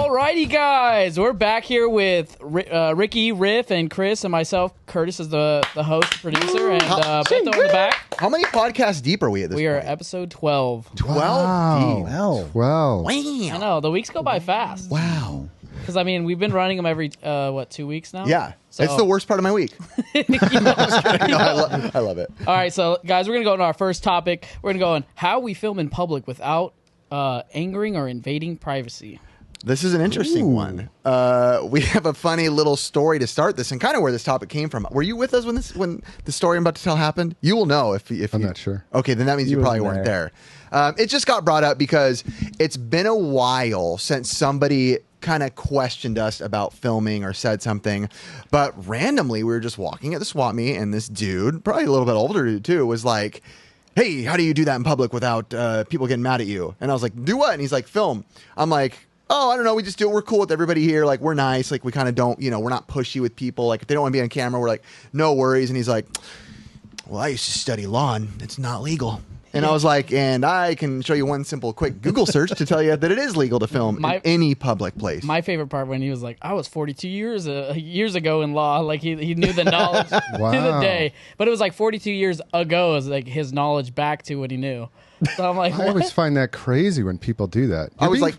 Alrighty, guys, we're back here with Ricky, Riff, and Chris, and myself. Curtis is the host, producer, and Beto in the back. How many podcasts deep are we at this point? We are episode 12. 12 deep. 12. Wow. I know, the weeks go by fast. Wow. Because, I mean, we've been running them every, 2 weeks now? Yeah. So, it's the worst part of my week. No, I love it. All right, so, guys, we're going to go into our first topic. We're going to go on how we film in public without angering or invading privacy. This is an interesting one. We have a funny little story to start this, and kind of where this topic came from. Were you with us when the story I'm about to tell happened? You will know if I'm not sure. Okay, then that means you probably weren't there. It just got brought up because it's been a while since somebody kind of questioned us about filming or said something, but randomly we were just walking at the swap meet, and this dude, probably a little bit older too, was like, "Hey, how do you do that in public without people getting mad at you?" And I was like, "Do what?" And he's like, "Film." I'm like, "Oh, I don't know. We just do it. We're cool with everybody here. Like, we're nice. Like, we kind of don't, we're not pushy with people. Like, if they don't want to be on camera, we're like, no worries." And he's like, "Well, I used to study law and it's not legal." And I was like, and I can show you one simple, quick Google search to tell you that it is legal to film in any public place. My favorite part when he was like, "I was 42 years ago in law." Like he knew the knowledge to the day, but it was like 42 years ago is like his knowledge back to what he knew. So I'm like, I always find that crazy when people do that.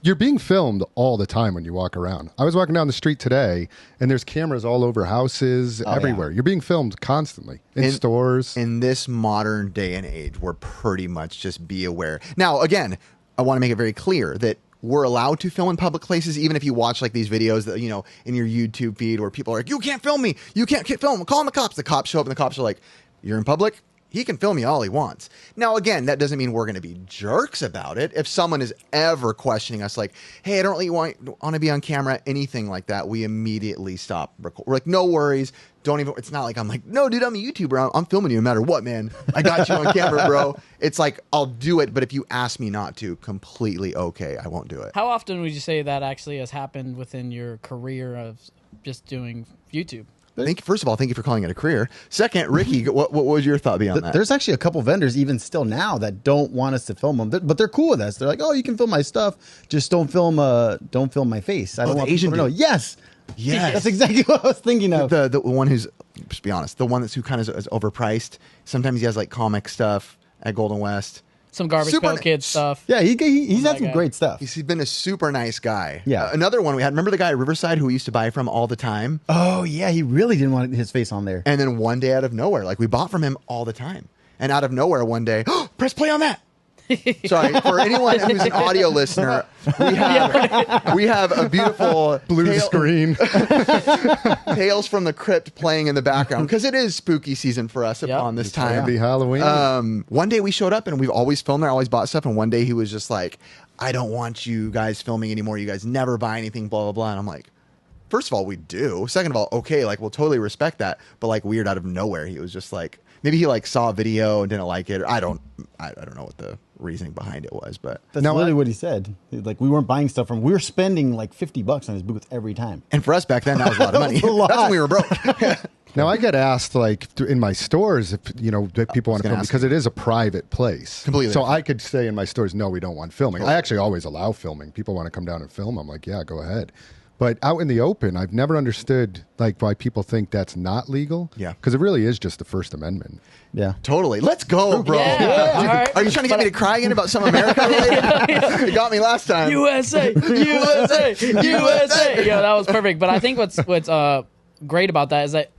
You're being filmed all the time when you walk around. I was walking down the street today, and there's cameras all over houses, everywhere. Yeah. You're being filmed constantly in stores. In this modern day and age, we're pretty much just be aware. Now, again, I want to make it very clear that we're allowed to film in public places, even if you watch like these videos that, in your YouTube feed where people are like, "You can't film me. You can't film. Call the cops." The cops show up, and the cops are like, "You're in public? He can film you all he wants." Now, again, that doesn't mean we're going to be jerks about it. If someone is ever questioning us like, "Hey, I don't really want to be on camera," anything like that, we immediately stop. We're like, "No worries. Don't even," it's not like I'm like, "No, dude, I'm a YouTuber. I'm filming you no matter what, man. I got you on camera, bro." It's like, I'll do it, but if you ask me not to, completely okay. I won't do it. How often would you say that actually has happened within your career of just doing YouTube? First of all, thank you for calling it a career. Second, Ricky, what was your thought beyond that? There's actually a couple vendors even still now that don't want us to film them, but they're cool with us. They're like, "Oh, you can film my stuff, just don't film my face. I don't want Asian people to know." Yes, yes, that's exactly what I was thinking of. The one who's, just be honest, the one who kind of is overpriced. Sometimes he has like comic stuff at Golden West. Some Garbage Pail Kids stuff. Yeah, he's had some great stuff. He's been a super nice guy. Yeah. Another one we had, remember the guy at Riverside who we used to buy from all the time? Oh, yeah, he really didn't want his face on there. And then one day out of nowhere, like we bought from him all the time. And out of nowhere one day, press play on that. Sorry, for anyone who's an audio listener, we have a beautiful blue screen Tales from the Crypt playing in the background because it is spooky season for us upon this time. It'll be Halloween. One day we showed up and we've always filmed there, always bought stuff, and one day he was just like, "I don't want you guys filming anymore. You guys never buy anything, blah blah blah." And I'm like, first of all, we do. Second of all, okay, like we'll totally respect that. But like weird out of nowhere, he was just like, maybe he like saw a video and didn't like it, or I don't know what the reasoning behind it was, but that's literally what he said. Like, we weren't buying stuff from. We were spending like $50 on his booth every time. And for us back then, that was a lot of money. That's when we were broke. Now I get asked like in my stores if that people want to film because it is a private place. Completely. So I could say in my stores, no, we don't want filming. I actually always allow filming. People want to come down and film. I'm like, yeah, go ahead. But out in the open, I've never understood like why people think that's not legal. Yeah. Because it really is just the First Amendment. Yeah. Totally. Let's go, bro. Yeah. Are you trying to get me to cry again about some America related? You got me last time. USA, USA, USA. Yeah, that was perfect. But I think what's great about that is that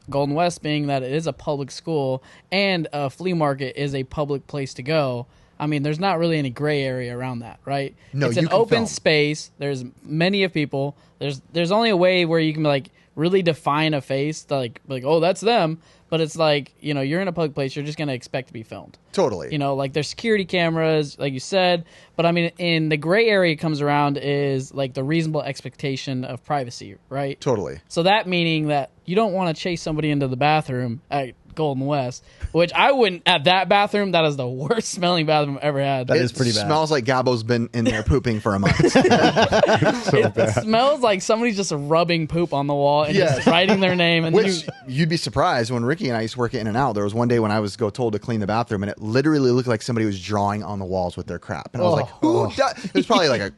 Golden West, being that it is a public school and a flea market is a public place to go, I mean, there's not really any gray area around that, right? No, it's an open space. There's many of people. There's only a way where you can like really define a face, like oh, that's them. But it's like, you're in a public place. You're just gonna expect to be filmed. Totally. Like there's security cameras, like you said. But I mean, in the gray area comes around is like the reasonable expectation of privacy, right? Totally. So that meaning that you don't want to chase somebody into the bathroom at Golden West, which I wouldn't at that bathroom. That is the worst smelling bathroom I've ever had. That is pretty bad. It smells like Gabbo's been in there pooping for a month. It smells like somebody's just rubbing poop on the wall and just writing their name. And which you'd be surprised when Ricky and I used to work at In-N-Out. There was one day when I was told to clean the bathroom, and it literally looked like somebody was drawing on the walls with their crap. And I was like, who does? It was probably like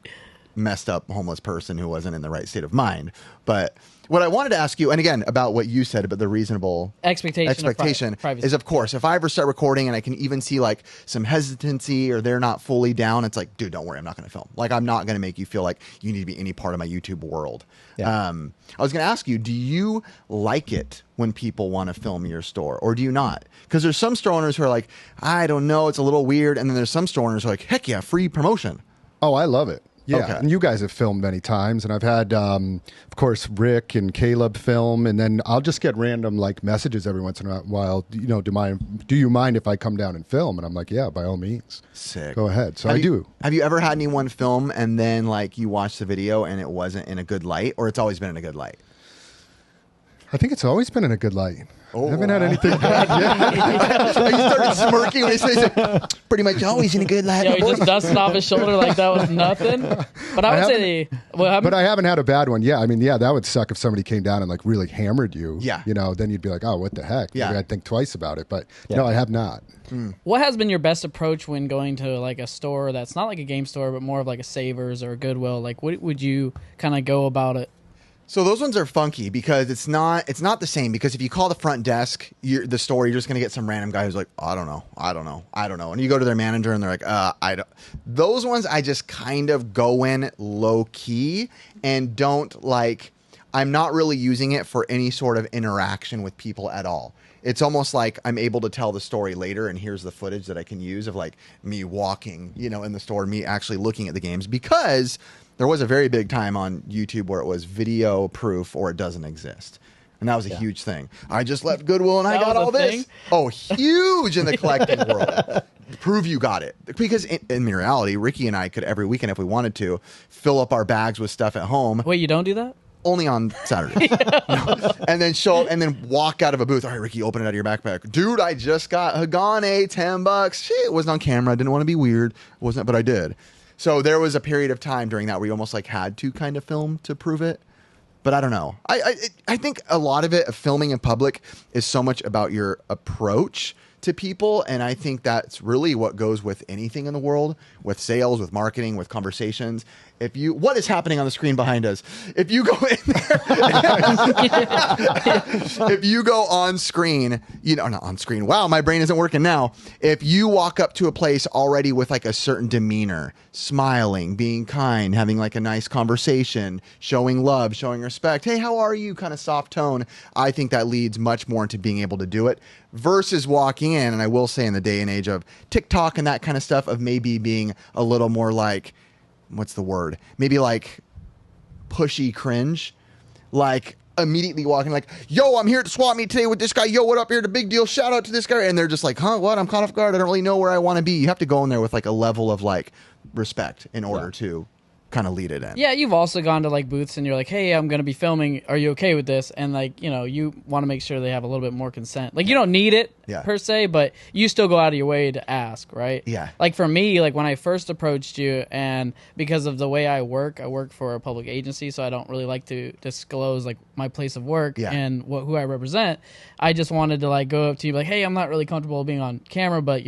messed up homeless person who wasn't in the right state of mind. But what I wanted to ask you, and again, about what you said about the reasonable expectation is, of course, if I ever start recording and I can even see like some hesitancy or they're not fully down, it's like, dude, don't worry, I'm not going to film. Like, I'm not going to make you feel like you need to be any part of my YouTube world. Yeah. I was going to ask you, do you like it when people want to film your store, or do you not? Because there's some store owners who are like, I don't know, it's a little weird. And then there's some store owners who are like, heck yeah, free promotion. Oh, I love it. Yeah, okay. And you guys have filmed many times, and I've had, of course, Rick and Caleb film, and then I'll just get random like messages every once in a while. You know, do you mind if I come down and film? And I'm like, yeah, by all means. Sick. Go ahead. So I do. Have you ever had anyone film and then like you watch the video and it wasn't in a good light, or it's always been in a good light? I think it's always been in a good light. I haven't had anything bad yet. He started smirking when he says it. Pretty much always in a good light. Yeah, he just dusted off his shoulder like that was nothing. But I would say, but I haven't had a bad one. Yeah, I mean, yeah, that would suck if somebody came down and like really hammered you. Yeah, you know, then you'd be like, oh, what the heck? Yeah, maybe I'd think twice about it. But no, I have not. What has been your best approach when going to like a store that's not like a game store, but more of like a Savers or a Goodwill? Like, what would you kind of go about it? So those ones are funky because it's not the same, because if you call the front desk, the store, you're just going to get some random guy who's like, I don't know. And you go to their manager and they're like, I don't. Those ones I just kind of go in low key and don't like, I'm not really using it for any sort of interaction with people at all. It's almost like I'm able to tell the story later, and here's the footage that I can use of like me walking, you know, in the store, me actually looking at the games, because there was a very big time on YouTube where it was video proof or it doesn't exist. And that was a huge thing. I just left Goodwill and I got all this. Oh, huge in the collecting world. Prove you got it. Because in reality, Ricky and I could every weekend, if we wanted to, fill up our bags with stuff at home. Wait, you don't do that? Only on Saturdays. No. And then show up and then walk out of a booth. All right, Ricky, open it out of your backpack. Dude, I just got Hagane, $10. Shit, it wasn't on camera. I didn't want to be weird. Wasn't, but I did. So there was a period of time during that where you almost like had to kind of film to prove it. But I don't know. I think a lot of it, of filming in public, is so much about your approach to people. And I think that's really what goes with anything in the world, with sales, with marketing, with conversations. What is happening on the screen behind us? If you go in there, if you go on screen, not on screen. Wow, my brain isn't working now. If you walk up to a place already with like a certain demeanor, smiling, being kind, having like a nice conversation, showing love, showing respect, hey, how are you? Kind of soft tone. I think that leads much more into being able to do it versus walking in. And I will say, in the day and age of TikTok and that kind of stuff, of maybe being a little more like, what's the word? Maybe like pushy cringe, like immediately walking like, yo, I'm here at the swap meet today with this guy. Yo, what up here? The big deal. Shout out to this guy. And they're just like, huh, what? I'm caught off guard. I don't really know where I want to be. You have to go in there with like a level of like respect in order to kind of lead it in. Yeah, you've also gone to like booths and you're like, hey, I'm going to be filming. Are you okay with this? And like, you want to make sure they have a little bit more consent. Like, you don't need it per se, but you still go out of your way to ask, right? Yeah. Like for me, like when I first approached you, and because of the way I work for a public agency, so I don't really like to disclose like my place of work and who I represent. I just wanted to like go up to you like, hey, I'm not really comfortable being on camera, but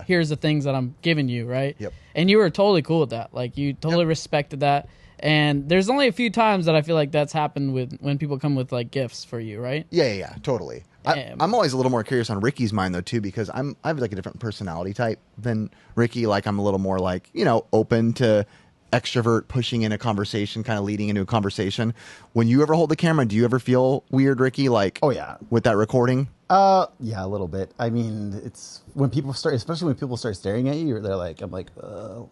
here's the things that I'm giving you, right? Yep. And you were totally cool with that. Like you totally respected that. And there's only a few times that I feel like that's happened when people come with like gifts for you, right? Yeah, totally. I'm always a little more curious on Ricky's mind though too, because I have like a different personality type than Ricky. Like I'm a little more like, open to extrovert, pushing in a conversation, kind of leading into a conversation. When you ever hold the camera, do you ever feel weird, Ricky? Like, oh yeah, with that recording? Yeah, a little bit. I mean, it's especially when people start staring at you, I'm like, are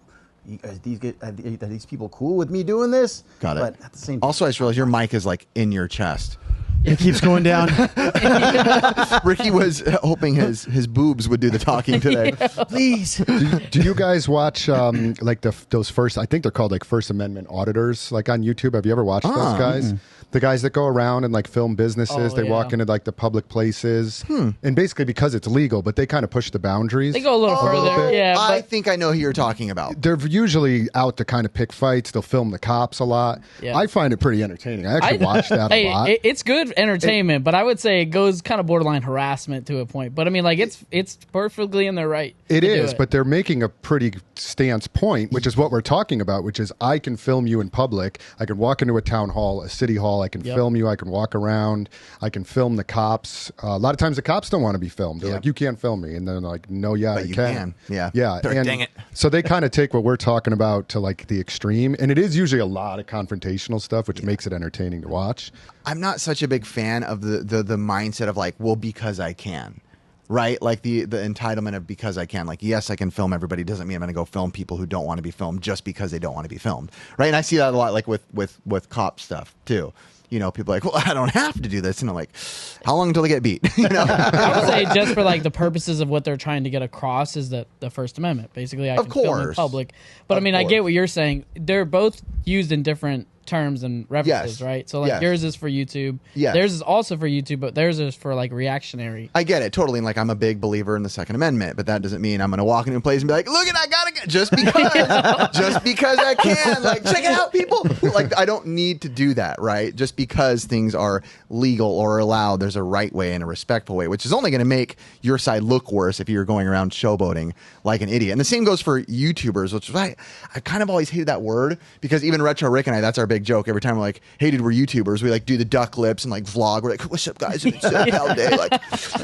these people cool with me doing this? Got it. But at the same time, also, I just realized your mic is like in your chest. It keeps going down. Ricky was hoping his boobs would do the talking today. Please. Do you guys watch like those first? I think they're called like First Amendment auditors, like on YouTube. Have you ever watched those guys? Mm-hmm. The guys that go around and like film businesses, they walk into like the public places, and basically because it's legal, but they kind of push the boundaries. They go a little further. Yeah, I think I know who you're talking about. They're usually out to kind of pick fights. They'll film the cops a lot. Yeah. I find it pretty entertaining. I actually watch that a lot. It's good entertainment, but I would say it goes kind of borderline harassment to a point. But I mean, like it's perfectly in their right. It is, but they're making a pretty stance point, which is what we're talking about, which is I can film you in public. I can walk into a town hall, a city hall. I can film you. I can walk around. I can film the cops. A lot of times the cops don't want to be filmed. They're like, you can't film me. And then they're like, no, but I can. Yeah. Yeah. And dang it. So they kind of take what we're talking about to like the extreme. And it is usually a lot of confrontational stuff, which makes it entertaining to watch. I'm not such a big fan of the mindset of like, well, because I can. Right? Like the entitlement of because I can. Like, yes, I can film everybody doesn't mean I'm going to go film people who don't want to be filmed just because they don't want to be filmed. Right? And I see that a lot like with cop stuff too. You know, people are like, well, I don't have to do this. And I'm like, how long until they get beat? You know? I would say just for like the purposes of what they're trying to get across is the First Amendment. Basically, I can film in public. But I mean, I get what you're saying. They're both used in different terms and references, right? So like yours is for YouTube. Theirs is also for YouTube, but theirs is for like reactionary. I get it totally. And like I'm a big believer in the Second Amendment, but that doesn't mean I'm going to walk into a place and be like, look at I gotta get just because I can. Like, check it out, people. Like I don't need to do that, right? Just because things are legal or allowed, there's a right way and a respectful way, which is only going to make your side look worse if you're going around showboating like an idiot. And the same goes for YouTubers, which is I kind of always hated that word because even Retro Rick and I, that's our big joke. Every time we're like, hey, dude, we're YouTubers. We like do the duck lips and like vlog. We're like, what's up, guys? It's Hell Day. Like,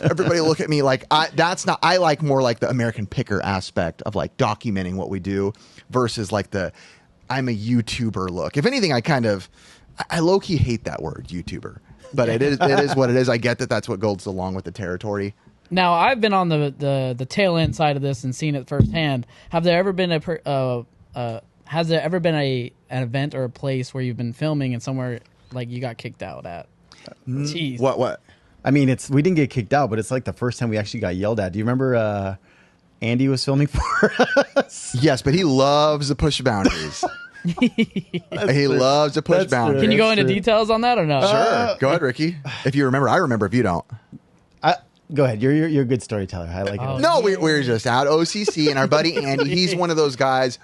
everybody look at me. Like, I like more like the American Picker aspect of like documenting what we do versus like the I'm a YouTuber look. If anything, I low key hate that word YouTuber, but it is what it is. I get that that's what goes along with the territory. Now, I've been on the tail end side of this and seen it firsthand. Has there ever been an event or a place where you've been filming and somewhere like you got kicked out at? Jeez. What? I mean, we didn't get kicked out, but it's like the first time we actually got yelled at. Do you remember Andy was filming for us? Yes, but he loves to push boundaries. He loves to push boundaries. Can you go into details on that or no? Sure. Go ahead, Ricky. If you remember, I remember. If you don't. Go ahead. You're a good storyteller. I like it. No, we were just out OCC, and our buddy Andy, he's one of those guys,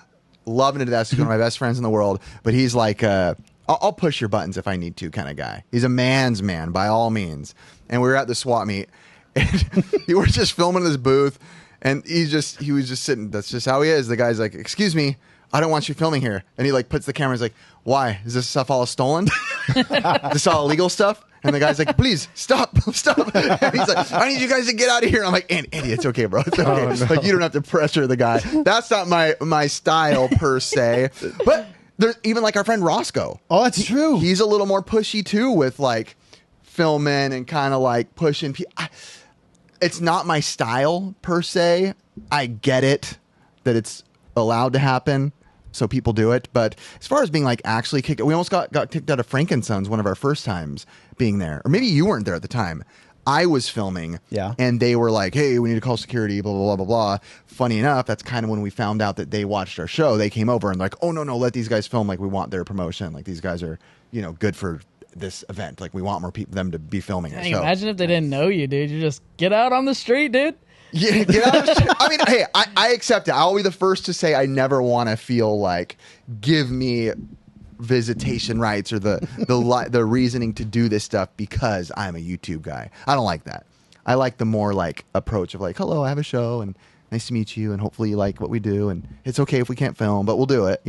loving it to death. He's one of my best friends in the world, but he's like, I'll push your buttons if I need to kind of guy. He's a man's man by all means. And we were at the swap meet, and we were just filming in this booth, and he was just sitting. That's just how he is. The guy's like, excuse me, I don't want you filming here. And he like puts the camera. He's like, why? Is this stuff all stolen? Is this all illegal stuff? And the guy's like, please stop. And he's like, I need you guys to get out of here. And I'm like, Andy, it's okay, bro. It's okay. Oh, no. Like, you don't have to pressure the guy. That's not my style per se. But there's even like our friend Roscoe. Oh, that's true. He's a little more pushy too with like filming and kind of like pushing people. It's not my style per se. I get it that it's allowed to happen. So people do it. But as far as being like actually kicked, we almost got kicked out of Frankensons one of our first times being there. Or maybe you weren't there at the time. I was filming. Yeah. And they were like, hey, we need to call security, blah, blah, blah, blah, blah. Funny enough, that's kind of when we found out that they watched our show. They came over and like, oh, no, let these guys film. Like, we want their promotion. Like, these guys are, good for this event. Like, we want more people, them to be filming it. So, imagine if they didn't know you, dude. You just get out on the street, dude. Yeah, get out of the street. I mean, hey, I accept it. I'll be the first to say I never want to feel like give me visitation rights or the reasoning to do this stuff because I'm a YouTube guy. I don't like that. I like the more like approach of like, hello, I have a show and nice to meet you and hopefully you like what we do and it's okay if we can't film, but we'll do it,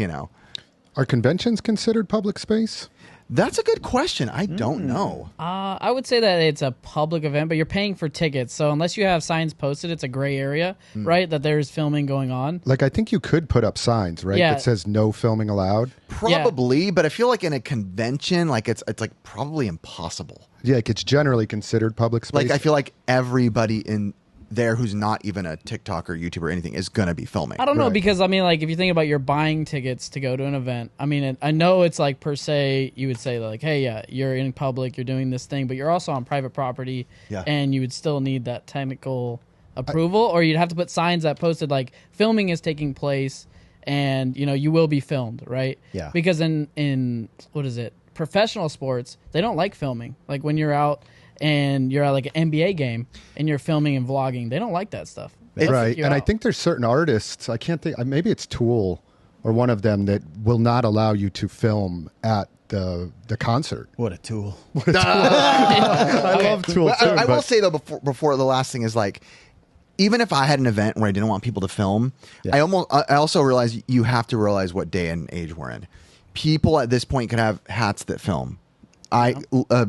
Are conventions considered public space? That's a good question. I don't know. I would say that it's a public event, but you're paying for tickets. So unless you have signs posted, it's a gray area, right? That there's filming going on. Like, I think you could put up signs, right? Yeah. That says no filming allowed. Probably, but I feel like in a convention, like it's like probably impossible. Yeah, like it's generally considered public space. Like I feel like everybody in there who's not even a TikTok or YouTuber or anything is going to be filming. I don't know, because I mean, like if you think about you're buying tickets to go to an event, I mean, I know it's like per se, you would say like, hey, yeah, you're in public, you're doing this thing, but you're also on private property and you would still need that technical approval or you'd have to put signs that posted like filming is taking place and, you will be filmed, right? Yeah. Because in what is it? Professional sports, they don't like filming. Like when you're out and you're at like an NBA game and you're filming and vlogging, they don't like that stuff. Right. And I think there's certain artists, I can't think, maybe it's Tool or one of them that will not allow you to film at the concert. What a tool. I love Tool too. I will say though, before the last thing is like, even if I had an event where I didn't want people to film, I also realize you have to realize what day and age we're in. People at this point could have hats that film,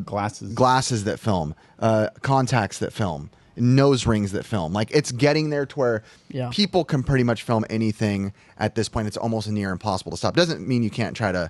glasses that film, contacts that film, nose rings that film. Like it's getting there to where people can pretty much film anything at this point. It's almost near impossible to stop. Doesn't mean you can't try to,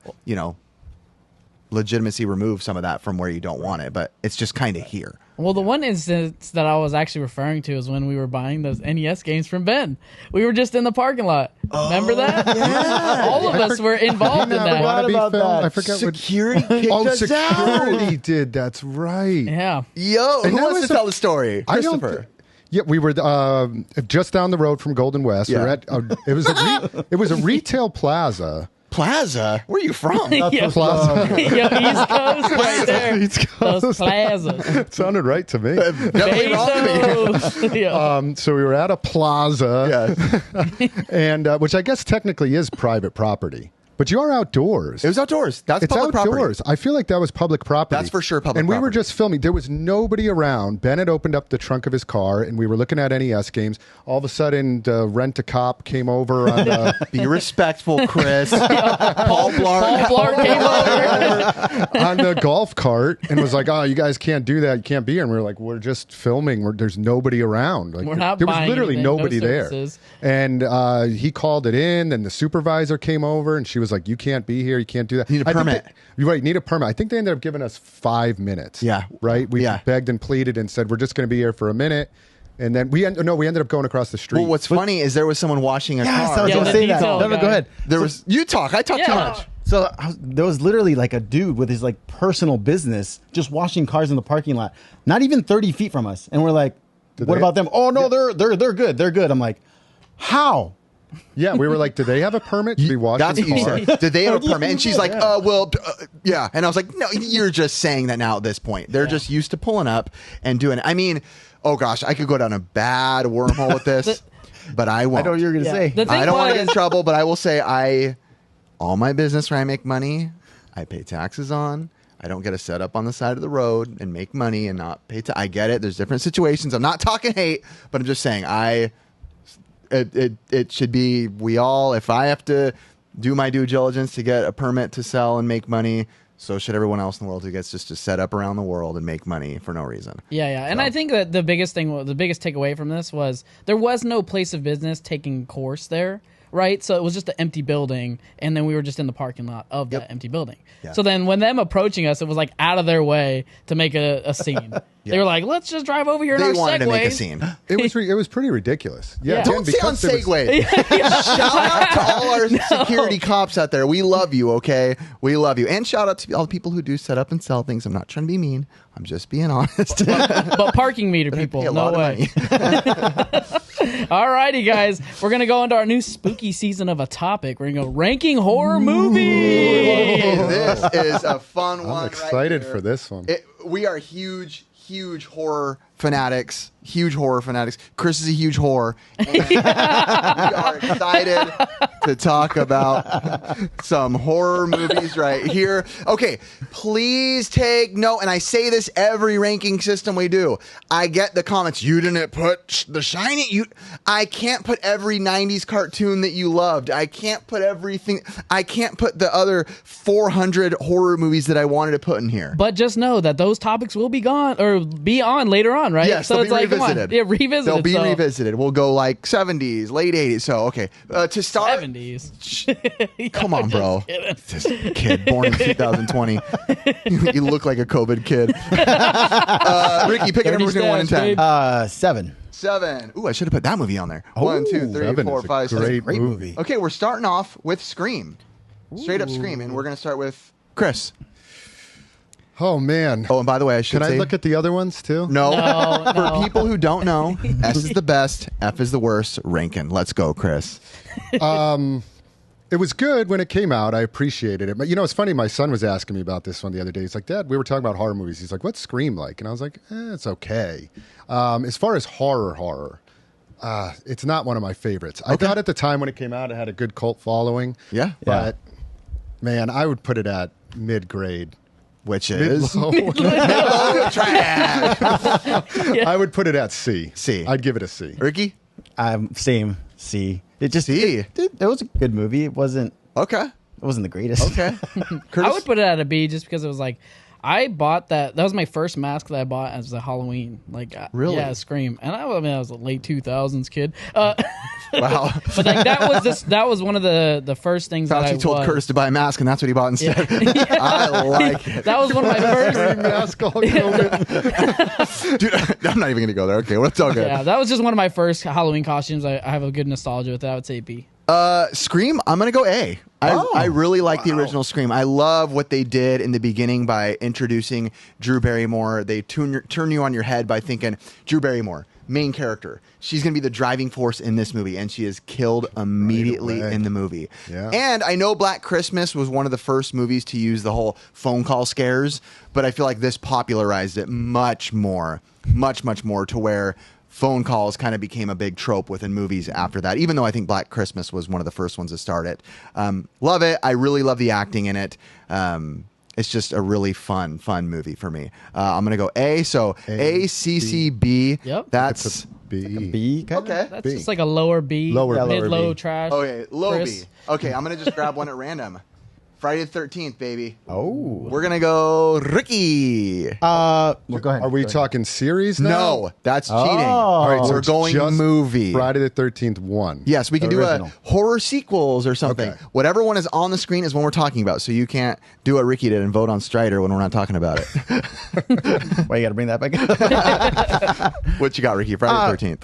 legitimacy remove some of that from where you don't want it, but it's just kind of here. Well, the one instance that I was actually referring to is when we were buying those NES games from Ben. We were just in the parking lot. Remember that? Yeah. All of us were involved in that. I forgot Security kicked us security out. did. That's right. Yeah. Yo, who wants to tell the story? Christopher. Yeah, we were just down the road from Golden West. Yeah. We were at, it was a retail plaza. Plaza? Where are you from? Yeah. Plaza. Yo, East Coast right there. East Coast. Those plazas. It sounded right to me. Definitely wrong to me. Bezos. Yeah. So we were at a plaza, Yeah. and which I guess technically is private property. But you are outdoors. It was outdoors. That's It's public outdoors. property. I feel like that was public property. That's for sure public And we were property. just filming. There was nobody around. Ben had opened up the trunk of his car, and we were looking at NES games. All of a sudden, Rent-A-Cop came over on the... Be respectful, Chris. Paul Blart. Paul Blart came over. on the golf cart and was like, "Oh, you guys can't do that. You can't be here." And we were like, "We're just filming. There's nobody around. Like, We're not there was buying literally anything, no nobody there." services. And he called it in. Then the supervisor came over, and she was like, "You can't be here. You can't do that. Need a permit." You're right. Need a permit. I think they ended up giving us 5 minutes. Yeah. Right. We Yeah. begged and pleaded and said, "We're just going to be here for a minute." And then we ended up going across the street. Well, what's funny is there was someone washing a Yes, car. I was Yeah, going to the say that. detail No, guy. go ahead. There was you talk. I talk too much. So there was literally like a dude with his like personal business just washing cars in the parking lot, not even 30 feet from us. And we're like, what they- about them? Oh, no, they're good. They're good. I'm like, how? Yeah, we were like, "Do they have a permit to be washing That's what you cars?" said. Did they have a permit? And she's like, yeah. And I was like, no, you're just saying that now at this point. They're just used to pulling up and doing it. I mean, oh gosh, I could go down a bad wormhole with this, but I won't. I know what you're going to say. The thing I don't want to get in was- trouble, but I will say all my business where I make money, I pay taxes on. I don't get to set up on the side of the road and make money and not pay I get it. There's different situations. I'm not talking hate, but I'm just saying it should be if I have to do my due diligence to get a permit to sell and make money, so should everyone else in the world who gets just to set up around the world and make money for no reason. Yeah. And I think that the biggest takeaway from this was there was no place of business taking course there. Right, so it was just an empty building, and then we were just in the parking lot of that empty building. Yeah. So then, when them approaching us, it was like out of their way to make a scene. They were like, "Let's just drive over here." They in our wanted to make a Segways." scene. It was pretty ridiculous. Yeah, Yeah. again, Don't say on because there was- Segway. Shout out to all our security cops out there. We love you, okay? We love you. And shout out to all the people who do set up and sell things. I'm not trying to be mean. I'm just being honest. But parking meter people, Pay a no lot of way. money. Alrighty, guys, we're gonna go into our new spooky season of a topic. We're gonna go ranking horror movies. This is a fun one. I'm excited right here. for this one. We are huge horror fanatics. Chris is a huge whore. And we are excited to talk about some horror movies right here. Okay, please take note. And I say this every ranking system we do. I get the comments. You didn't put The Shining. I can't put every 90s cartoon that you loved. I can't put everything. I can't put the other 400 horror movies that I wanted to put in here. But just know that those topics will be gone or be on later on, right? Yes, so they'll it's be like, come on, revisited. yeah, revisited. They'll be so. revisited. We'll go like 70s, late 80s. So, okay. To start. 70s. Come on, bro. This kid born in 2020. You look like a COVID kid. Ricky, pick a number between 1 and 10. 7. 7. Ooh, I should have put that movie on there. 1, 2, 3, 7 4, is a 5, 6. great Great movie. movie. Okay, we're starting off with Scream. Straight up Scream. And we're going to start with Chris. Oh man! Oh, and by the way, I should Can say. I look at the other ones too? No. No, For no. people who don't know, S is the best, F is the worst. Rankin. Let's go, Chris. It was good when it came out. I appreciated it. But you know, it's funny. My son was asking me about this one the other day. He's like, "Dad, we were talking about horror movies." He's like, "What's Scream like?" And I was like, "It's okay." As far as horror, it's not one of my favorites. I thought at the time when it came out, it had a good cult following. Yeah. But man, I would put it at mid-grade. Which is Mid-low. trash. I would put it at C. C. I'd give it a C. Ricky? Same C. It just C. it was a good movie. It wasn't Okay. the greatest. Okay. I would put it at a B just because it was like I bought that. That was my first mask that I bought as a Halloween. Like Really? Yeah, Scream. And I was a late 2000s kid. Wow. But like that was one of the first things that I Fauci told Curtis to buy a mask, and that's what he bought instead. I like it. That was one of my first. Mask all COVID. Dude, I'm not even going to go there. Okay, well, it's all good. Yeah, that was just one of my first Halloween costumes. I have a good nostalgia with it. I would say B. Scream, I'm going to go A. I really like the original Scream. I love what they did in the beginning by introducing Drew Barrymore. They turn you on your head by thinking, Drew Barrymore, main character. She's going to be the driving force in this movie, and she is killed immediately in the movie. Yeah. And I know Black Christmas was one of the first movies to use the whole phone call scares, but I feel like this popularized it much more to where phone calls kind of became a big trope within movies after that, even though I think Black Christmas was one of the first ones to start it. Love it. I really love the acting in it. It's just a really fun movie for me. I'm going to go A. So A, C, C, B. Yep. That's B. B. Kinda? okay. That's B. just like a lower B. Lower B. Mid-low B. trash. Okay, low Chris. B. Okay, I'm going to just grab one at random. Friday the 13th, baby. Oh. We're going to go Ricky. Well, go ahead. Are we Go ahead. talking series now? No, that's cheating. All right, so We're it's going just movie. Friday the 13th 1. Yes, we can do Original. a horror sequels or something. Okay. Whatever one is on the screen is one we're talking about. So you can't do what Ricky did and vote on Strider when we're not talking about it. Why you got to bring that back up? What you got, Ricky? Friday the 13th.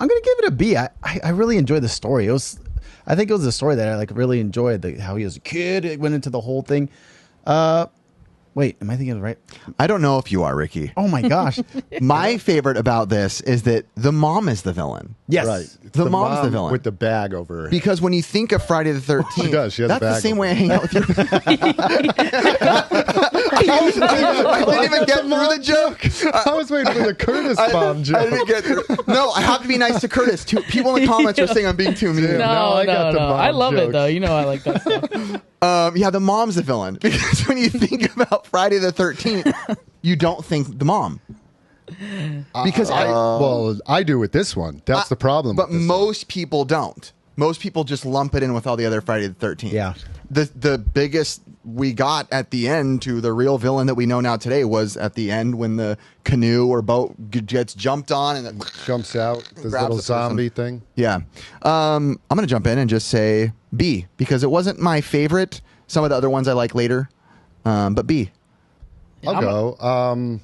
I'm gonna give it a B. I really enjoyed the story. I think it was a story that I like really enjoyed. How he was a kid, it went into the whole thing. Wait, am I thinking of it right? I don't know if you are, Ricky. Oh my gosh! My favorite about this is that the mom is the villain. Yes, Right. It's The mom's the mom villain. with the bag over her head. Because when you think of Friday the 13th, She does. She has a that's the bag same over way I her hang out with you. I didn't even get through the joke. I was waiting for the Curtis bomb joke. I didn't get through. No, I have to be nice to Curtis. People in the comments are saying I'm being too mean. Yeah. No, I got the bomb I love it jokes. though. You know I like that stuff. Yeah, the mom's the villain. Because when you think about Friday the 13th, you don't think the mom. Because I do with this one. That's the problem. But with this most people don't. Most people just lump it in with all the other Friday the 13th. Yeah. The biggest we got at the end to the real villain that we know now today was at the end when the canoe or boat gets jumped on and then jumps out, this grabs little the person. zombie thing. Yeah. I'm going to jump in and just say B because it wasn't my favorite. Some of the other ones I like later. But B. I'll go.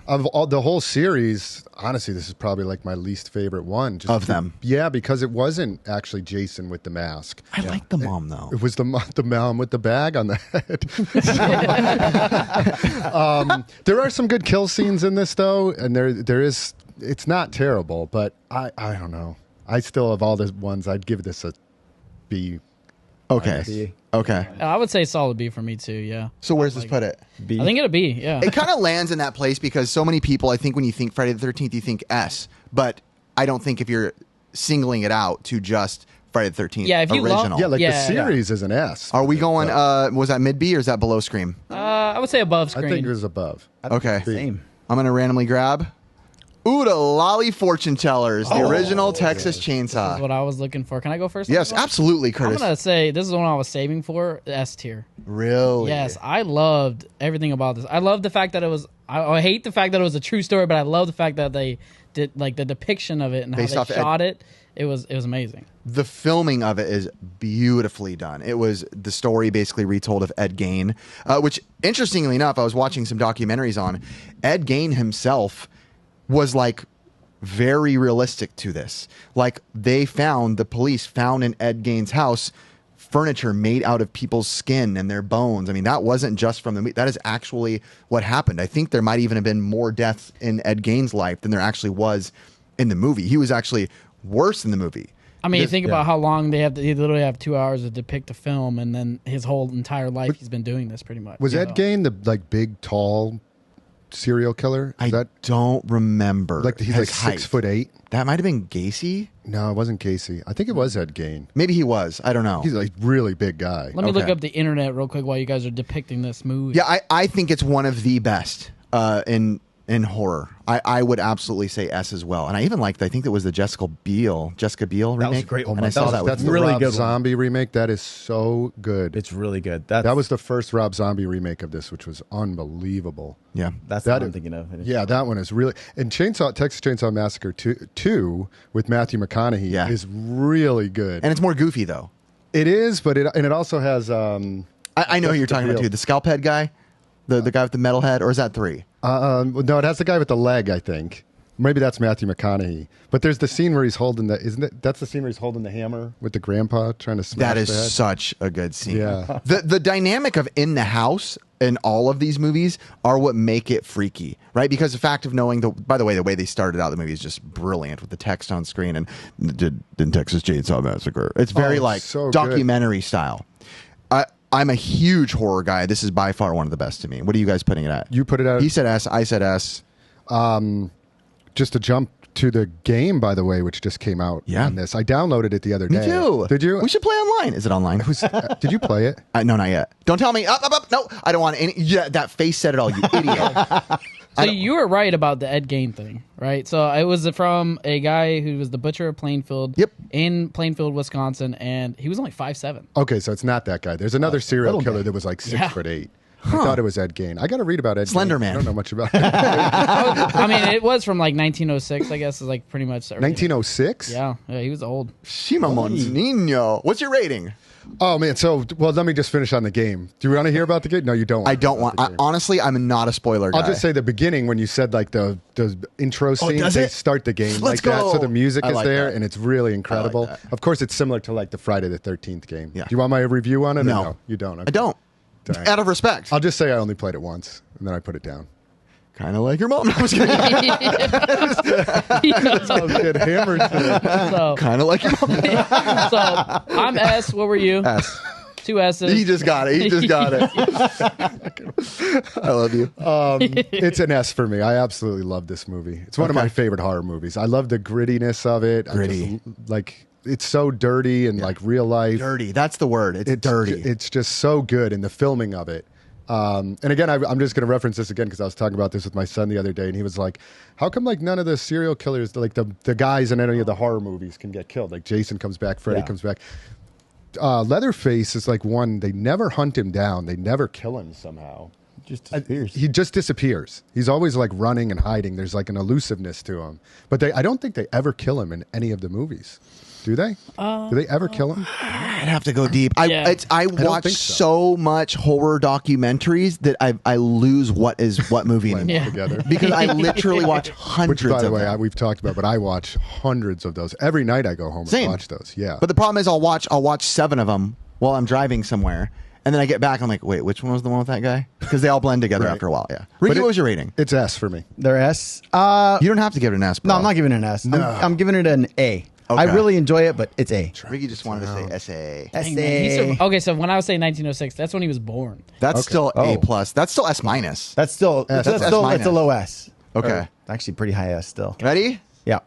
Of all the whole series, honestly, this is probably like my least favorite one. Just Of them. Yeah, because it wasn't actually Jason with the mask. I like the mom though. It was the mom with the bag on the head. There are some good kill scenes in this though, and there is. It's not terrible, but I don't know. I still of all the ones, I'd give this a B. Okay. B. Okay. I would say solid B for me too. Yeah. So where's this put it? B. I think it'll be. Yeah. It kind of lands in that place because so many people, I think when you think Friday the 13th, you think S. But I don't think if you're singling it out to just Friday the 13th Yeah, if you love- original. Yeah, like the Yeah. series is an S. Are we going, was that mid B or is that below Scream? I would say above I screen. think it was above. Okay. Same. I'm going to randomly grab. Ooh, the Lolly Fortune Tellers, the original Texas Chainsaw. That's what I was looking for. Can I go first? Yes, absolutely, I'm Curtis. gonna say this is the one I was saving for S tier. Really? Yes, I loved everything about this. I love the fact that it was. I hate the fact that it was a true story, but I love the fact that they did like the depiction of it and Based how off they shot it. It was amazing. The filming of it is beautifully done. It was the story basically retold of Ed Gein, which, interestingly enough, I was watching some documentaries on. Ed Gein himself was like very realistic to this. Like the police found in Ed Gein's house furniture made out of people's skin and their bones. I mean, that wasn't just from the movie. That is actually what happened. I think there might even have been more deaths in Ed Gein's life than there actually was in the movie. He was actually worse in the movie. I mean, you think about how long they literally have 2 hours to depict a film, and then his whole entire life he's been doing this pretty much. Was Ed Gein the like big, tall serial killer? I don't remember. Like he's like his height. 6'8". That might have been Gacy. No, it wasn't Casey. I think it was Ed Gein. Maybe he was. I don't know. He's a really big guy. Let me look up the internet real quick while you guys are depicting this movie. Yeah, I think it's one of the best in horror. I would absolutely say S as well. And I even liked, I think it was the Jessica Biel remake. That was a great one. And I saw that. That's the really Rob good Zombie remake. That is so good. It's really good. That was the first Rob Zombie remake of this, which was unbelievable. Yeah. That's what I'm thinking of. Yeah, that one is really... And Texas Chainsaw Massacre 2 with Matthew McConaughey is really good. And it's more goofy, though. It is, but it also has... I know who you're talking about, too. The scalp head guy? The guy with the metal head? Or is that 3? No, it has the guy with the leg, I think. Maybe that's Matthew McConaughey. But there's the scene where he's holding that's the scene where he's holding the hammer with the grandpa trying to smash That is the head. such a good scene. Yeah. The dynamic of in the house in all of these movies are what make it freaky, right? Because the fact of knowing by the way they started out the movie is just brilliant with the text on screen and did Texas Chainsaw Massacre. It's very so documentary style. I'm a huge horror guy. This is by far one of the best to me. What are you guys putting it at? You put it at... He said S. I said S. Just to jump to the game, by the way, which just came out on this. I downloaded it the other day. Me too. Did you? We should play online. Is it online? Did you play it? No, not yet. Don't tell me. Up. No, I don't want any... Yeah, that face said it all, you idiot. So you were right about the Ed Gein thing, right? So it was from a guy who was the butcher of Plainfield in Plainfield, Wisconsin, and he was only 5'7". Okay, so it's not that guy. There's another serial killer that was like 6'8". I thought it was Ed Gein. I got to read about Ed Slender Gein. Man. I don't know much about it. I mean, it was from like 1906, I guess, is like pretty much... 1906? Yeah, he was old. Shimamon Nino. What's your rating? Oh, man. So, well, let me just finish on the game. Do you want to hear about the game? No, you don't. I don't want... honestly, I'm not a spoiler guy. I'll just say the beginning when you said like the intro scene, they start the game Let's like that. go. So the music is like there that. and it's really incredible. Like of course, it's similar to like the Friday the 13th game. Yeah. Do you want my review on it? No. Or no? You don't. Okay. I don't. Dang. Out of respect. I'll just say I only played it once and then I put it down. Kind of like your mom. No, I was kidding. I'll get hammered today. So, Kind of like your mom. so I'm S. What were you? S. 2 S's. He just got it. I love you. It's an S for me. I absolutely love this movie. It's one of my favorite horror movies. I love the grittiness of it. Gritty. It's so dirty and like real life. Dirty. That's the word. It's dirty. It's just so good in the filming of it. And again, I'm just going to reference this again because I was talking about this with my son the other day, and he was like, "How come like none of the serial killers, like the guys in any of the horror movies, can get killed? Like Jason comes back, Freddy comes back. Leatherface is like one. They never hunt him down. They never kill him somehow. Just disappears. He just disappears. He's always like running and hiding. There's like an elusiveness to him. But I don't think they ever kill him in any of the movies. Do they? Do they ever kill him? I'd have to go deep. I watch think so much horror documentaries that I lose what movie anymore. Together. Because I literally watch hundreds Which, by the of way, them. we've talked about, but I watch hundreds of those. Every night I go home Same. and watch those. Yeah. But the problem is I'll watch 7 of them while I'm driving somewhere. And then I get back and I'm like, wait, which one was the one with that guy? Because they all blend together after a while, yeah. Ricky, what was your rating? It's S for me. They're S. You don't have to give it an S, bro. No, I'm not giving it an S. No. I'm giving it an A. Okay. I really enjoy it, but it's A. Ricky just wanted to say S.A. Dang, man, okay, so when I was saying 1906, that's when he was born. That's still A+. Oh. That's still S-. That's still That's it's a low S. Okay. Or actually pretty high S still. Ready? Yeah.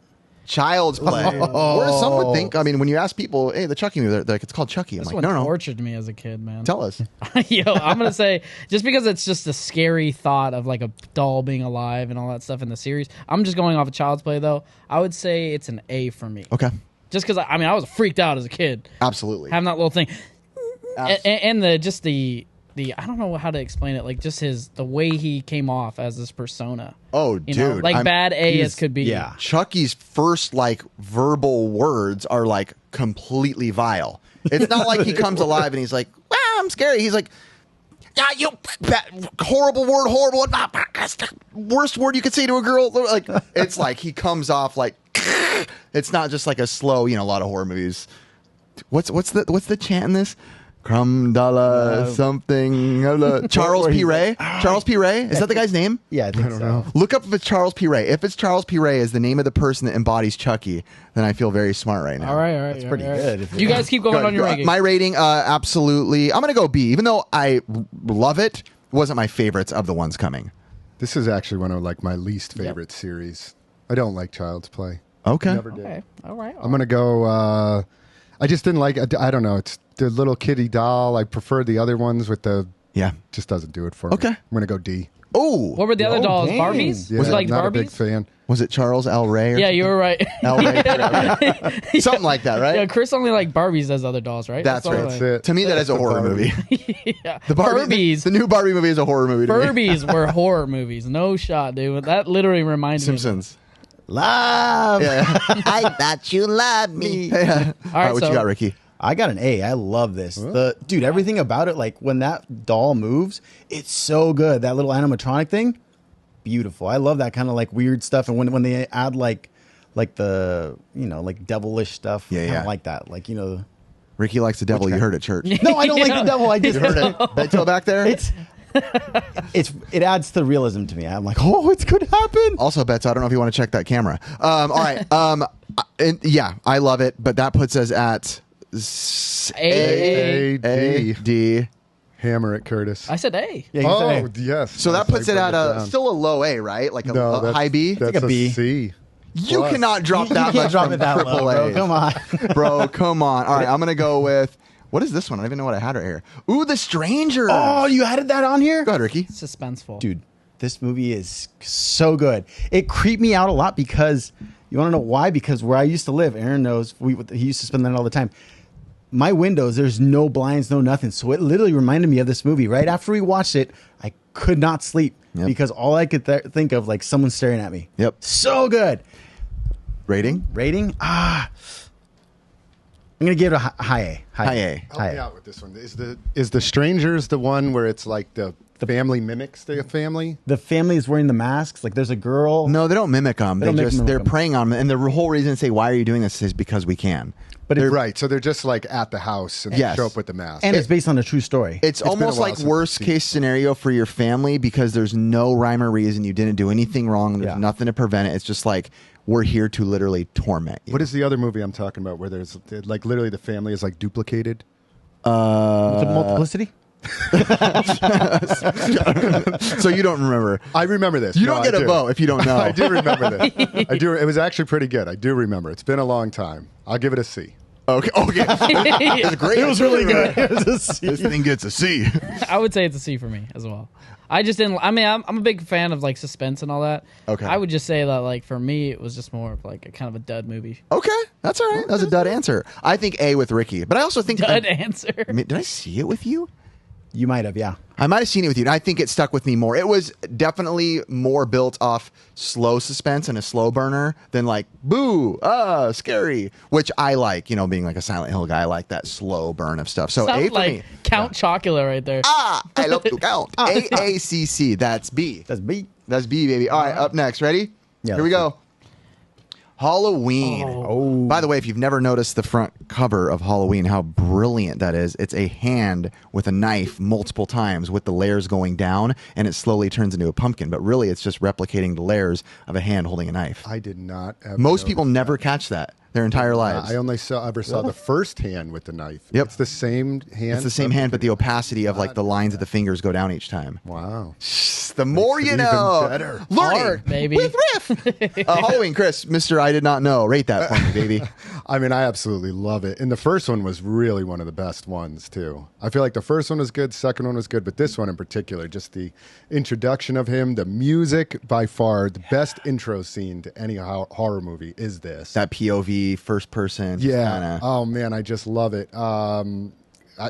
Child's Play. Or some would think, I mean, when you ask people, hey, the Chucky movie, they're like, it's called Chucky. I'm This like, one no. tortured me as a kid, man. Tell us. Yo, I'm gonna say just because it's just a scary thought of like a doll being alive and all that stuff in the series. I'm just going off of Child's Play though. I would say it's an A for me. Okay. Just because I was freaked out as a kid. Absolutely. Having that little thing, and the I don't know how to explain it. Like just the way he came off as this persona. Oh, You know, dude. like bad A as could be. Yeah. Chucky's first like verbal words are like completely vile. It's not like he comes alive and he's like, "Wow, I'm scary." He's like, "Yeah, you horrible word, horrible. Worst word you could say to a girl." Like it's like he comes off like it's not just like a slow. You know, a lot of horror movies. What's the chant in this? Crumb dollar something. Charles P. Ray. Charles P. Ray. Is that the guy's name? Yeah, I think so. know. Look up if it's Charles P. Ray. If it's Charles P. Ray as the name of the person that embodies Chucky, then I feel very smart right now. All right. That's pretty good. You guys keep going on your ranking. My rating, absolutely. I'm going to go B. Even though I love it, it wasn't my favorites of the ones coming. This is actually one of like my least favorite series. I don't like Child's Play. Okay. Never did. Okay. All right. I'm gonna go. I just didn't like. I don't know. It's the little kitty doll. I prefer the other ones with the. Yeah. Just doesn't do it for me. Okay. I'm gonna go D. Oh, What were the other dolls? dang. Barbies? Yeah, Was it like I'm not Barbies? a big fan. was it Charles L. Ray? Or Yeah, you were right. L. Ray. Something like that, right? Yeah, Chris only like Barbies as other dolls, right? That's all right. I That's like. it. To me, that is a horror movie. Yeah. The Barbies. The new Barbie movie is a horror movie. To me. Furbies were horror movies. No shot, dude. That literally reminds me. Simpsons. Love. Yeah. I thought you loved me. Yeah. All right, what so- you got, Ricky? I got an A. I love this. Dude, everything about it, like when that doll moves, it's so good. That little animatronic thing, beautiful. I love that kind of like weird stuff. And when they add like the like devilish stuff, Yeah, I yeah. kinda like that. Like Ricky likes the devil. You heard at church. no, I don't like the devil. I just Heard it. Beto back there. it adds to the realism to me. I'm like, oh, it's gonna happen. Also, Beto, I don't know if you want to check that camera. All right. Yeah, I love it, but that puts us at A. D. Hammer it, Curtis. I said A. Yeah, you Oh say. yes. So that puts it Bring at down. still a low A, right? Like a no, high B. That's like a B. C. You plus. cannot drop that You much can't drop from it that low, bro. AAA. Come on. Bro, come on. All right, I'm gonna go with what is this one? I don't even know what I had right here. Ooh, The Stranger. Oh, you added that on here? Go ahead, Ricky. Suspenseful. Dude, this movie is so good. It creeped me out a lot because you want to know why? Because where I used to live, Aaron knows, he used to spend that all the time. My windows, there's no blinds, no nothing. So it literally reminded me of this movie. Right after we watched it, I could not sleep because all I could think of, like someone staring at me. Yep. So good. Rating? Rating? I'm gonna give it a high A. High A. Help me out with this one. Is the Strangers the one where it's like the family mimics the family? The family is wearing the masks. Like there's a girl. No, they don't mimic them. They don't mimic They're 'em. preying on them, and the whole reason they say why are you doing this is because we can. But They're right. So they're just like at the house and they Yes. show up with the mask. and it's based on a true story. It's been a almost while like since worst I've case scenario for your family because there's no rhyme or reason. You didn't do anything wrong. There's Yeah. nothing to prevent it. It's just like we're here to literally torment you. What is the other movie I'm talking about where there's like literally the family is like duplicated? The multiplicity? So you don't remember? I remember this. You No, don't get I a do. vote if you don't know. I do remember this. I do. It was actually pretty good. I do remember. It's been a long time. I'll give it a C. Okay. It's great. It was really good. This thing gets a C. I would say it's a C for me as well. I just didn't. I mean, I'm a big fan of like suspense and all that. Okay. I would just say that like for me, it was just more of like a kind of a dud movie. Okay, that's all right. That's a dud answer. I think A with Ricky, but I also think Dud answer. I mean, did I see it with you? You might have, yeah. I might have seen it with you, and I think it stuck with me more. It was definitely more built off slow suspense and a slow burner than like boo, scary, which I like. You know, being like a Silent Hill guy, I like that slow burn of stuff. So A Sounds for like me. Count Chocula right there. I love to count. AACC. That's B. That's B. That's B, baby. All right, up next. Ready? Yeah, Here we let's go. Halloween. Oh. By the way, if you've never noticed the front cover of Halloween, how brilliant that is. It's a hand with a knife multiple times with the layers going down, and it slowly turns into a pumpkin. But really, it's just replicating the layers of a hand holding a knife. I did not. Ever Most notice people that. never catch that their entire lives. I only ever saw the first hand with the knife. Yep. It's the same hand. It's the same hand, but the opacity of like the lines of the fingers go down each time. Wow. The more Makes you it even know. better. Learning Art, baby. with Riff. Halloween, Chris, Mr. I did not know. Rate that for me, baby. I mean, I absolutely love it. And the first one was really one of the best ones, too. I feel like the first one was good, second one was good, but this one in particular, just the introduction of him, the music, by far, the best intro scene to any horror movie is this. That POV, first person. Yeah. kinda- Oh, man, I just love it.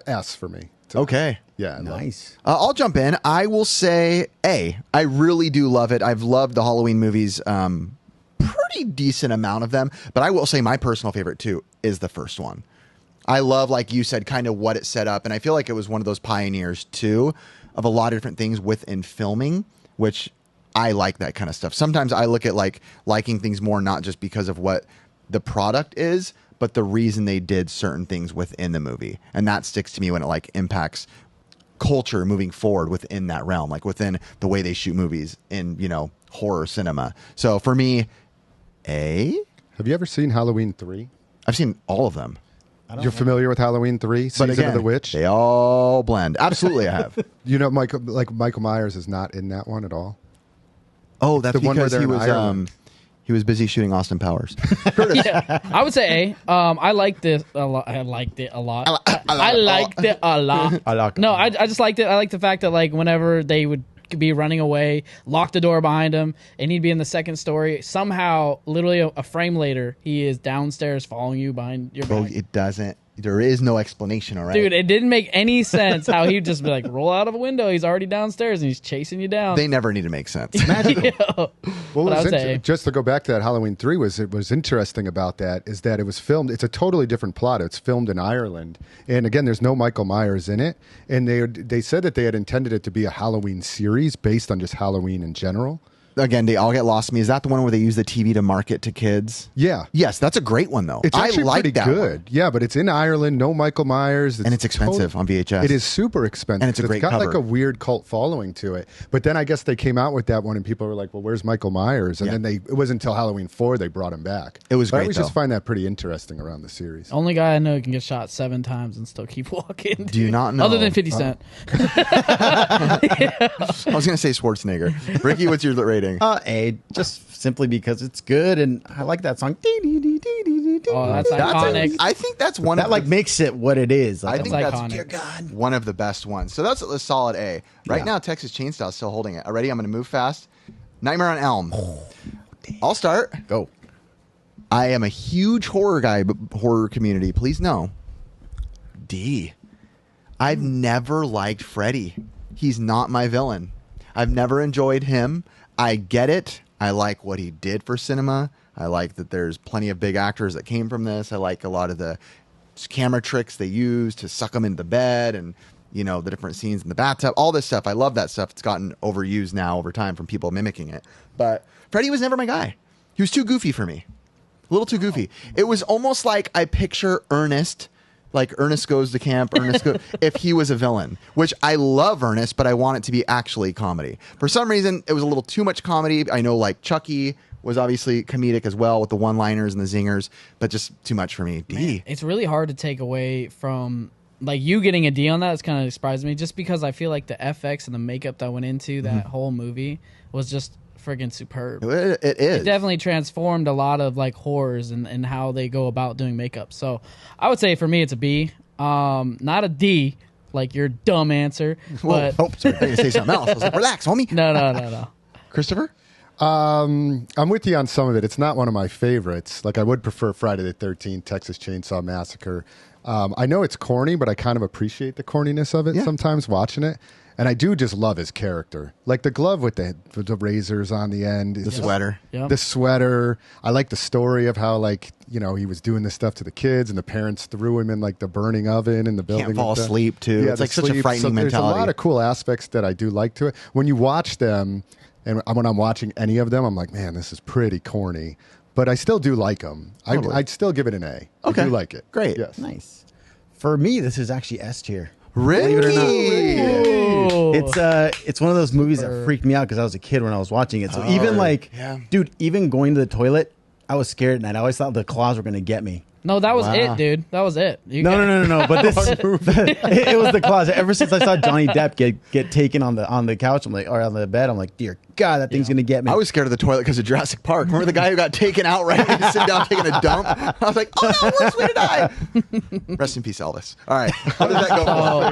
S for me. Okay. Yeah. I love it. Nice. I'll jump in. I will say A. I really do love it. I've loved the Halloween movies, pretty decent amount of them. But I will say my personal favorite too is the first one. I love, like you said, kind of what it set up, and I feel like it was one of those pioneers too of a lot of different things within filming, which I like that kind of stuff. Sometimes I look at like liking things more not just because of what the product is, but the reason they did certain things within the movie, and that sticks to me when it like impacts culture moving forward within that realm, like within the way they shoot movies in, you know, horror cinema. So for me, A. Have you ever seen Halloween 3? I've seen all of them, You're familiar with Halloween 3? Season but again, of the Witch? they all blend. Absolutely, I have. You know, Michael Myers is not in that one at all. Oh, that's The one where because they're he in was Ireland. He was busy shooting Austin Powers. Yeah, I would say A. I liked it a lot. I liked it a lot. I liked it a lot. No, I just liked it. I liked the fact that like whenever they would be running away, lock the door behind him, and he'd be in the second story. Somehow, literally a frame later, he is downstairs following you behind your back. It doesn't. There is no explanation, all right? Dude, it didn't make any sense how he'd just be like, roll out of a window. He's already downstairs and he's chasing you down. They never need to make sense. Magical. Yeah. Well, just to go back to that Halloween 3, it was interesting about that is that it was filmed. It's a totally different plot. It's filmed in Ireland, and again, there's no Michael Myers in it. And they said that they had intended it to be a Halloween series based on just Halloween in general. Again, they all get lost to me. Is that the one where they use the TV to market to kids? Yeah. Yes, that's a great one, though. It's actually I like pretty that good. one. Yeah, but it's in Ireland, no Michael Myers. And it's expensive on VHS. It is super expensive. And it's a great got cover. like a weird cult following to it. But then I guess they came out with that one and people were like, well, where's Michael Myers? And then it wasn't until Halloween 4 they brought him back. It was but great, I always though. just find that pretty interesting around the series. Only guy I know who can get shot 7 times and still keep walking. Do you not know? Other than 50 Cent. I was going to say Schwarzenegger. Ricky, what's your rating? A, just simply because it's good and I like that song. Oh, that's iconic. I think that's one That of like the, makes it what it is. I Like, think That's that's iconic. dear God. one of the best ones. So that's a solid A. Right now, Texas Chainsaw is still holding it. Already, I'm going to move fast. Nightmare on Elm. I'll start. Go. I am a huge horror guy, but horror community. Please know. D. I've never liked Freddy. He's not my villain. I've never enjoyed him. I get it. I like what he did for cinema. I like that there's plenty of big actors that came from this. I like a lot of the camera tricks they use to suck him into the bed and, you know, the different scenes in the bathtub. All this stuff. I love that stuff. It's gotten overused now over time from people mimicking it. But Freddy was never my guy. He was too goofy for me. A little too goofy. It was almost like I picture Ernest, like Ernest Goes to Camp, if he was a villain, which I love Ernest, but I want it to be actually comedy. For some reason, it was a little too much comedy. I know like Chucky was obviously comedic as well with the one-liners and the zingers, but just too much for me. D. Man, it's really hard to take away from like you getting a D on that. It's kind of surprised me just because I feel like the FX and the makeup that went into that whole movie was just friggin' superb. It is. It definitely transformed a lot of like horrors and how they go about doing makeup. So I would say for me it's a B, not a D like your dumb answer. Whoa, But sorry, I was going to say something else. I was like, relax, homie. no. Christopher? I'm with you on some of it. It's not one of my favorites. Like I would prefer Friday the 13th, Texas Chainsaw Massacre. I know it's corny, but I kind of appreciate the corniness of it sometimes watching it. And I do just love his character. Like the glove with the razors on the end. The sweater. Yep. The sweater. I like the story of how, like, you know, he was doing this stuff to the kids and the parents threw him in, like, the burning oven in the building. Can't fall with the- asleep, too. Yeah, It's the like such a sleep. frightening There's mentality. a lot of cool aspects that I do like to it. When you watch them, and when I'm watching any of them, I'm like, man, this is pretty corny. But I still do like them. Totally. I'd still give it an A. Okay. I do like it. Great. Yes. Nice. For me, this is actually S tier. Ricky! Believe it or not. Ooh. It's one of those movies that freaked me out because I was a kid when I was watching it. So even like, dude, even going to the toilet, I was scared, and I always thought the claws were going to get me. No, that was Wow. it, dude. That was it. No. But this, it was the claws. Ever since I saw Johnny Depp get taken on the couch, I'm like, or on the bed, I'm like, dear God, that thing's going to get me. I was scared of the toilet because of Jurassic Park. Remember the guy who got taken out right when he was sitting down taking a dump? I was like, oh no, worst way to die. Rest in peace, Elvis. All right. How did that go? Oh,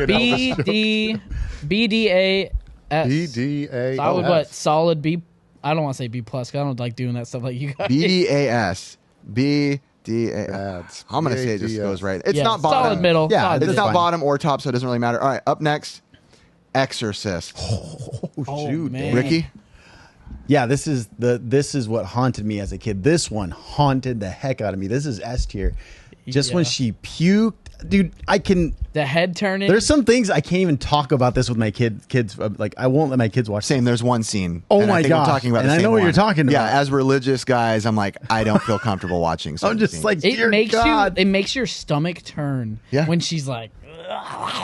BDAS. BDA. So I would put solid B. I don't want to say B plus because I don't like doing that stuff like you guys. BDAS. BDAS. Ads. I'm going to say it just goes right. It's Yeah, not bottom. solid middle. Yeah, solid it's middle. not bottom or top, so it doesn't really matter. All right, up next, Exorcist. Oh, Shoot, man. Ricky? Yeah, this is what haunted me as a kid. This one haunted the heck out of me. This is S tier. Just when Yeah. she puked, dude, I can. The head turning. There's some things I can't even talk about this with my kids. Like I won't let my kids watch. Same, there's one scene. Oh and I my think gosh. We're talking about And the I same know what you're one. talking Yeah, about. as religious guys, I'm like, I don't feel comfortable watching certain I'm just scenes. like, dear God. It makes your stomach turn. Yeah. When she's like,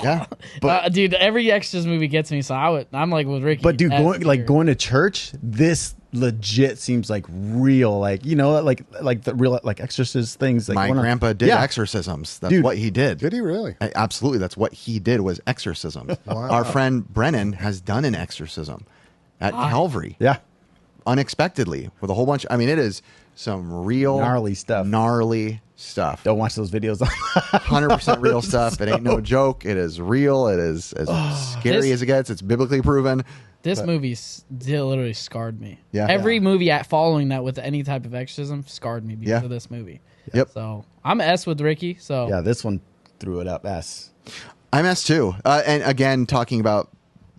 yeah. But dude, every Exorcist movie gets me. So I'm like with Ricky. But dude, S tier. going to church, this legit seems like real, like you know, like the real like exorcist things. Like my grandpa did exorcisms. That's Dude. what he did. Did he really? Absolutely, that's what he did was exorcisms. Wow. Our friend Brennan has done an exorcism at Calvary. Yeah. unexpectedly with a whole bunch. I mean, it is some real gnarly stuff. Don't watch those videos. 100% real stuff. It ain't no joke. It is real. It is as scary as it gets. It's biblically proven. This movie literally scarred me. Yeah. Every movie following that with any type of exorcism scarred me because of this movie. Yep. So I'm S with Ricky. So yeah, this one threw it up S. I'm S too. And again, talking about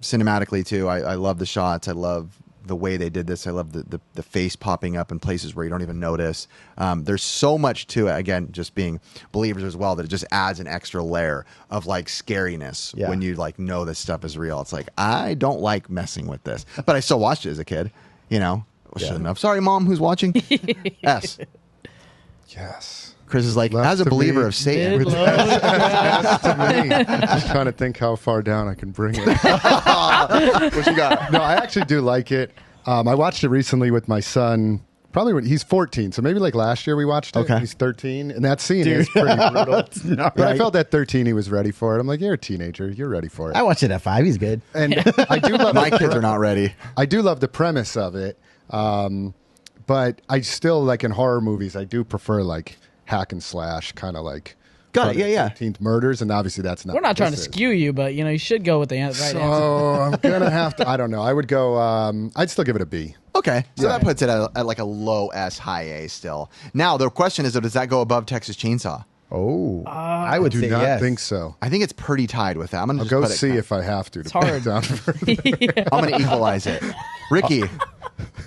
cinematically too, I love the shots. I love the way they did this. I love the face popping up in places where you don't even notice. There's so much to it. Again, just being believers as well, that it just adds an extra layer of like scariness when you like know this stuff is real. It's like, I don't like messing with this, but I still watched it as a kid. You know, shouldn't have. Sorry, Mom, who's watching. S. Yes. Chris is like, as a believer of Satan. That's to me. I'm trying to think how far down I can bring it. What you got? No, I actually do like it. I watched it recently with my son. Probably when he's 14, so maybe like last year we watched it. Okay. He's 13, and that scene is pretty brutal. But I felt at 13 he was ready for it. I'm like, you're a teenager, you're ready for it. I watched it at 5. He's good. And I do love My kids are not ready. I do love the premise of it, but I still like in horror movies. I do prefer like hack and slash, kind of like. Got it. Yeah. 13th murders, and obviously that's not. We're not trying to skew you, but you should go with the right answer. I'm gonna have to. I don't know. I would go. I'd still give it a B. Okay, so that puts it at like a low S, high A still. Now the question is, does that go above Texas Chainsaw? Oh, I would Do say not yes. think so. I think it's pretty tied with that. I'm gonna I'll just go put it see kind if I have to. It's put it hard. down further. I'm gonna equalize it. Ricky,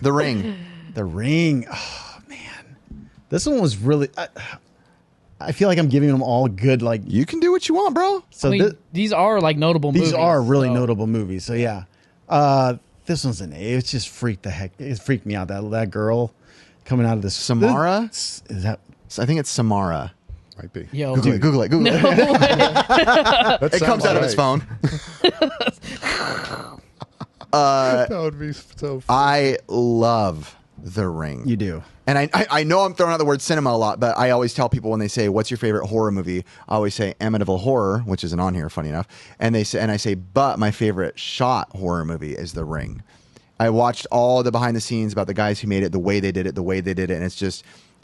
The Ring. The Ring. Oh man, this one was really. I feel like I'm giving them all good. Like You can do what you want, bro. so. I mean, these are like notable movies. These are really so- notable movies. So yeah, this one's an A. It's just freaked me out. That girl coming out of this Samara? Is that? I think it's Samara. Might be. Yo, Google it. Google it. That It comes sounds out of his right. phone. That would be so. I love The Ring. You do. And I know I'm throwing out the word cinema a lot, but I always tell people when they say, "What's your favorite horror movie?" I always say Amityville Horror, which isn't on here, funny enough. And I say, but my favorite shot horror movie is The Ring. I watched all the behind the scenes about the guys who made it, the way they did it, and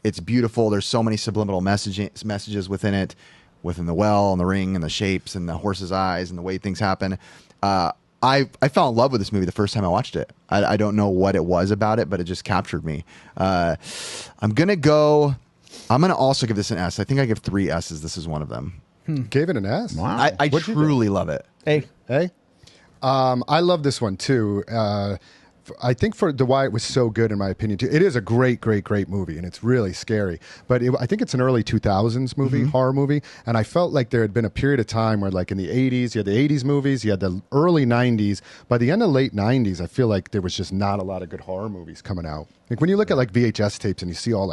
it's beautiful. There's so many subliminal messages within it, within the well and the ring and the shapes and the horse's eyes and the way things happen. I fell in love with this movie the first time I watched it. I don't know what it was about it, but it just captured me. I'm going to also give this an S. I think I give 3 S's. This is one of them. Gave it an S. Wow. I truly love it. Hey. Hey. I love this one too. I think for why it was so good, in my opinion, too. It is a great movie, and it's really scary. But I think it's an early 2000s movie, horror movie, and I felt like there had been a period of time where, like in the 80s, you had the 80s movies, you had the early 90s. By the end of late 90s, I feel like there was just not a lot of good horror movies coming out. Like when you look at like VHS tapes and you see all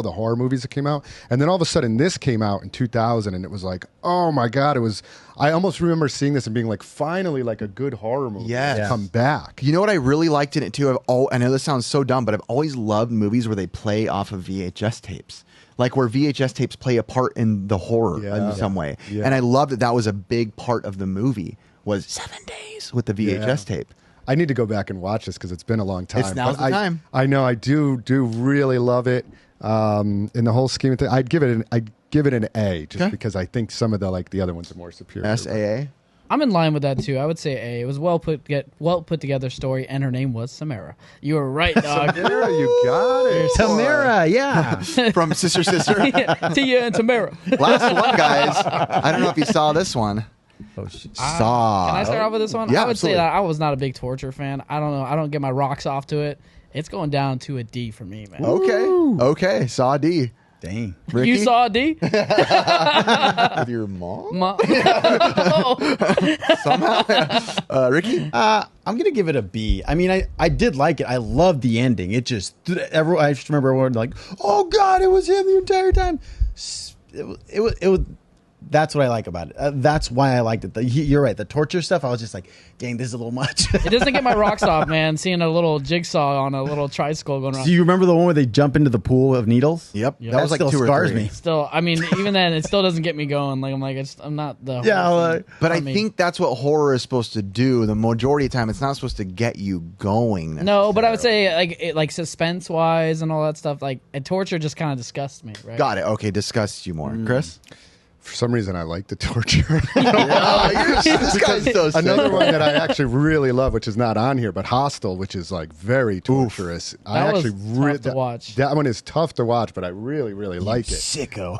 the horror movies that came out, and then all of a sudden this came out in 2000, and it was like, oh my God, it was. I almost remember seeing this and being like, finally, like a good horror movie has come back. You know what I really liked in it too? I know this sounds so dumb, but I've always loved movies where they play off of VHS tapes. Like where VHS tapes play a part in the horror in some way. Yeah. And I love that was a big part of the movie, was 7 days with the VHS tape. I need to go back and watch this because it's been a long time. Now's the time. I know I do really love it. In the whole scheme of things, I'd give it an A just because I think some of the other ones are more superior. SAA. I'm in line with that too. I would say A. It was well put together story, and her name was Samara. You were right, dog. Samara, you got it. Tamara, yeah. From Sister. Tia and Tamara. Last one, guys. I don't know if you saw this one. Oh shit. Saw. Can I start off with this one? Yeah, I would absolutely. say that I was not a big torture fan. I don't know. I don't get my rocks off to it. It's going down to a D for me, man. Okay. Saw D. Dang. Ricky? You saw a D? With your mom? Somehow. Ricky? I'm gonna give it a B. I mean, I did like it. I loved the ending. It just I just remember everyone like, oh God, it was him the entire time. It was That's what I like about it. That's why I liked it. You're right. The torture stuff, I was just like, dang, this is a little much. It doesn't get my rocks off, man. Seeing a little jigsaw on a little tricycle going around. Do you remember the one where they jump into the pool of needles? Yep. Yep. That was like still 2 or scars 3. me. Still, I mean, even then, it still doesn't get me going. Like I'm not the But I think that's what horror is supposed to do. The majority of the time, it's not supposed to get you going. No, but I would say like suspense wise and all that stuff. Like torture just kind of disgusts me. Right? Got it. Okay, disgusts you more, Chris. For some reason, I like the torture. This guy's so sick. Another one that I actually really love, which is not on here, but Hostel, which is like very torturous. That was tough to watch. That one is tough to watch, but I really, really like it. Sicko.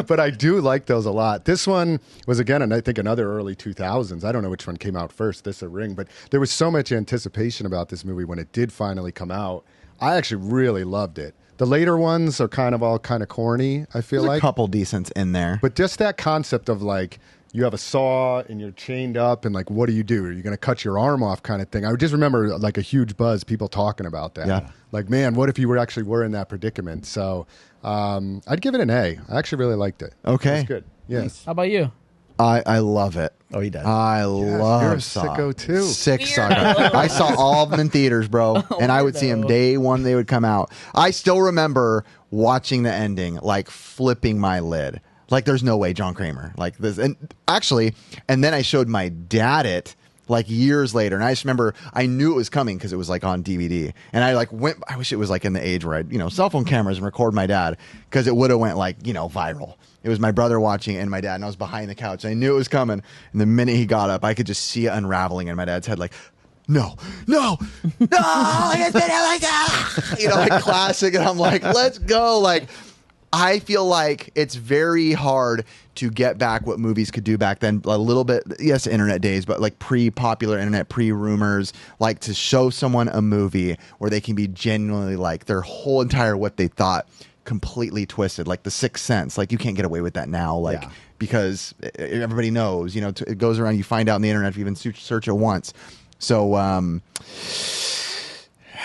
But I do like those a lot. This one was, again, and I think another early 2000s. I don't know which one came out first, this or Ring, but there was so much anticipation about this movie when it did finally come out. I actually really loved it. The later ones are all kind of corny, I feel like. A couple decents in there. But just that concept of like, you have a saw and you're chained up and like, what do? Are you going to cut your arm off kind of thing? I just remember like a huge buzz, people talking about that. Yeah. Like, man, what if you were in that predicament? So I'd give it an A. I actually really liked it. Okay. It's good. Yes. How about you? I love it. Oh, he does. I love you're a Saw. sicko, too. Sick Saw. I saw all of them in theaters, bro. And I would see them day one they would come out. I still remember watching the ending, like flipping my lid. Like, there's no way John Kramer. Like this. And actually, and then I showed my dad it like years later. And I just remember I knew it was coming because it was like on DVD. And I like went, I wish it was like in the age where I'd, cell phone cameras and record my dad, because it would have went like, viral. It was my brother watching and my dad, and I was behind the couch. I knew it was coming. And the minute he got up, I could just see it unraveling in my dad's head, like, no, it's been like that. Like classic. And I'm like, let's go. Like, I feel like it's very hard to get back what movies could do back then. A little bit, yes, internet days, but like pre-popular internet, pre-rumors, like to show someone a movie where they can be genuinely like their whole entire what they thought completely twisted, like The Sixth Sense. Like, you can't get away with that now, like, because everybody knows, it goes around, you find out on the internet if you even search it once. So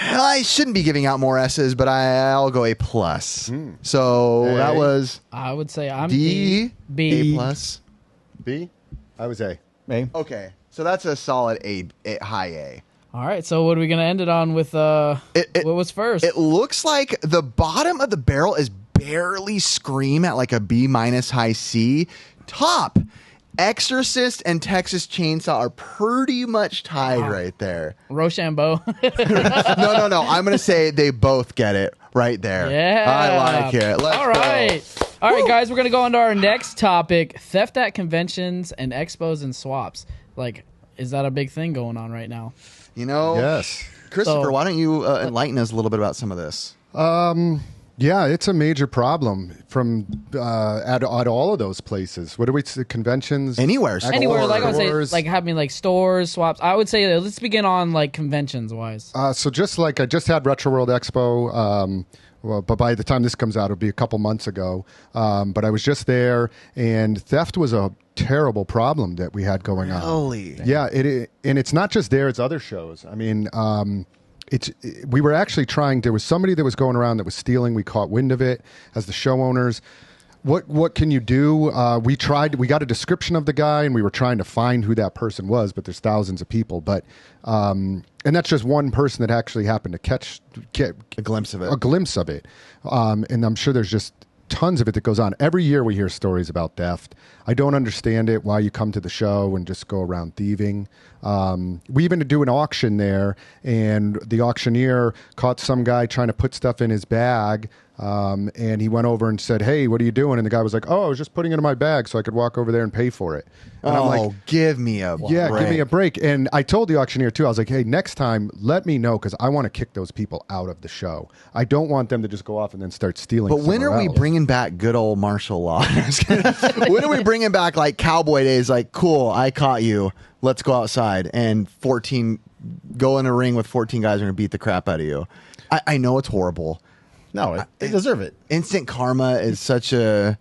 I shouldn't be giving out more S's, but I'll go A+. So that was I would say I'm D, B. A+. B? I was A. A. Okay, so that's a solid A, high A. All right, so what are we going to end it on with what was first? It looks like the bottom of the barrel is barely Scream at like a B- high C. Top, Exorcist and Texas Chainsaw are pretty much tied right there. Rochambeau. No. I'm going to say they both get it right there. Yeah. I like it. Let's All right. go. All right, guys, we're going to go on to our next topic, theft at conventions and expos and swaps. Like, is that a big thing going on right now? Yes. Christopher, why don't you enlighten us a little bit about some of this? Yeah, it's a major problem from at all of those places. What do we say? Conventions? Anywhere, like I would say, stores. like having like stores, swaps. I would say let's begin on like conventions wise. So just like I just had Retro World Expo, but by the time this comes out, it'll be a couple months ago. But I was just there, and theft was a terrible problem that we had going on. Holy. Yeah, and it's not just there; it's other shows. I mean, we were actually trying. There was somebody that was going around that was stealing. We caught wind of it as the show owners. What can you do? We got a description of the guy, and we were trying to find who that person was. But there's thousands of people. But and that's just one person that actually happened to get A glimpse of it. A glimpse of it. And I'm sure there's just tons of it that goes on. Every year we hear stories about theft. I don't understand it, why you come to the show and just go around thieving. We even do an auction there, and the auctioneer caught some guy trying to put stuff in his bag. And he went over and said, "Hey, what are you doing?" And the guy was like, "Oh, I was just putting it in my bag so I could walk over there and pay for it." And I'm like, give me a break. give me a break. And I told the auctioneer too, I was like, "Hey, next time, let me know, because I want to kick those people out of the show. I don't want them to just go off and then start stealing." But when are we bringing back good old martial law? When are we bringing back like cowboy days? Like, cool, I caught you. Let's go outside and go in a ring with 14 guys are going to beat the crap out of you. I know it's horrible. No, they deserve it. Instant karma is such a...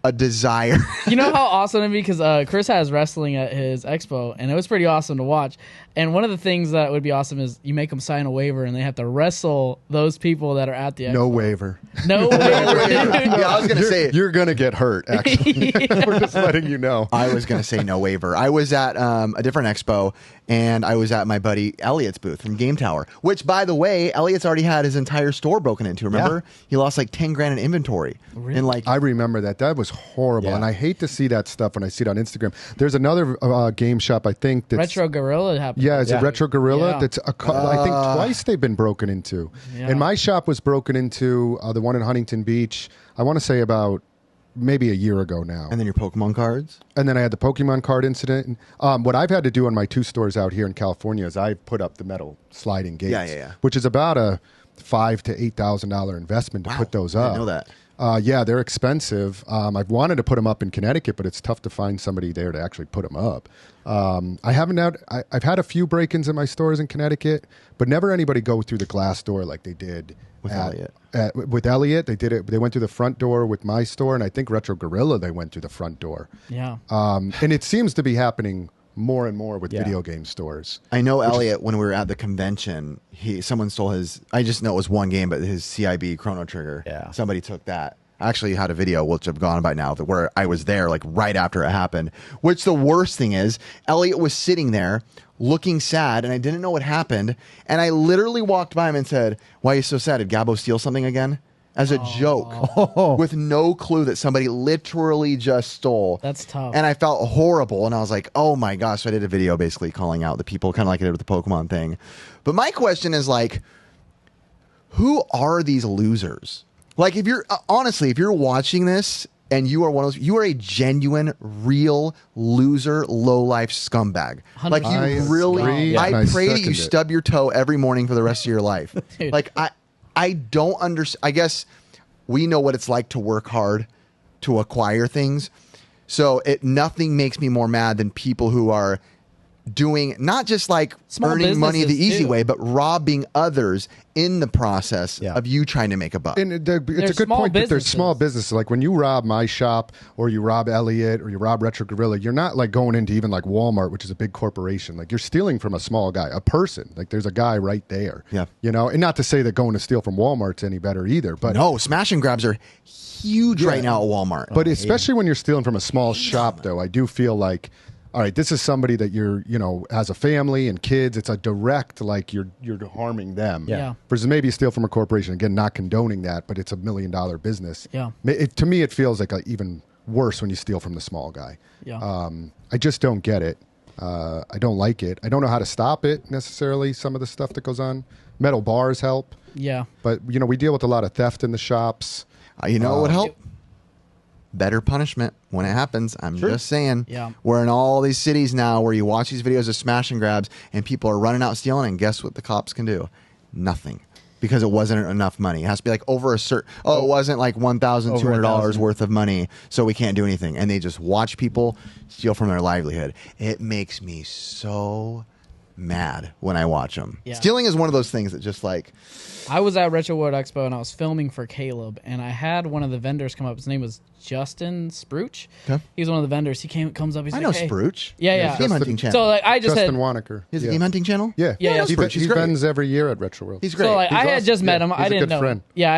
a desire. You know how awesome it'd be? Because Chris has wrestling at his expo, and it was pretty awesome to watch. And one of the things that would be awesome is you make them sign a waiver, and they have to wrestle those people that are at the expo. No waiver. No waiver. Yeah, I was going to say. You're going to get hurt, actually. We're just letting you know. I was going to say no waiver. I was at a different expo, and I was at my buddy Elliot's booth from Game Tower, which, by the way, Elliot's already had his entire store broken into. Remember? Yeah. He lost like 10 grand in inventory. Really? And like, I remember that. That was horrible. Yeah. And I hate to see that stuff when I see it on Instagram. There's another game shop, I think. That's, Retro Gorilla happened. Yeah, is it Retro Gorilla? Yeah. That's I think twice they've been broken into. Yeah. And my shop was broken into, the one in Huntington Beach, I want to say about maybe a year ago now. and then your Pokemon cards. And then I had the Pokemon card incident. What I've had to do on my 2 stores out here in California is I put up the metal sliding gates, Yeah. which is about a $5,000 to $8,000 investment to put those I up. didn't know that. Yeah, they're expensive. I've wanted to put them up in Connecticut, but it's tough to find somebody there to actually put them up. I've had a few break-ins in my stores in Connecticut, but never anybody go through the glass door like they did With Elliot. With Elliot, they did it. They went through the front door with my store, and I think Retro Gorilla they went through the front door. Yeah. And it seems to be happening more and more with video game stores. I know Elliot, when we were at the convention, someone stole his, I just know it was one game, but his CIB Chrono Trigger. Yeah. Somebody took that. I actually had a video, which I've gone by now, where I was there like right after it happened. Which the worst thing is, Elliot was sitting there looking sad, and I didn't know what happened. And I literally walked by him and said, "Why are you so sad? Did Gabo steal something again?" As a joke, with no clue that somebody literally just stole. That's tough. And I felt horrible, and I was like, "Oh my gosh!" So I did a video basically calling out the people, kind of like I did with the Pokemon thing. But my question is like, who are these losers? Like, if you're honestly, if you're watching this and you are one of those, you are a genuine, real loser, low life scumbag. Like, you I really, agree, I and I pray that second you it. stub your toe every morning for the rest of your life. Dude. Like, I don't understand. I guess we know what it's like to work hard to acquire things. So nothing makes me more mad than people who are doing not just like Small earning money the businesses, easy too. way, but robbing others in the process Yeah. of you trying to make a buck. And it's a good small point that there's businesses. small businesses. Like when you rob my shop or you rob Elliot or you rob Retro Gorilla, you're not like going into even like Walmart, which is a big corporation. Like you're stealing from a small guy, a person. Like there's a guy right there. Yeah. You know, and not to say that going to steal from Walmart's any better either, but No, smash and grabs are huge right now at Walmart. But especially when you're stealing from a small shop, though, I do feel like, all right, this is somebody that you're, has a family and kids. It's a direct, like you're harming them. Yeah. Versus maybe you steal from a corporation. Again, not condoning that, but it's $1 million business. Yeah. To me, it feels like even worse when you steal from the small guy. Yeah. I just don't get it. I don't like it. I don't know how to stop it necessarily. Some of the stuff that goes on. Metal bars help, Yeah. but we deal with a lot of theft in the shops. You know what would help? Better punishment when it happens. I'm just saying. Yeah. We're in all these cities now where you watch these videos of smash and grabs and people are running out stealing, and guess what the cops can do? Nothing. Because it wasn't enough money. It has to be like over a certain, it wasn't like $1,200 worth of money, so we can't do anything. And they just watch people steal from their livelihood. It makes me so mad when I watch them. Yeah. Stealing is one of those things that just like, I was at Retro World Expo and I was filming for Caleb, and I had one of the vendors come up. His name was Justin Spruch. Okay. He was one of the vendors. He comes up. He's I like, know "Hey." Spruch. Yeah, yeah. Game Justin- hunting channel. So like I just Justin had. Wanaker. He has a Yeah. game hunting channel? Yeah, Yeah, yeah. He, Spruch, he's he great. vends every year at Retro World. He's great. So like He's I had awesome. just met Yeah, him. he's I a didn't good know. friend. Yeah,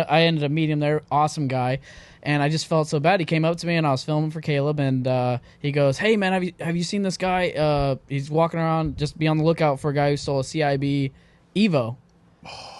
I ended up meeting him there. Awesome guy. And I just felt so bad. He came up to me and I was filming for Caleb, and he goes, "Hey man, have you seen this guy? He's walking around. Just be on the lookout for a guy who stole a CIB Evo."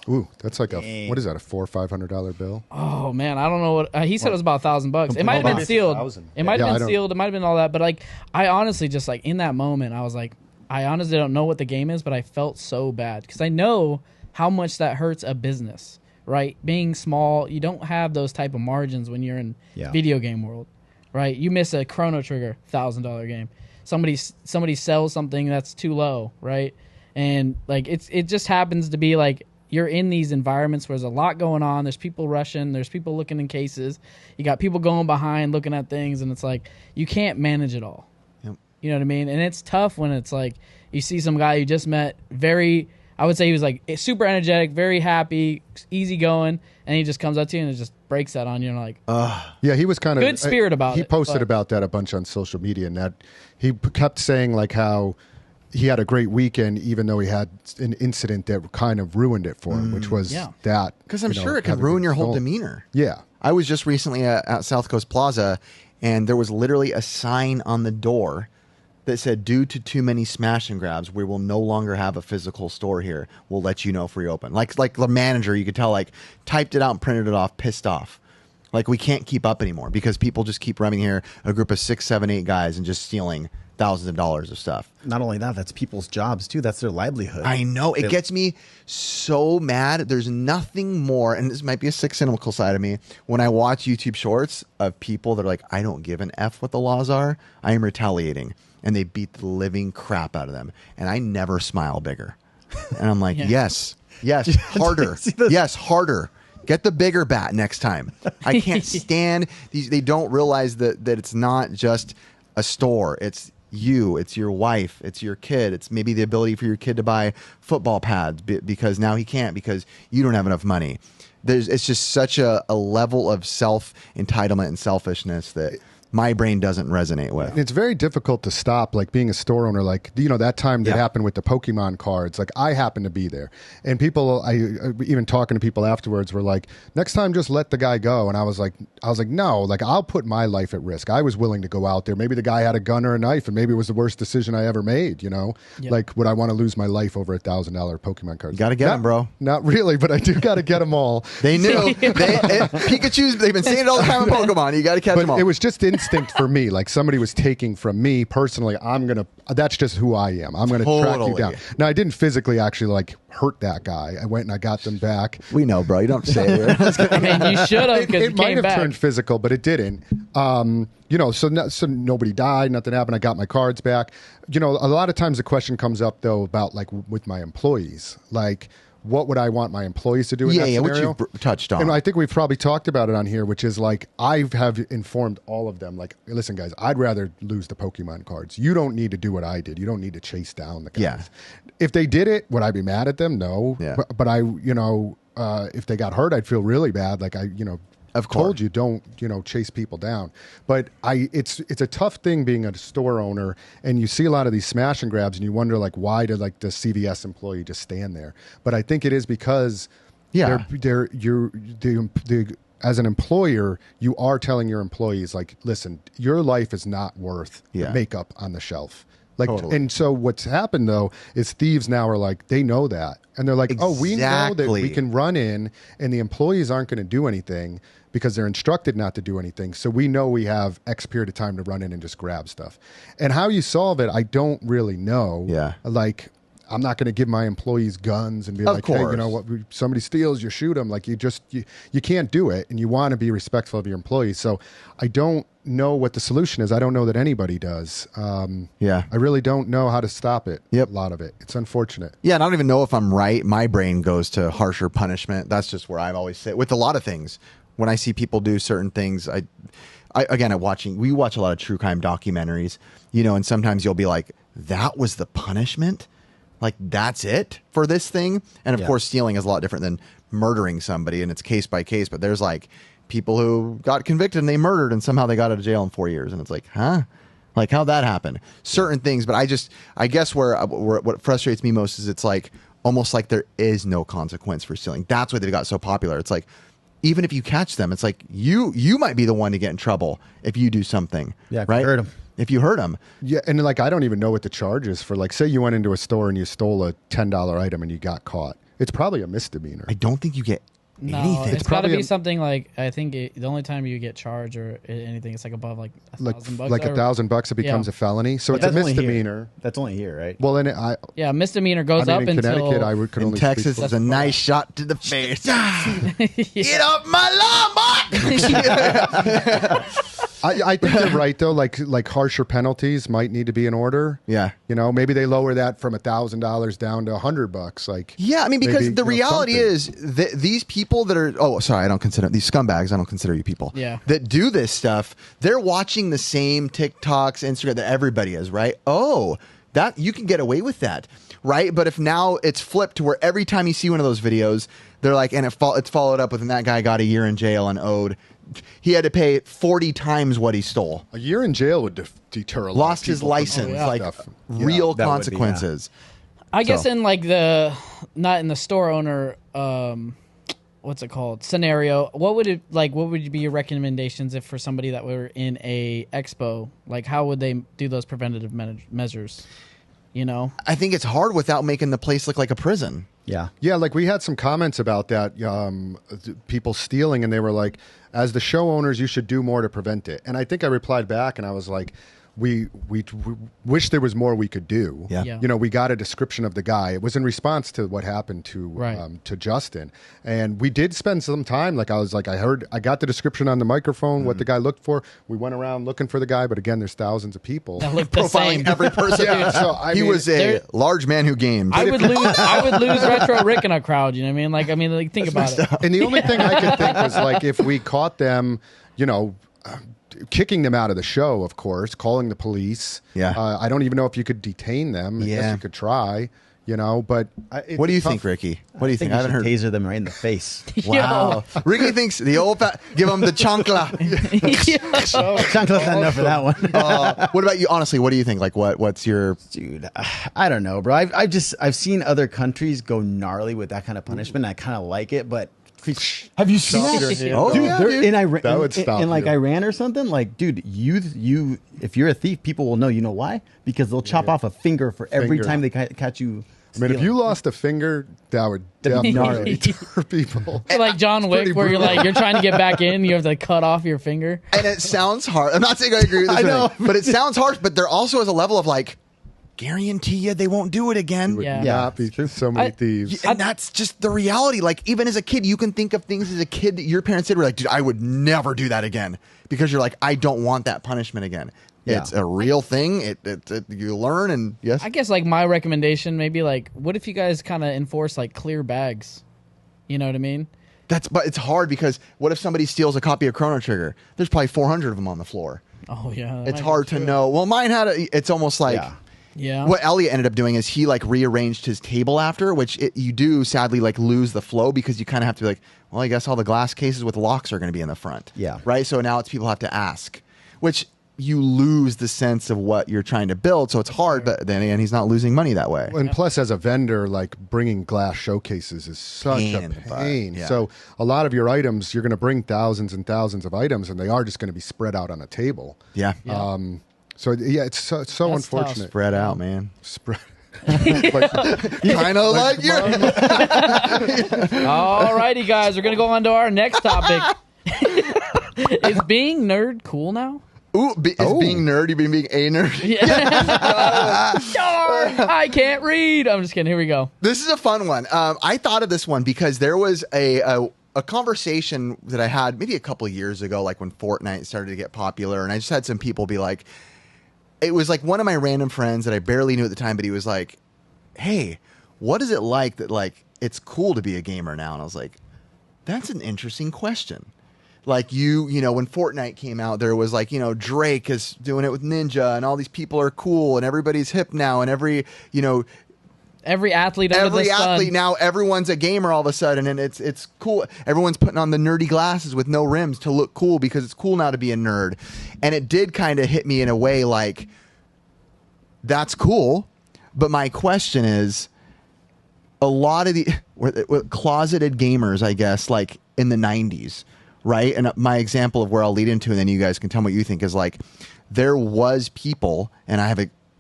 Ooh, that's like what is that? A $400 or $500 bill? Oh man, I don't know what he said. It was about $1,000. It might have Hold been on. sealed. 1,000. It might Yeah, I have been don't- sealed. It might have been all that. But like, I honestly just like in that moment, I was like, I honestly don't know what the game is, but I felt so bad because I know how much that hurts a business. Right, being small, you don't have those type of margins when you're in video game world. Right, you miss a Chrono Trigger $1,000 game. Somebody sells something that's too low. Right, and like it just happens to be like. You're in these environments where there's a lot going on. There's people rushing. There's people looking in cases. You got people going behind looking at things, and it's like you can't manage it all. Yep. You know what I mean? And it's tough when it's like you see some guy you just met, I would say he was like super energetic, very happy, easy going, and he just comes up to you and just breaks that on you and like, yeah, he was kind of good spirit about it. He posted but- about that a bunch on social media, and that he kept saying like how he had a great weekend, even though he had an incident that kind of ruined it for him, which was that. Because I'm sure it can ruin your whole demeanor. Yeah. I was just recently at South Coast Plaza, and there was literally a sign on the door that said, due to too many smash and grabs, we will no longer have a physical store here. We'll let you know if we open. Like the manager, you could tell, like, typed it out and printed it off, pissed off. Like, we can't keep up anymore because people just keep running here, a group of 6, 7, 8 guys, and just stealing thousands of dollars of stuff. Not only that, that's people's jobs too. That's their livelihood. I know. It gets me so mad. There's nothing more, and this might be a sick, cynical side of me, when I watch YouTube shorts of people that are like, I don't give an F what the laws are. I am retaliating. And they beat the living crap out of them. And I never smile bigger. And I'm like, yes, harder. Yes, harder. Get the bigger bat next time. I can't stand these. They don't realize that it's not just a store. It's you, it's your wife, it's your kid. It's maybe the ability for your kid to buy football pads because now he can't because you don't have enough money. It's just such a level of self-entitlement and selfishness that my brain doesn't resonate with. It's very difficult to stop, like being a store owner, like, you know, that time that happened with the Pokemon cards, like I happened to be there, and people, I even talking to people afterwards were like, next time just let the guy go. And I was like, no, like I'll put my life at risk. I was willing to go out there. Maybe the guy had a gun or a knife and maybe it was the worst decision I ever made, you know? Like, would I want to lose my life over $1,000 Pokemon cards? You gotta get them, bro. Not really, but I do gotta get them all. They knew. Pikachu's, they've been saying it all the time in Pokemon. You gotta catch them all. It was just instinct for me. Like somebody was taking from me personally. That's just who I am. I'm gonna track you down. Now, I didn't physically actually like hurt that guy. I went and I got them back. We know, bro. You don't have to say it. I mean, you should have, because it might have turned physical, but it didn't. You know, so nobody died, nothing happened. I got my cards back. You know, a lot of times the question comes up though about like with my employees, like, what would I want my employees to do in that scenario? Which you touched on. And I think we've probably talked about it on here, which is like, I have informed all of them, like, listen, guys, I'd rather lose the Pokemon cards. You don't need to do what I did. You don't need to chase down the guys. Yeah. If they did it, would I be mad at them? No. Yeah. But I, you know, if they got hurt, I'd feel really bad. Like I've told you, don't, you know, chase people down. But it's a tough thing being a store owner, and you see a lot of these smash and grabs, and you wonder like, why did like the CVS employee just stand there? But I think it is because as an employer, you are telling your employees like, listen, your life is not worth the makeup on the shelf. Like, and so what's happened though is thieves now are like, they know that, and they're like, oh, we know that we can run in, and the employees aren't going to do anything because they're instructed not to do anything. So we know we have X period of time to run in and just grab stuff. And how you solve it, I don't really know. Yeah. Like, I'm not going to give my employees guns and be like, hey, you know what, somebody steals, you shoot them. Like, you can't do it, and you want to be respectful of your employees. So I don't know what the solution is. I don't know that anybody does. I really don't know how to stop it. A lot of it. It's unfortunate. Yeah, and I don't even know if I'm right. My brain goes to harsher punishment. That's just where I've always sit with a lot of things. When I see people do certain things, we watch a lot of true crime documentaries, you know, and sometimes you'll be like, that was the punishment? Like, that's it for this thing? And of course, stealing is a lot different than murdering somebody, and it's case by case. But there's like people who got convicted and they murdered, and somehow they got out of jail in 4 years. And it's like, huh? Like, how'd that happen? Certain things. But I guess where what frustrates me most is it's like almost like there is no consequence for stealing. That's why they got so popular. It's like, even if you catch them, it's like you might be the one to get in trouble if you do something. Yeah, right? hurt them. If you hurt them. Yeah, and like, I don't even know what the charge is for, like, say you went into a store and you stole a $10 item and you got caught. It's probably a misdemeanor. I don't think you get anything. It's got to be something like, I think the only time you get charged or anything, it's like above like $1,000. Like $1,000, it becomes a felony. So it's a misdemeanor. That's only here, right? Well, then misdemeanor goes up in until Connecticut. In Texas, it's a nice shot to the face. Get up my lawn, Mark! I think you're right though. Like harsher penalties might need to be in order. Yeah, you know, maybe they lower that from $1,000 down to $100. Like, yeah, I mean, because maybe, the reality is that these people that are I don't consider these scumbags. I don't consider you people. Yeah, that do this stuff. They're watching the same TikToks, Instagram that everybody is. Right? Oh, that you can get away with that. right? But if now it's flipped to where every time you see one of those videos, they're like, and it's followed up with, and that guy got a year in jail and owed. He had to pay 40 times what he stole. A year in jail would deter a lot. Lost of his people license, from like stuff. real that would be, consequences. I guess So- in like not in the store owner, what's it called, scenario, what would be your recommendations if for somebody that were in a expo, like how would they do those preventative measures? You know, I think it's hard without making the place look like a prison. Yeah. Yeah, like we had some comments about that, people stealing, and they were like, as the show owners, you should do more to prevent it. And I think I replied back, and I was like, we wish there was more we could do. Yeah. Yeah. You know, we got a description of the guy. It was in response to what happened to Justin, and we did spend some time. Like I got the description on the microphone, what the guy looked for. We went around looking for the guy, but again, there's thousands of people. that look the same. Profiling every person. Yeah, so He mean, was a large man who gamed. I would lose Retro Rick in a crowd. You know what I mean? Like think about it. And the only thing I could think was like if we caught them, you know, kicking them out of the show, of course, calling the police. Yeah. I don't even know if you could detain them. I guess you could try, you know, but What do you think, Ricky? What do you think? I I haven't heard. taser them right in the face. Wow. Ricky thinks the old give him the chancla. Chancla's not enough for that one. What about you? Honestly, what do you think? Like, what's your? Dude, I don't know, bro. I've seen other countries go gnarly with that kind of punishment. And I kind of like it, but have you seen that? Oh, Dude, yeah, they're dude. in Iran, That would stop in like you. Iran or something. Like, dude, you, if you're a thief, people will know. You know why? Because they'll chop off a finger for every Finger. time they catch you. I mean, if you lost a finger, that would definitely gnarly. deter people. Like John Wick, pretty where you're trying to get back in, you have to cut off your finger. And it sounds hard. I'm not saying I agree with this, I know. but it sounds harsh. But there also is a level of like, guarantee you they won't do it again. Yeah. Not be so many thieves. And that's just the reality. Like, even as a kid, you can think of things as a kid that your parents did were like, dude, I would never do that again. Because you're like, I don't want that punishment again. Yeah. It's a real thing. You learn, and yes. I guess like my recommendation maybe like, what if you guys kind of enforce like clear bags? You know what I mean? But it's hard because what if somebody steals a copy of Chrono Trigger? There's probably 400 of them on the floor. Oh yeah, that It's might hard be to true. know. Well, mine had it's almost like Yeah. what Elliot ended up doing is he like rearranged his table after, which you do sadly like lose the flow because you kind of have to be like, well, I guess all the glass cases with locks are going to be in the front. Yeah. Right. So now it's people have to ask, which you lose the sense of what you're trying to build. So it's hard, but then again, he's not losing money that way. And plus, as a vendor, like bringing glass showcases is such Pain, a but, pain. yeah. So a lot of your items, you're going to bring thousands and thousands of items, and they are just going to be spread out on a table. Yeah. So yeah, it's so That's unfortunate. tough. Spread out, man. Spread. Kind of like you. Alrighty, guys, we're gonna go on to our next topic. Is being nerd cool now? Ooh, is being nerdy being a nerd? Darn, I can't read. I'm just kidding. Here we go. This is a fun one. I thought of this one because there was a conversation that I had maybe a couple of years ago, like when Fortnite started to get popular, and I just had some people be like, it was like one of my random friends that I barely knew at the time, but he was like, hey, what is it like that like it's cool to be a gamer now? And I was like, that's an interesting question. Like you know, when Fortnite came out, there was like, you know, Drake is doing it with Ninja and all these people are cool and everybody's hip now and every athlete under the sun. now, everyone's a gamer all of a sudden and it's cool. Everyone's putting on the nerdy glasses with no rims to look cool because it's cool now to be a nerd. And it did kind of hit me in a way like, that's cool. But my question is, a lot of the closeted gamers, I guess, like in the 90s, right? And my example of where I'll lead into, and then you guys can tell me what you think, is like there was people, and I'm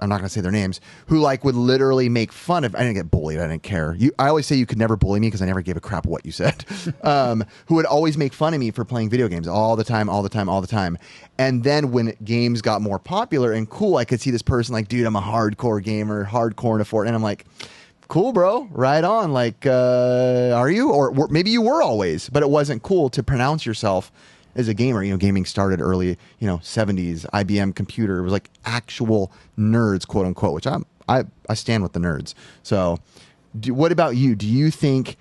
not going to say their names, who like would literally make fun of. I didn't get bullied. I didn't care. I always say you could never bully me because I never gave a crap what you said. Who would always make fun of me for playing video games all the time. And then when games got more popular and cool, I could see this person like, dude, I'm a hardcore gamer, hardcore into Fortnite. And I'm like, cool, bro, right on. Like, are you? Or maybe you were always, but it wasn't cool to pronounce yourself as a gamer. You know, gaming started early, 70s, IBM computer. It was like actual nerds, quote unquote, which I stand with the nerds. So what about you? Do you think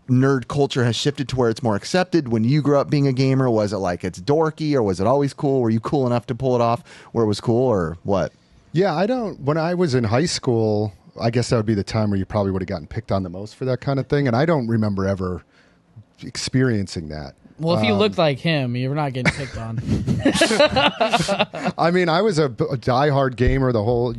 nerd culture has shifted to where it's more accepted? When you grew up being a gamer, was it like it's dorky or was it always cool? Were you cool enough to pull it off where it was cool or what? Yeah, when I was in high school, I guess that would be the time where you probably would have gotten picked on the most for that kind of thing. And I don't remember ever experiencing that. Well, if you looked like him, you're not getting picked on. I mean, I was a diehard gamer the whole,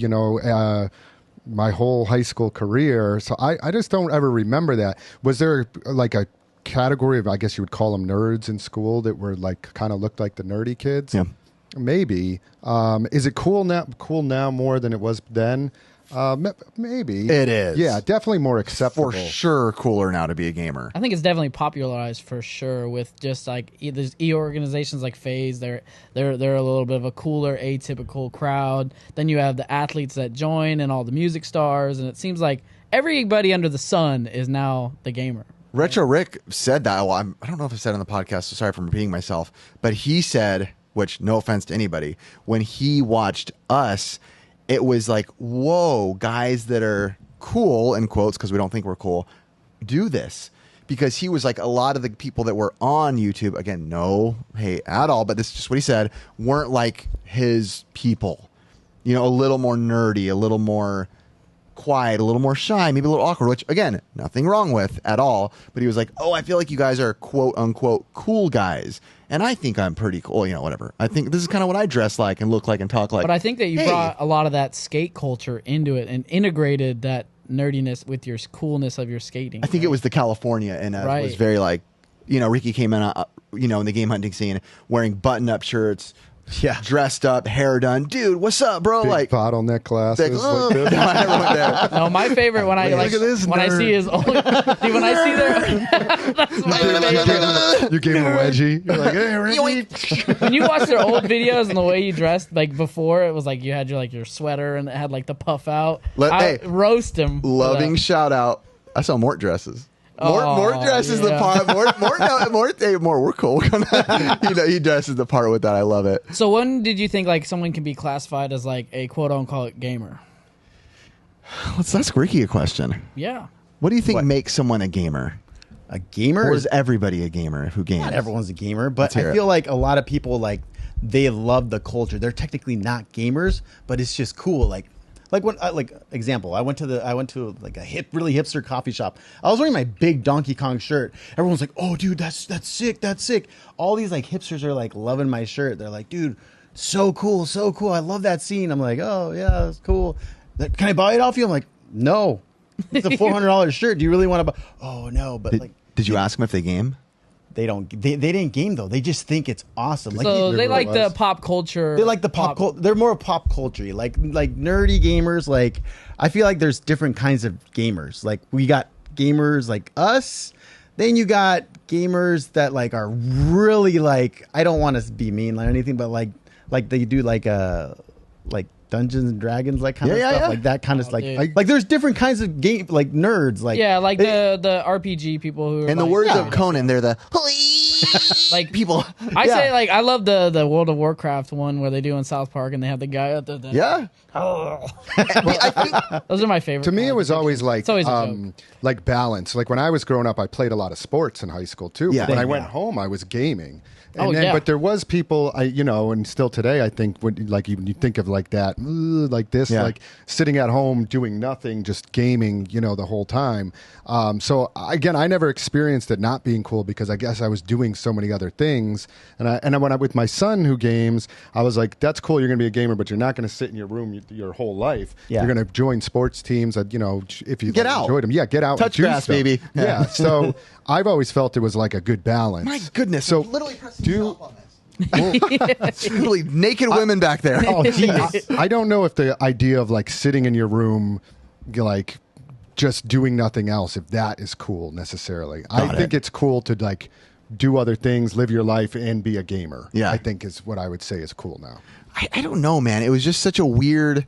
my whole high school career. So I just don't ever remember that. Was there like a category of, I guess you would call them nerds in school that were like kind of looked like the nerdy kids? Yeah. Maybe. Is it cool now more than it was then? Maybe. It is. Yeah, definitely more acceptable. For sure cooler now to be a gamer. I think it's definitely popularized for sure with just like there's organizations like FaZe. They're a little bit of a cooler, atypical crowd. Then you have the athletes that join and all the music stars, and it seems like everybody under the sun is now the gamer. Retro Rick said that. Well, I don't know if I said it on the podcast, so sorry for repeating myself. But he said, which no offense to anybody, when he watched us, it was like, whoa, guys that are cool, in quotes, because we don't think we're cool, do this. Because he was like, a lot of the people that were on YouTube, again, no hate at all, but this is just what he said, weren't like his people. A little more nerdy, a little more quiet, a little more shy, maybe a little awkward, which, again, nothing wrong with at all. But he was like, oh, I feel like you guys are quote unquote cool guys. And I think I'm pretty cool, whatever. I think this is kind of what I dress like and look like and talk like. But I think that you brought a lot of that skate culture into it and integrated that nerdiness with your coolness of your skating. I think it was the California, and it was very like, Ricky came in, in the game hunting scene wearing button-up shirts, dressed up, hair done. Dude, what's up, bro? Big like bottleneck glasses. No, I never went there. No, my favorite when I look at this when nerd. I see his old, dude, when I see their that's my favorite. You gave him a wedgie. You're like, hey, Ricky. When you watch their old videos and the way you dressed, like before, it was like you had your sweater and it had like the puff out. Roast him. Loving shout out. I saw Mort dresses. Mort dresses the part. Mort, we're cool. He dresses the part with that. I love it. So when did you think like someone can be classified as like a quote unquote gamer? Let's ask Ricky a question. Yeah. What do you think makes someone a gamer? A gamer? Or is everybody a gamer who games? Not everyone's a gamer, but I feel like a lot of people they love the culture. They're technically not gamers, but it's just cool. Example, I went to like a really hipster coffee shop. I was wearing my big Donkey Kong shirt. Everyone's like, "Oh, dude, that's sick, that's sick." All these like hipsters are like loving my shirt. They're like, "Dude, so cool, so cool. I love that scene." I'm like, "Oh yeah, that's cool. Can I buy it off you?" I'm like, "No, it's a $400 shirt. Do you really want to buy?" Oh no, but did you ask them if they game? They don't. They didn't game though. They just think it's awesome. So they like the pop culture. They like the pop culture. They're more pop culture, like nerdy gamers. Like I feel like there's different kinds of gamers. Like we got gamers like us. Then you got gamers that like are really like, I don't want to be mean or anything, but like they do like Dungeons and Dragons, like kind of stuff, like that kind of like there's different kinds of game, like nerds, like the RPG people who are in the words of Conan, they're the like people. I say like I love the World of Warcraft one where they do in South Park and they have the guy at the I think those are my favorite. To me, it was always like a joke. Like balance. Like when I was growing up, I played a lot of sports in high school too. Yeah. But when I went home, I was gaming. And but there was people, and still today, I think, when you think of like that, like this, like sitting at home doing nothing, just gaming, the whole time. So again, I never experienced it not being cool because I guess I was doing so many other things. And when I with my son who games, I was like, that's cool. You're going to be a gamer, but you're not going to sit in your room your whole life. Yeah. You're going to join sports teams that, if you get out, enjoyed them. Yeah, get out. Touch grass, baby. Yeah. So I've always felt it was like a good balance. My goodness. So literally well, it's really naked women back there. Oh, I don't know if the idea of like sitting in your room, like just doing nothing else, if that is cool necessarily. I think it's cool to like do other things, live your life, and be a gamer. Yeah, I think is what I would say is cool now. I don't know, man. It was just such a weird.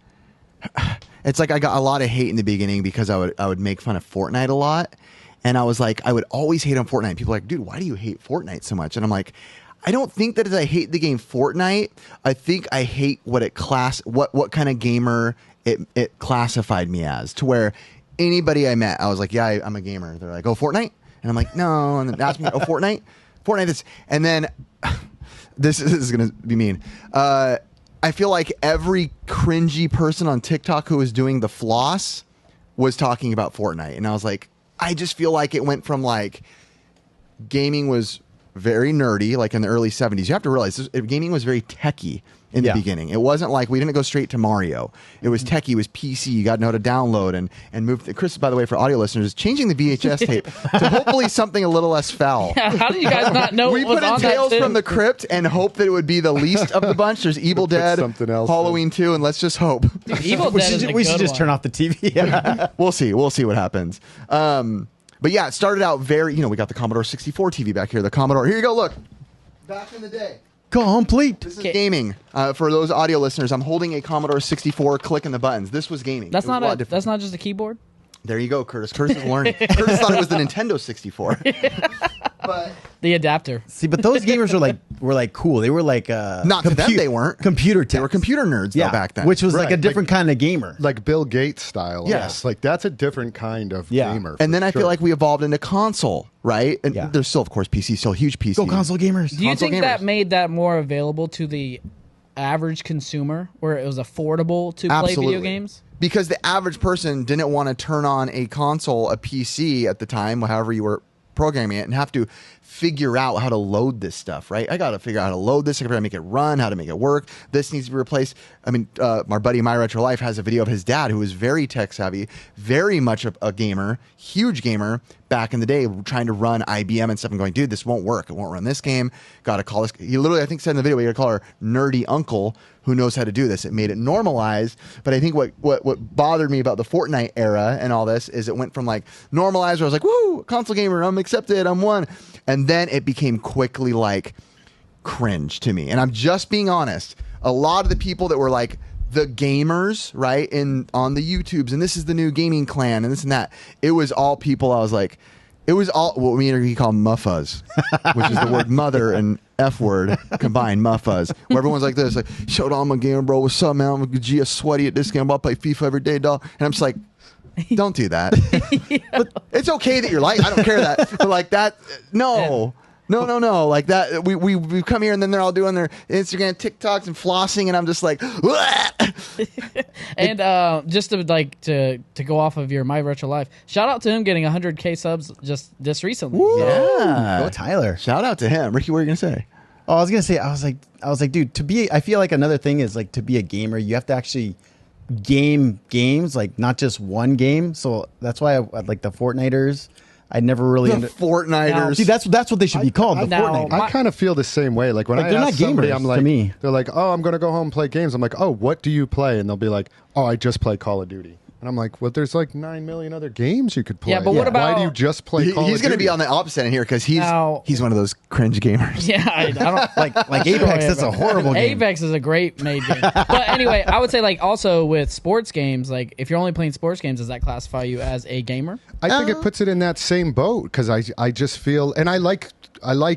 It's like I got a lot of hate in the beginning because I would make fun of Fortnite a lot. And I was like, I would always hate on Fortnite. People are like, dude, why do you hate Fortnite so much? And I'm like, I don't think that I hate the game Fortnite. I think I hate what kind of gamer it classified me as, to where anybody I met, I was like, yeah, I'm a gamer. They're like, oh, Fortnite? And I'm like, no. And then ask me, oh, Fortnite? Fortnite this. And then this is going to be mean. I feel like every cringy person on TikTok who is doing the floss was talking about Fortnite, and I was like, I just feel like it went from like gaming was very nerdy, like in the early 70s. You have to realize gaming was very techie in the beginning. It wasn't like we didn't go straight to Mario. It was techie, it was PC. You got to know how to download and move. Chris, by the way, for audio listeners, is changing the VHS tape to hopefully something a little less foul. Yeah, how did you guys not know? We put in Tales from the Crypt and hope that it would be the least of the bunch. There's Evil Dead, Halloween 2, and let's just hope. Dude, Evil Dead we should just turn off the TV. We'll see. We'll see what happens. But yeah, it started out very, we got the Commodore 64 TV back here. The Commodore. Here you go, look. Back in the day. Complete. This is gaming. For those audio listeners, I'm holding a Commodore 64, clicking the buttons. This was gaming. That's that's not just a keyboard? There you go, Curtis. Curtis is learning. Curtis thought it was the Nintendo 64. But the adapter. See, but those gamers were like cool. They were like not to them they weren't. Computer techs. They were computer nerds though back then. Which was like a different kind of gamer. Like Bill Gates style. Yes. Like that's a different kind of gamer. And then I feel like we evolved into console, right? And there's still, of course, PC, still huge PC. Go console gamers. Do you think that made that more available to the average consumer, where it was affordable to play video games? Because the average person didn't want to turn on a console, a PC at the time, however you were programming it, and have to figure out how to load this stuff, right? I got to figure out how to load this. I got to make it run, how to make it work. This needs to be replaced. I mean, our buddy My Retro Life has a video of his dad, who was very tech savvy, very much a gamer, huge gamer back in the day, trying to run IBM and stuff, and going, dude, this won't work. It won't run this game. Got to call this. He literally, I think, said in the video, we got to call our nerdy uncle who knows how to do this. It made it normalized. But I think what bothered me about the Fortnite era and all this is it went from like normalized, where I was like, woo, console gamer, I'm accepted, I'm one. And then it became quickly like cringe to me. And I'm just being honest. A lot of the people that were like the gamers, right, on the YouTubes, and this is the new gaming clan and this and that, it was all people I was like, it was all what we call muffas, which is the word mother and F word combined, muffas. Where everyone's like this, like, showed on my gamer, bro. What's up, man? I'm a G sweaty at this game. I'll play FIFA every day, dog. And I'm just like, don't do that. But it's okay that you're like, I don't care that. But like that, no. No. Like that, we come here and then they're all doing their Instagram TikToks and flossing, and I'm just like, and just to go off of your My Retro Life, shout out to him getting 100K subs just this recently. Woo. Yeah, go Tyler. Shout out to him. Ricky, what are you gonna say? Oh, I was gonna say, I was like, dude, I feel like another thing is like to be a gamer, you have to actually game games, like not just one game. So that's why I like the Fortniters. I never really Fortniters. See, that's what they should be called. The Fortnite. I kind of feel the same way. Like when I they're ask not somebody, gamers, I'm like, to me. They're like, oh, I'm going to go home and play games. I'm like, oh, what do you play? And they'll be like, oh, I just play Call of Duty. And I'm like, well, there's like 9 million other games you could play. Yeah, but what about... Why do you just play Call of Duty? He's going to be on the opposite end here because he's one of those cringe gamers. Yeah, I don't like Apex. That's a horrible game. Apex is a great made game. But anyway, I would say like also with sports games, like if you're only playing sports games, does that classify you as a gamer? I think it puts it in that same boat because I just feel, and I like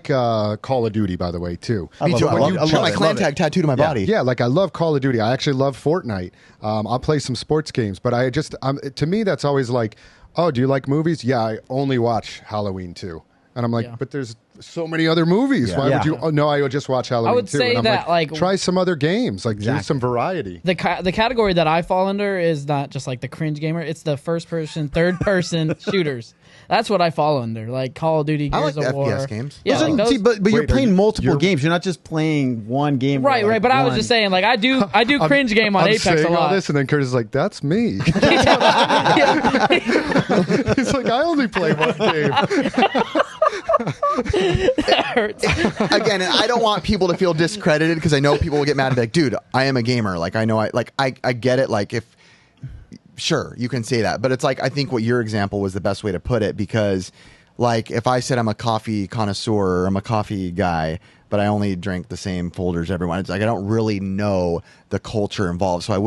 Call of Duty, by the way, too. Me too. I love my clan tag tattooed to my body. Yeah, like I love Call of Duty. I actually love Fortnite. I'll play some sports games, but to me, that's always like, oh, do you like movies? Yeah, I only watch Halloween 2. And I'm like, but there's so many other movies. Why would you? Oh, no, I would just watch Halloween 2. I would say and that like try some other games, like do some variety. The category that I fall under is not just like the cringe gamer. It's the first person, third person shooters. That's what I fall under, like Call of Duty, Gears of War. FPS games. Yeah, see, but you're playing multiple games. You're not just playing one game. Right. But I was just saying, like I do cringe game on Apex a lot. All this, and then Curtis is like, "That's me." He's like, "I only play one game." That hurts. Again, and I don't want people to feel discredited because I know people will get mad and be like, "Dude, I am a gamer." Like I know, I get it. Like if. Sure, you can say that, but it's like I think what your example was the best way to put it because, like, if I said I'm a coffee connoisseur or I'm a coffee guy, but I only drink the same folders everyone, it's like I don't really know the culture involved, so I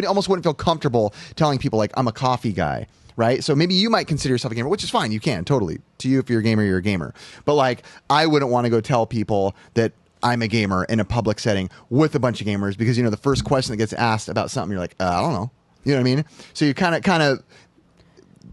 almost wouldn't feel comfortable telling people like I'm a coffee guy, right? So maybe you might consider yourself a gamer, which is fine, you can totally. To you, if you're a gamer, you're a gamer, but like I wouldn't want to go tell people that I'm a gamer in a public setting with a bunch of gamers because the first question that gets asked about something, you're like, I don't know. You know what I mean? So you kind of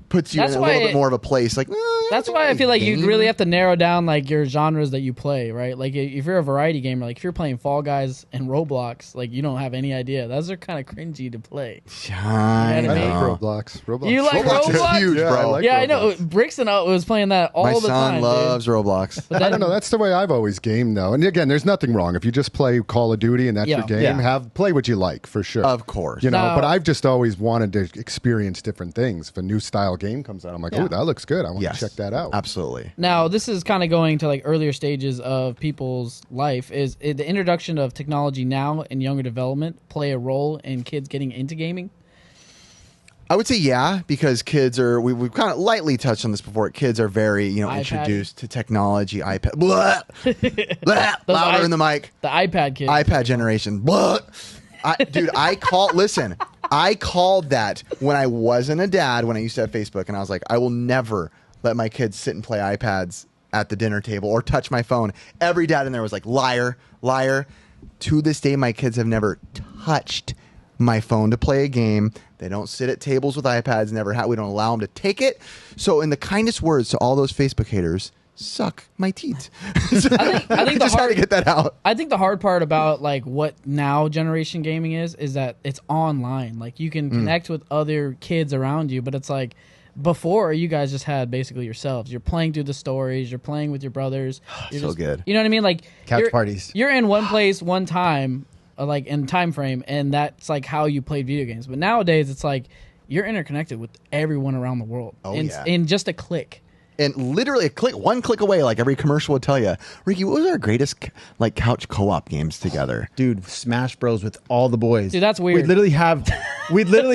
puts you in a little bit more of a place like, That's why I feel like you really have to narrow down like your genres that you play, right? Like if you're a variety gamer, like if you're playing Fall Guys and Roblox, like you don't have any idea. Those are kind of cringy to play. I You know what I mean? know. Roblox. You like Roblox? is huge, Yeah, bro. I like Yeah, I know. Roblox. Brixton was playing that all My the son time. loves dude. Roblox. But I then, don't know. That's the way I've always gamed, though. And again, there's nothing wrong if you just play Call of Duty and that's Yeah. your game. Yeah. Play what you like for sure. Of course. You know. Now- but I've just always wanted to experience different things. If a new style game comes out, I'm like, oh, that looks good. I want Yes. to check that out. Absolutely. Now, this is kind of going to like earlier stages of people's life. Is the introduction of technology now in younger development play a role in kids getting into gaming? I would say yeah, because kids are. We've kind of lightly touched on this before. Kids are very, iPad. introduced to technology. iPad, blah, blah, louder in the mic. The iPad kids. iPad generation, blah. Dude, I called that when I wasn't a dad. When I used to have Facebook, and I was like, I will never let my kids sit and play iPads at the dinner table or touch my phone. Every dad in there was like, liar, liar. To this day, my kids have never touched my phone to play a game. They don't sit at tables with iPads. We don't allow them to take it. So in the kindest words to all those Facebook haters, suck my teeth. I think just had to get that out. I think the hard part about like what now generation gaming is that it's online. Like you can connect with other kids around you, but it's like before you guys just had basically yourselves. You're playing through the stories. You're playing with your brothers. You're So good. You know what I mean? Like Couch parties. You're in one place, one time, like in time frame, and that's like how you played video games. But nowadays, it's like you're interconnected with everyone around the world. Oh, yeah. In just a click. And literally one click away, like every commercial would tell you. Ricky, what was our greatest like couch co-op games together? Dude, Smash Bros with all the boys. Dude, that's weird. We'd literally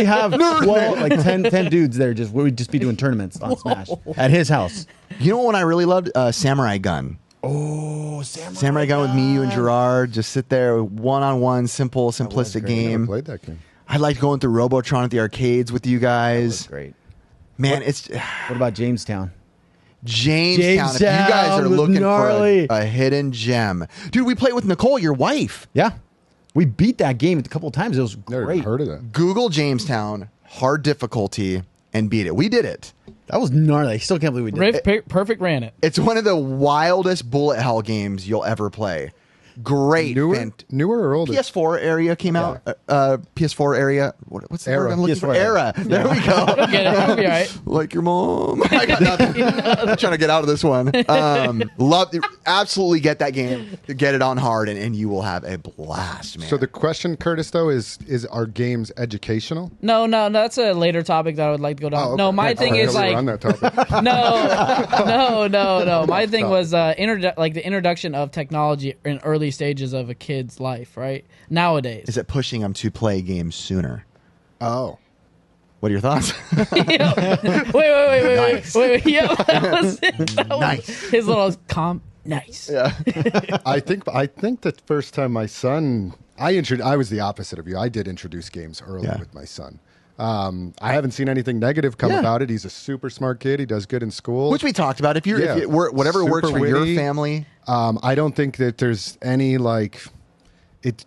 have 12, like 10 dudes there. We'd just be doing tournaments on Smash at his house. You know what one I really loved? Samurai Gun. Oh, Samurai Gun with me, you, and Gerard. Just sit there, one-on-one, simplistic Never game. played that game. I liked going through Robotron at the arcades with you guys. Great. Man, it's What about Jamestown? Jamestown. If you guys are Jamestown was looking gnarly. for a hidden gem. Dude, we played with Nicole, your wife. Yeah. We beat that game a couple of times. It was Never great. heard of that. Google Jamestown, hard difficulty, and beat it. We did it. That was gnarly. I still can't believe we did it. Riff Perfect ran it. It's one of the wildest bullet hell games you'll ever play. Great. Newer or older? PS4 area came out. PS4 area. What's the word Era. I'm looking for? PS4 Era. There we go. Get it. It'll be all right. Like your mom. I got nothing. I'm trying to get out of this one. Absolutely get that game. Get it on hard, and you will have a blast, man. So the question, Curtis, though, is our games educational? No, that's a later topic that I would like to go down. Oh, okay. No, my thing is like on that topic. no. My thing was the introduction of technology in early stages of a kid's life, right? Nowadays. Is it pushing them to play games sooner? Oh. What are your thoughts? Wait. Yeah, that was Nice. his little nice. Yeah. I think the first time my son, I was the opposite of you. I did introduce games early with my son. I haven't seen anything negative come about it. He's a super smart kid. He does good in school. Which we talked about. If whatever Super works for witty. your family. I don't think that there's any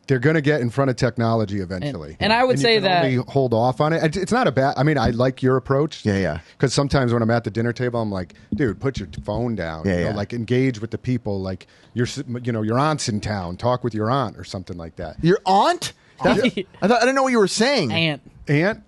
they're going to get in front of technology eventually. And I would you say can that- only hold off on it. It's not a bad. I mean, I like your approach. Yeah. Because sometimes when I'm at the dinner table, I'm like, dude, put your phone down. Yeah. Like engage with the people. Like your aunt's in town. Talk with your aunt or something like that. Your aunt? I didn't know what you were saying. Aunt.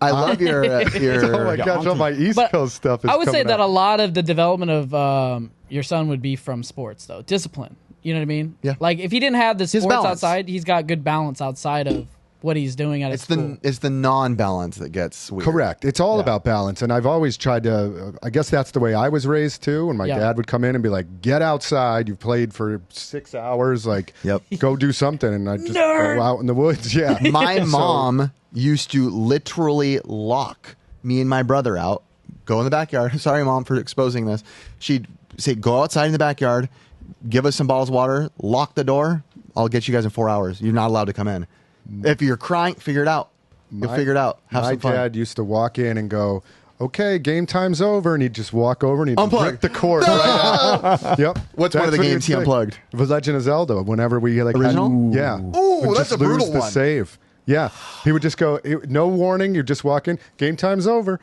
I love your. Oh my gosh, all my East But Coast stuff is I would say coming that out. a lot of the development of your son would be from sports, though. Discipline. You know what I mean? Yeah. Like if he didn't have the sports balance. outside, he's got good balance outside of what he's doing at his school. It's the non-balance that gets weird. Correct. It's all about balance. And I've always tried to, I guess that's the way I was raised too. When my dad would come in and be like, get outside. You've played for 6 hours. Like, go do something. And I'd just go out in the woods. Yeah. My mom used to literally lock me and my brother out, go in the backyard. Sorry, Mom, for exposing this. She'd say, go outside in the backyard, give us some bottles of water, lock the door. I'll get you guys in 4 hours. You're not allowed to come in. If you're crying, figure it out. You'll figure it out. Have some fun. My dad used to walk in and go, okay, game time's over. And he'd just walk over and he'd Unplug. rip the cord right out. Yep. What's one of the what games he would say. unplugged? It was Legend of Zelda. Whenever we Original? Ooh, Would that's just a brutal lose the one. save. Yeah. He would just go, no warning. You just walk in. Game time's over.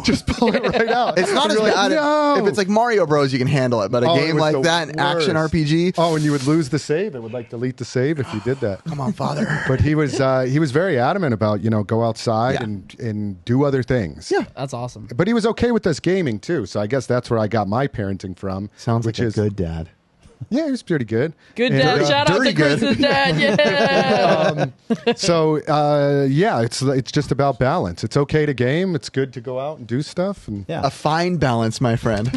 just pull it right out. It's not as You're bad. like, no. If it's like Mario Bros, you can handle it. But a game like that, an action RPG. Oh, and you would lose the save. It would like delete the save if you did that. Come on, father. But he was very adamant about go outside and do other things. Yeah, That's awesome. But he was okay with us gaming too. So I guess that's where I got my parenting from. Sounds like a good dad. Yeah, he was pretty good. Good dad. Shout out to Chris's dad. Yeah. It's just about balance. It's okay to game. It's good to go out and do stuff. And A fine balance, my friend.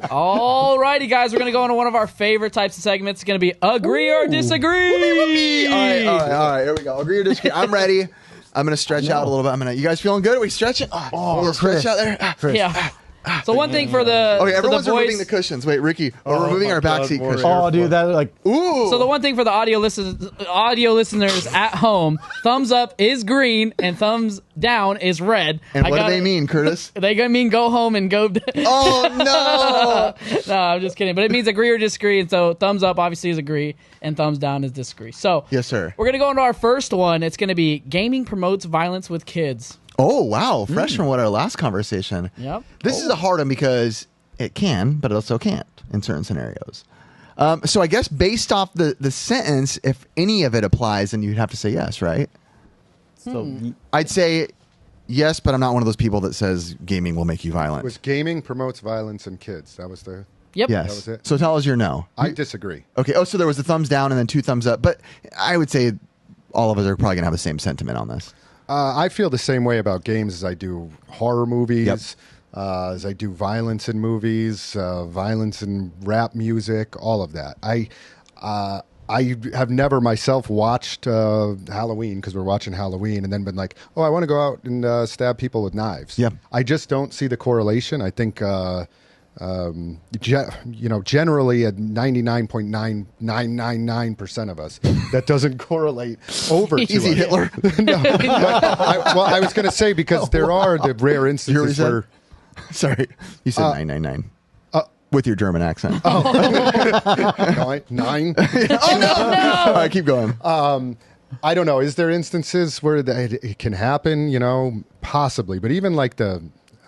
All righty, guys. We're going to go into one of our favorite types of segments. It's going to be agree or disagree. All right. Here we go. Agree or disagree. I'm ready. I'm going to stretch out a little bit. You guys feeling good? Are we stretching? Stretch out there. Yeah. So one thing for the Okay, everyone's for the removing the cushions. Wait, Ricky, we're removing our backseat cushions. Oh, dude, that like Ooh. So the one thing for the audio listeners at home, thumbs up is green and thumbs down is red. And what do they mean, Curtis? They mean go home and go. Oh no! No, I'm just kidding. But it means agree or disagree. And so thumbs up obviously is agree, and thumbs down is disagree. So Yes, sir. we're gonna go into our first one. It's gonna be gaming promotes violence with kids. Oh wow, fresh from what our last conversation. Yep. This is a hard one because it can, but it also can't in certain scenarios. So I guess based off the sentence, if any of it applies, then you'd have to say yes, right? so. I'd say yes, but I'm not one of those people that says gaming will make you violent. was gaming promotes violence in kids. That was the. Yep. Yes. That was it? So tell us your no. I disagree. Okay. Oh, so there was a thumbs down and then 2 thumbs up. But I would say all of us are probably going to have the same sentiment on this. I feel the same way about games as I do horror movies, Yep. as I do violence in movies, violence in rap music, all of that. I have never myself watched Halloween because we're watching Halloween and then been like, oh, I want to go out and stab people with knives. Yep. I just don't see the correlation. I think generally at 99.9999% of us, that doesn't correlate over to Easy, us. Hitler. No, I was going to say because there are the rare instances You where. Sorry. You said 999. With your German accent. Nine. Oh, no. All right, keep going. I don't know. Is there instances where it can happen? Possibly. But even like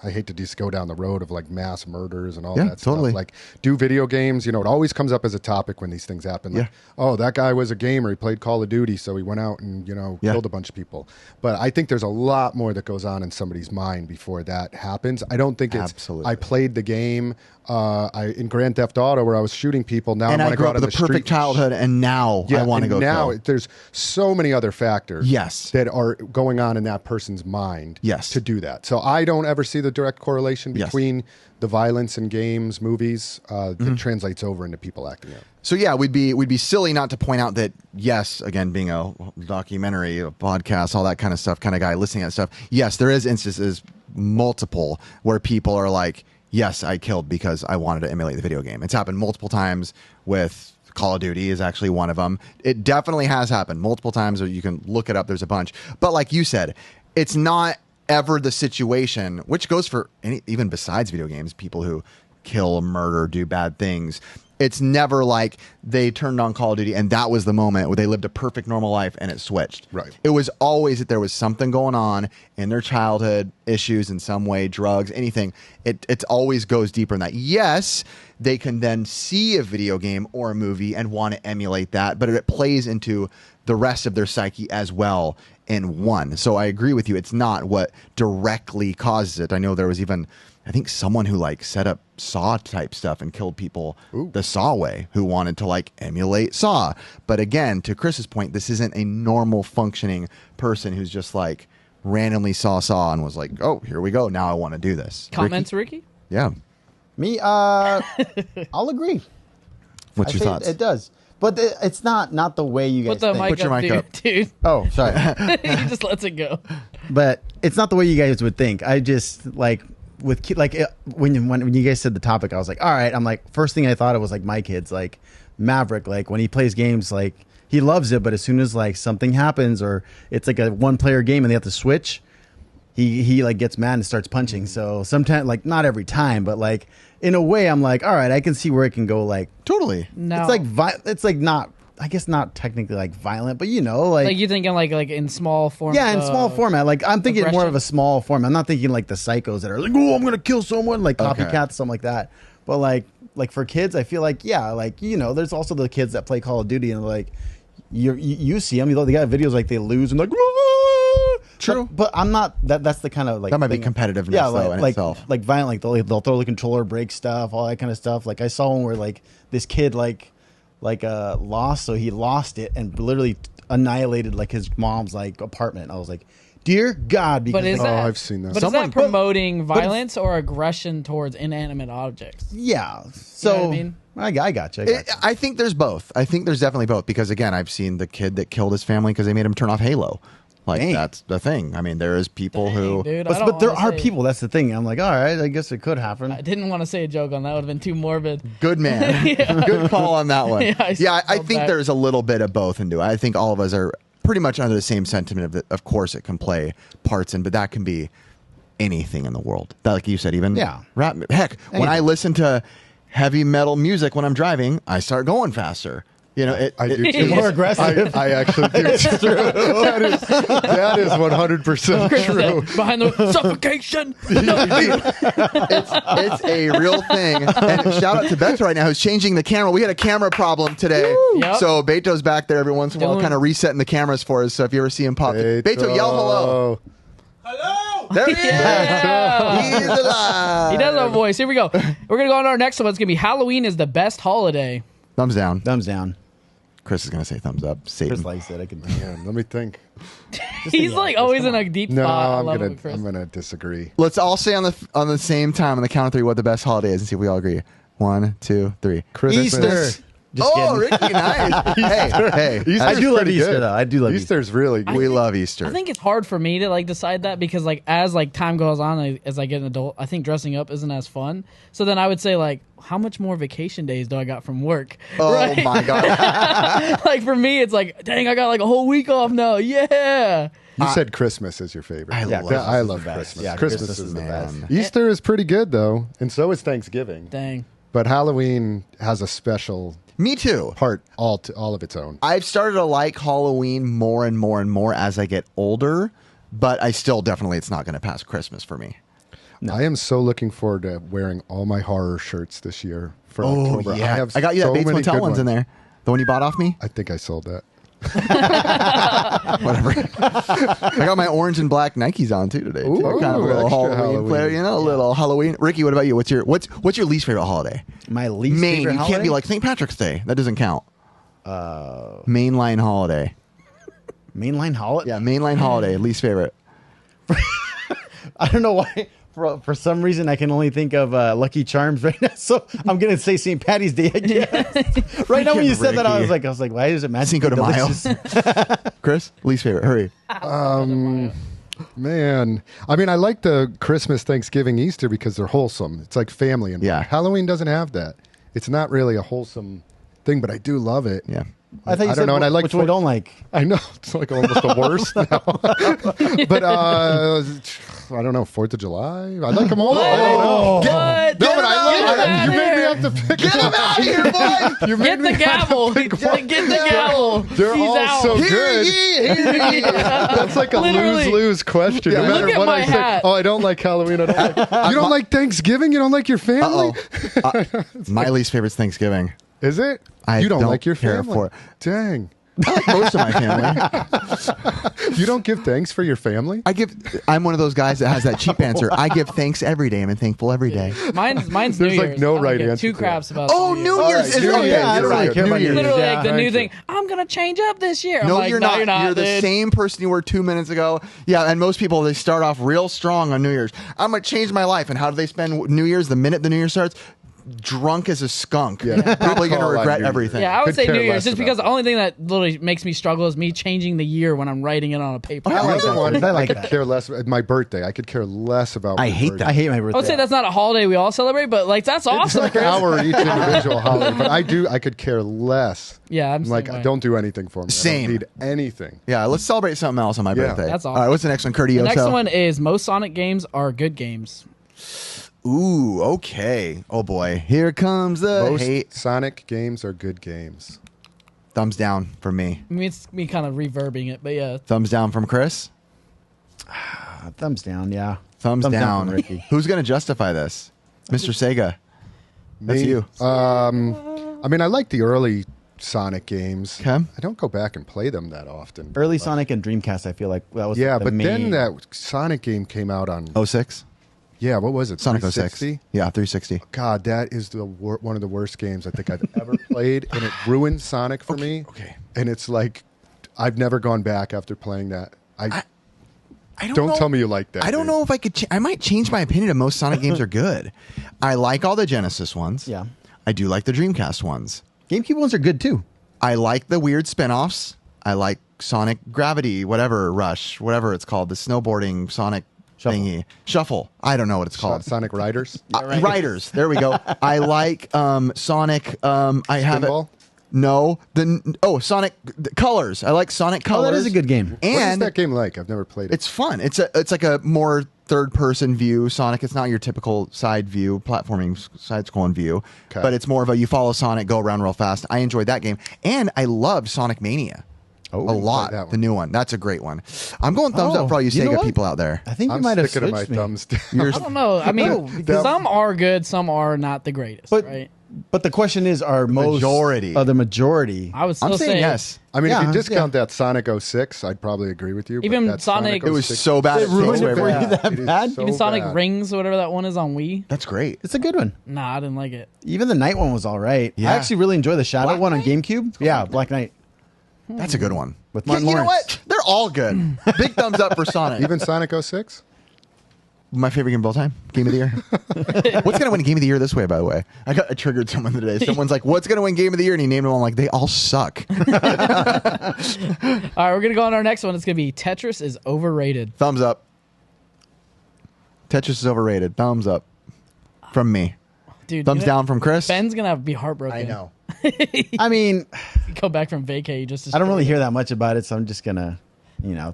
I hate to just go down the road of like mass murders and all that totally. stuff. Like, do video games, it always comes up as a topic when these things happen. Like, oh, that guy was a gamer. He played Call of Duty, so he went out and, killed a bunch of people. But I think there's a lot more that goes on in somebody's mind before that happens. I don't think it's, Absolutely. I played the game in Grand Theft Auto where I was shooting people. Now And I I want to grew go up out on with the a perfect street. childhood, and now I want to go now kill. there's so many other factors Yes. that are going on in that person's mind Yes. to do that. So I don't ever see the direct correlation Yes. between the violence in games, movies that translates over into people acting out. So yeah, we'd be silly not to point out that yes, again, being a documentary, a podcast, all that kind of stuff, kind of guy listening at stuff. Yes, there is instances, multiple, where people are like, yes, I killed because I wanted to emulate the video game. It's happened multiple times with Call of Duty is actually one of them. It definitely has happened multiple times, or you can look it up. There's a bunch. But like you said, it's not ever the situation, which goes for even besides video games, people who kill, murder, do bad things. It's never like they turned on Call of Duty and that was the moment where they lived a perfect normal life and it switched. Right. It was always that there was something going on in their childhood, issues in some way, drugs, anything. It always goes deeper than that. Yes, they can then see a video game or a movie and want to emulate that, but it plays into the rest of their psyche as well in one. So I agree with you. It's not what directly causes it. I know there was even, I think, someone who like set up Saw type stuff and killed people the Saw way, who wanted to like emulate Saw. But again, to Chris's point, this isn't a normal functioning person who's just like randomly saw and was like, oh, here we go. Now I want to do this. Comments, Ricky? Yeah. Me, I'll agree. What's your I say thoughts? It does. But it's not the way you guys Put the think. mic Put your up, mic dude. up. Dude. Oh, sorry. He just lets it go. But it's not the way you guys would think. I just like when you guys said the topic, I was like, all right. I'm like, first thing I thought it was like my kids, like Maverick, like when he plays games, like he loves it, but as soon as like something happens or it's like a 1-player game and they have to switch, he like gets mad and starts punching. So sometimes, like not every time, but like in a way, I'm like, all right, I can see where it can go. Like Totally. No. it's like it's like not I guess not technically like violent, but like you're thinking like in small form. Yeah, in small format. Like I'm thinking more of a small form. I'm not thinking like the psychos that are like, oh, I'm gonna kill someone, like copycats, something like that. But like for kids, I feel like there's also the kids that play Call of Duty and like you see them. They got videos like they lose and like. True, but I'm not. That's the kind of like that might be competitiveness. Yeah, though, in itself. Like violent. Like they'll throw the controller, break stuff, all that kind of stuff. Like I saw one where like this kid lost, so he lost it and literally annihilated like his mom's like apartment. I was like, dear God, because I've seen that. But is that promoting violence or aggression towards inanimate objects? Yeah. So you know what I mean? I got you. I think there's both. I think there's definitely both because again, I've seen the kid that killed his family because they made him turn off Halo. Like that's the thing. I mean, there is people who, dude, but there are people. That's the thing. I'm like, all right, I guess it could happen. I didn't want to say a joke on that. Would have been too morbid. Good man. Good call on that one. I think back. there's a little bit of both into it. I think all of us are pretty much under the same sentiment of that. Of course, it can play parts in, but that can be anything in the world. That, like you said, even rap. Heck, when I listen to heavy metal music when I'm driving, I start going faster. I do too. More aggressive. I actually do. It's true. That is 100% true. Behind the suffocation. It's a real thing. And shout out to Beto right now who's changing the camera. We had a camera problem today. Yep. So Beto's back there every once in a while kind of resetting the cameras for us. So if you ever see him pop, Beto, yell hello. Hello! There he is. He's alive. He does have a voice. Here we go. We're going to go on to our next one. It's going to be Halloween is the best holiday. Thumbs down. Thumbs down. Chris is going to say thumbs up. Satan. Chris likes it. I can. Man, let me think. He's like always in a deep No, spot. I'm gonna disagree. Let's all say on the same time on the count of three what the best holiday is and see if we all agree. 1, 2, 3. Christmas. Easter. Just kidding. Ricky, nice. hey. Easter's I do love pretty Easter good. though. I do love Easter's really good. We love Easter. I think it's hard for me to like decide that because like as like time goes on, as I get an adult, I think dressing up isn't as fun. So then I would say like, how much more vacation days do I got from work? Oh right? my God. Like for me, it's like, dang, I got like a whole week off now. Yeah. You said Christmas is your favorite. I I love the best. Christmas. Yeah, Christmas is the man. best. Easter is pretty good though, and so is Thanksgiving. Dang. But Halloween has a special Me too. part all of its own. I've started to like Halloween more and more and more as I get older, but I still definitely it's not going to pass Christmas for me. I am so looking forward to wearing all my horror shirts this year for October. I got you that Bates Motel ones in there. The one you bought off me? I think I sold that. Whatever. I got my orange and black Nikes on too today. Too. Ooh, Kind of a little extra Halloween flair, a little Halloween. Ricky, what about you? What's your least favorite holiday? My least Maine. favorite You holiday? can't be like St. Patrick's Day. That doesn't count. Mainline holiday. Mainline holiday. Yeah, mainline holiday. Least favorite. I don't know why. For some reason, I can only think of Lucky Charms right now. So I'm gonna say St. Patty's Day. I guess. Right now, when you said that, I was like, why is it Cinco de Mayo. delicious? Chris, least favorite. Hurry. Man, I mean, I like the Christmas, Thanksgiving, Easter because they're wholesome. It's like family, and Yeah. Halloween doesn't have that. It's not really a wholesome thing, but I do love it. Yeah. I thought you I said don't know, and I like which one you don't like. I know it's like almost the worst now. But I don't know, 4th of July. I like them all. Oh, What? Get No, him but out of here. you made me have to pick Get him one. out of here, boy. You made Get me the have to gavel. pick one. Get the gavel. They're He's all out. so Hear good. ye, hear ye. That's like a Literally. lose-lose question. Yeah. No matter Look at what my I say. hat. Oh, I don't like Halloween. I don't like. You don't like Thanksgiving? You don't like your family? My least favorite's Thanksgiving. Is it? I You don't don't like your care family? for it. Dang. I like most of my family. You don't give thanks for your family? I'm one of those guys that has that cheap answer. I give thanks every day. I'm thankful every day. Mine's There's New like Year's. no I don't right give answer two to craps about Oh, New New Year's. Year's right, is New okay. Year's. Yeah, I You're don't really right. care about New Year's. New Year's. Literally, like the Thank new you. thing. I'm gonna change up this year. I'm No, like, you're no, not. You're not. You're the dude. same person you were 2 minutes ago. Yeah, and most people they start off real strong on New Year's. I'm gonna change my life. And how do they spend New Year's? The minute the New Year starts, drunk as a skunk. Yeah. Probably gonna Call on regret New Year's. everything. Yeah, I would Could say care New Year's less just about because it. the only thing that literally makes me struggle is me changing the year when I'm writing it on a paper. I like that that one. one. I like I could that. care less. My birthday, I could care less about. I my hate birthday. that. I hate my birthday. I would say that's not a holiday we all celebrate, but like that's It's awesome. like Chris. our each individual holiday, but I could care less. Yeah, I'm like, same way. don't do anything for me. I Same. don't need anything. Yeah, let's celebrate something else on my Yeah. birthday. That's All right, what's the next one, Curdy? The next one is most Sonic games are good games. Ooh, okay. Oh boy, here comes the Most hate. Sonic games are good games. Thumbs down from me. I mean, it's me kind of reverbing it, but yeah. Thumbs down from Chris. Thumbs down, yeah. Thumbs down. from Ricky. Who's going to justify this? Mr. Sega. That's Me? you. I mean, I like the early Sonic games. Okay. I don't go back and play them that often. Early Sonic and Dreamcast, I feel like that was Yeah, the but main... then that Sonic game came out on. 06? Yeah, what was it? Sonic 06. 360? Yeah, 360. God, that is one of the worst games I think I've ever played, and it ruined Sonic for me. Okay. And it's like, I've never gone back after playing that. I Don't know. tell me you like that. I don't dude. know if I could. I might change my opinion if most Sonic games are good. I like all the Genesis ones. Yeah. I do like the Dreamcast ones. GameCube ones are good, too. I like the weird spin-offs. I like Sonic Gravity, whatever, Rush, whatever it's called, the snowboarding Sonic Shuffle. thingy. Shuffle. I don't know what it's called. Sonic Riders. Riders. There we go. I like Sonic. I have it. Pinball? No. Sonic Colors. I like Sonic Oh, Colors. that is a good game. What is And that game like? I've never played it. it's fun. It's like a more third-person view Sonic. It's not your typical side view, platforming, side-scrolling view, Okay. but it's more of a you follow Sonic, go around real fast. I enjoyed that game, and I loved Sonic Mania a lot. that one. The new one. That's a great one. I'm going thumbs up for all you you know Sega what? people out there. I think I'm you might have sticking to switched my me. thumbs down. You're- I don't know. I mean, some are good, some are not the greatest, But right? but the question is, are most majority. the majority? I would still I'm say saying yes. I mean, Yeah, if you discount that Sonic 06, I'd probably agree with you. but Even that Sonic- It was 06 so bad. It It ruined takes it away for from you it. that It is bad? so even Sonic bad. Rings, whatever that one is on Wii. That's great. It's a good one. Nah, I didn't like it. Even the Night one was all right. Yeah. I actually really enjoy the Shadow Black one on Knight? GameCube. Yeah, Black Knight. That's a good one. With Yeah, Martin you know Lawrence. what? They're all good. Big thumbs up for Sonic. Even Sonic 06? My favorite game of all time. Game of the year. What's going to win Game of the Year this way, by the way? I triggered someone today. Someone's like, what's going to win Game of the Year? And he named them all. I'm like, they all suck. All right, we're gonna go on our next one. It's gonna be Tetris is overrated. Thumbs up. Tetris is overrated. Thumbs up. From me. Dude, Thumbs you know, down from Chris. Ben's gonna be heartbroken. I know. I mean, Go back from vacay just. I don't really hear that much about it, so I'm just gonna,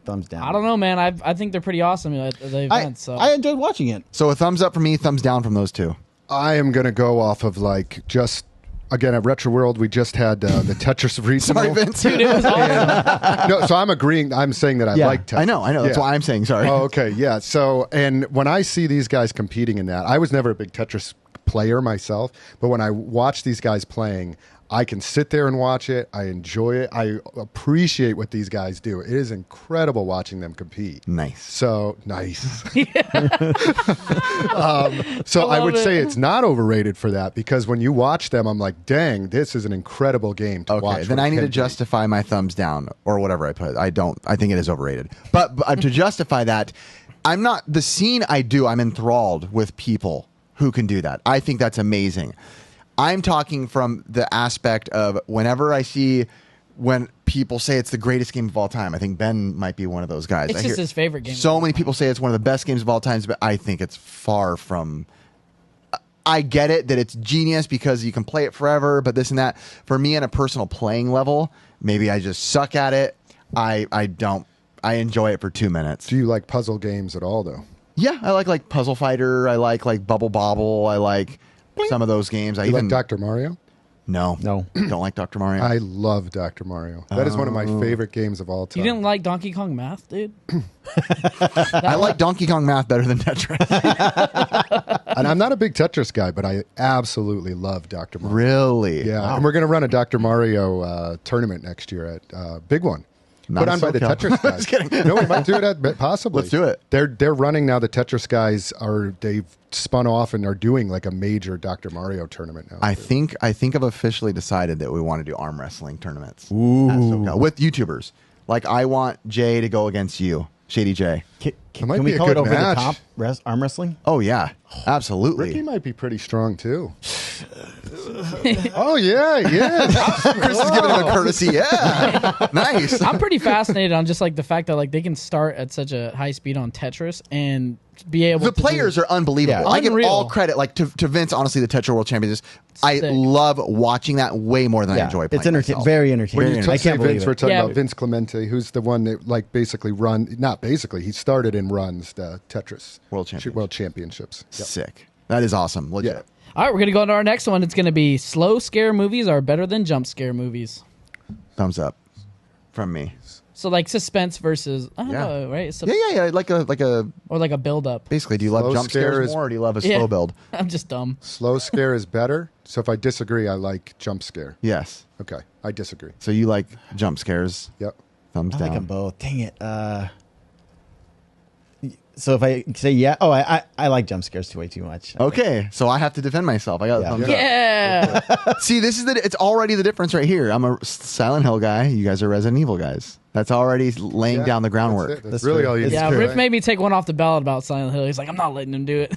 thumbs down. I don't know, man. I think they're pretty awesome at the event. So I enjoyed watching it. So a thumbs up from me, thumbs down from those two. I am going to go off of again, at Retro World, we just had the Tetris regional. Sorry, Vince. dude, it was awesome. No, so I'm agreeing. I'm saying that I Yeah. like Tetris. I know. That's Yeah. why I'm saying sorry. Oh, okay, yeah. So, and when I see these guys competing in that, I was never a big Tetris player myself, but when I watch these guys playing, I can sit there and watch it. I enjoy it. I appreciate what these guys do. It is incredible watching them compete. Nice. So nice. So I I would love say it. it's not overrated for that because when you watch them, I'm like, dang, this is an incredible game to watch. Okay, then what I it need to can be. justify my thumbs down or whatever I put. I don't. I think it is overrated. But to justify that, I'm not the scene I do. I'm enthralled with people who can do that. I think that's amazing. I'm talking from the aspect of whenever I see when people say it's the greatest game of all time. I think Ben might be one of those guys. It's I just hear his favorite game. So many people say it's one of the best games of all time, but I think it's far from. I get it that it's genius because you can play it forever, but this and that. For me, on a personal playing level, maybe I just suck at it. I don't. I enjoy it for 2 minutes. Do you like puzzle games at all, though? Yeah, I like Puzzle Fighter. I like Bubble Bobble. I like some of those games. I You even like Dr. Mario? no don't like Dr. Mario. I love Dr. Mario. That is one of my favorite games of all time. You didn't like Donkey Kong Math, dude? I like Donkey Kong Math better than Tetris. And I'm not a big Tetris guy, but I absolutely love Dr. Mario. Really? Yeah, Wow. and we're going to run a Dr. Mario tournament next year at big one. Not Put on by the SoCal. Tetris guys. Just kidding. No, we might do it at possibly. Let's do it. They're running now. The Tetris guys they've spun off and are doing like a major Dr. Mario tournament now. I think I've officially decided that we want to do arm wrestling tournaments. At SoCal with YouTubers. Like I want Jay to go against you, Shady J. It might Can be we a call good it over match. the top arm wrestling? Oh yeah, absolutely. Ricky might be pretty strong too. Oh yeah, yeah. Chris is giving him a courtesy. Yeah, nice. I'm pretty fascinated on just like the fact that like they can start at such a high speed on Tetris and be able The to players do, are unbelievable. Yeah. I give Unreal. all credit, like to Vince. Honestly, the Tetra World Champions. I Sick. love watching that way more than I enjoy playing. It's entertaining, myself. very entertaining. When you I say can't believe Vince, it. we're talking Yeah. about Vince Clemente, who's the one that like basically he started and runs the Tetris World Championships. World Championships. Yep. Sick. That is awesome. Legit. Yeah. All right, we're gonna go on to our next one. It's gonna be slow scare movies are better than jump scare movies. thumbs up from me. So like suspense versus I don't know, right? Yeah. Like a or like a build up. Basically, do you love jump scares more, or do you love a slow build? I'm just dumb. Slow scare is better. So if I disagree, I like jump scare. Yes. Okay, I disagree. So you like jump scares? Yep. Thumbs down. I like them both. Dang it. So if I say I like jump scares way too much. Okay, so I have to defend myself. I got thumbs up. Yeah. See, this is it's already the difference right here. I'm a Silent Hill guy. You guys are Resident Evil guys. That's already laying down the groundwork. That's really all you need. Yeah, Rick made me take one off the ballot about Silent Hill. He's like, I'm not letting him do it.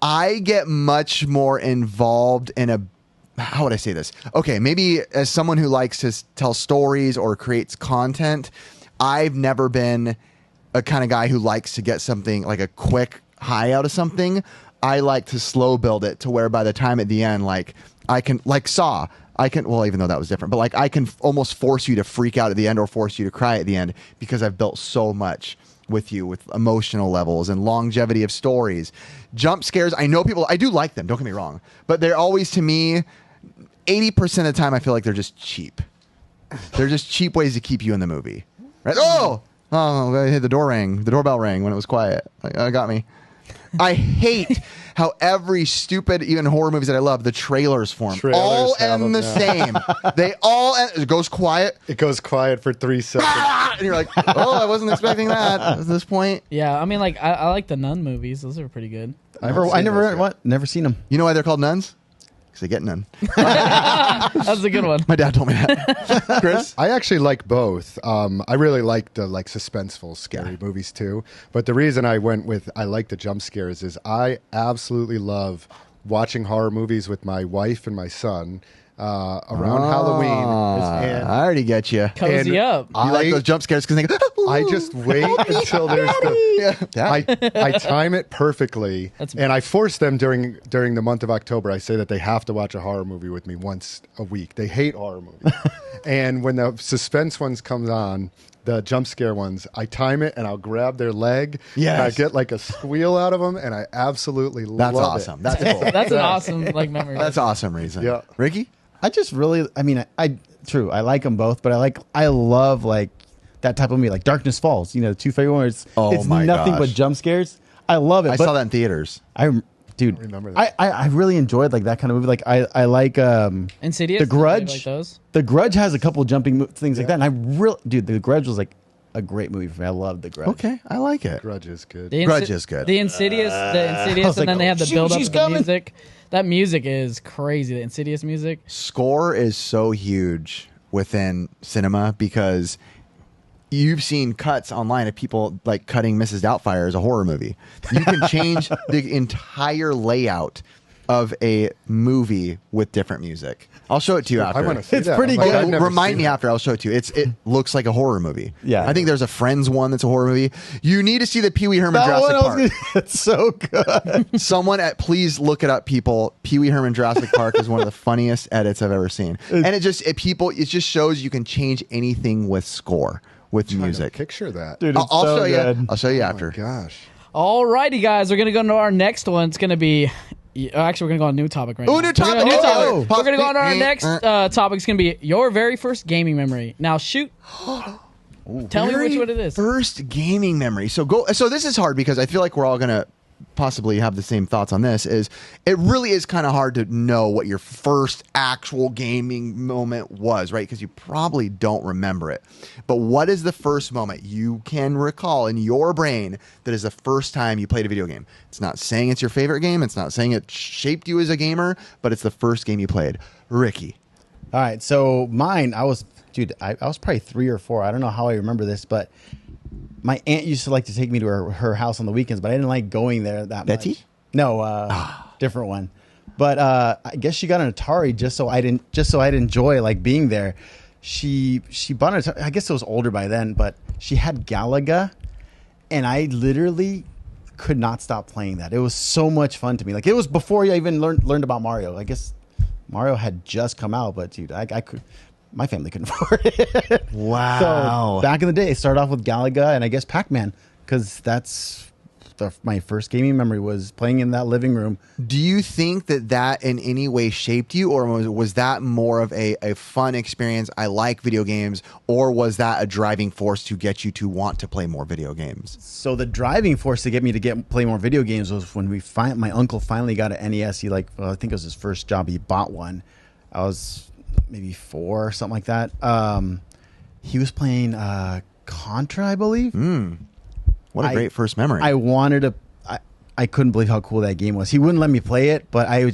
I get much more involved in a. How would I say this? Okay, maybe as someone who likes to tell stories or creates content, I've never been a kind of guy who likes to get something like a quick high out of something. I like to slow build it to where by the time at the end, like I can, like Saw, I can, well, even though that was different, but like I can almost force you to freak out at the end or force you to cry at the end because I've built so much with you with emotional levels and longevity of stories. Jump scares, I know people, I do like them, don't get me wrong, but they're always, to me, 80% of the time I feel like they're just cheap. They're just cheap ways to keep you in the movie. Right? Oh, the doorbell rang when it was quiet. It got me. I hate how every stupid, even horror movies that I love, the trailers form. All end the same. They all end, it goes quiet. It goes quiet for 3 seconds. And you're like, oh, I wasn't expecting that at this point. Yeah, I mean, like, I like the Nun movies. Those are pretty good. Never seen them. You know why they're called nuns? Because they get none. That's a good one. My dad told me that. Chris? I actually like both. I really like the suspenseful, scary movies too. But the reason I went with I like the jump scares is I absolutely love watching horror movies with my wife and my son around Halloween. And I already get you. Cozy up. You like those jump scares because they go, I just wait until there's I time it perfectly, and I force them during the month of October. I say that they have to watch a horror movie with me once a week. They hate horror movies. And when the suspense ones comes on, the jump scare ones, I time it and I'll grab their leg. Yes. And I get like a squeal out of them, and I absolutely love awesome. it. That's cool. That's an awesome memory. That's awesome reason. Yeah. Ricky? I just really, I mean, true, I like them both, but I love like that type of movie, like Darkness Falls. You know, the two favorite ones. It's nothing but jump scares. I love it. I saw that in theaters. Dude, remember that. I really enjoyed like that kind of movie. Like I like Insidious. The Grudge. Like those? The Grudge has a couple jumping things like that, and The Grudge was like a great movie for me. I love The Grudge. Okay, I like it. Grudge is good. Grudge is good. The Insidious, and then they have the build up of the music. That music is crazy. The Insidious music. Score is so huge within cinema because you've seen cuts online of people like cutting Mrs. Doubtfire as a horror movie. You can change the entire layout of a movie with different music. I'll show it to you after. I want to see It's that. pretty I'm like, good. I've never Remind seen me it. after. I'll show it to you. It looks like a horror movie. Yeah. I think there's a Friends one that's a horror movie. You need to see the Pee Wee Herman Jurassic Park. It's so good. Someone please look it up, people. Pee Wee Herman Jurassic Park is one of the funniest edits I've ever seen, and it just shows you can change anything with score with music. Picture that. Dude, I'll so show good. you. I'll show you after. Gosh. Alrighty, guys, we're gonna go into our next one. It's gonna be. Actually, we're gonna go on a new topic right now. New topic. We're New topic. gonna go on to our next topic. It's gonna be your very first gaming memory. Now, shoot. Tell me which one it is. First gaming memory. So this is hard because I feel like we're all gonna possibly have the same thoughts on this. It really is kind of hard to know what your first actual gaming moment was, right? Because you probably don't remember it. But what is the first moment you can recall in your brain that is the first time you played a video game? It's not saying it's your favorite game. It's not saying it shaped you as a gamer, but it's the first game you played. Ricky. All right, so mine, I was probably 3 or 4. I don't know how I remember this, but my aunt used to like to take me to her house on the weekends, but I didn't like going there that Betty? much. No, different one. But I guess she got an Atari just so I'd enjoy like being there. She bought an Atari. I guess it was older by then, but she had Galaga, and I literally could not stop playing that. It was so much fun to me. Like it was before I even learned about Mario. I guess Mario had just come out, but dude, I could. My family couldn't afford it. Wow. So back in the day, it started off with Galaga and I guess Pac-Man because that's my first gaming memory was playing in that living room. Do you think that in any way shaped you, or was that more of a fun experience? I like video games, or was that a driving force to get you to want to play more video games? So the driving force to get me to play more video games was when my uncle finally got an NES. He I think it was his first job. He bought one. I was maybe 4 or something like that. He was playing Contra, I believe. What a great first memory. I wanted to. I couldn't believe how cool that game was. He wouldn't let me play it, but I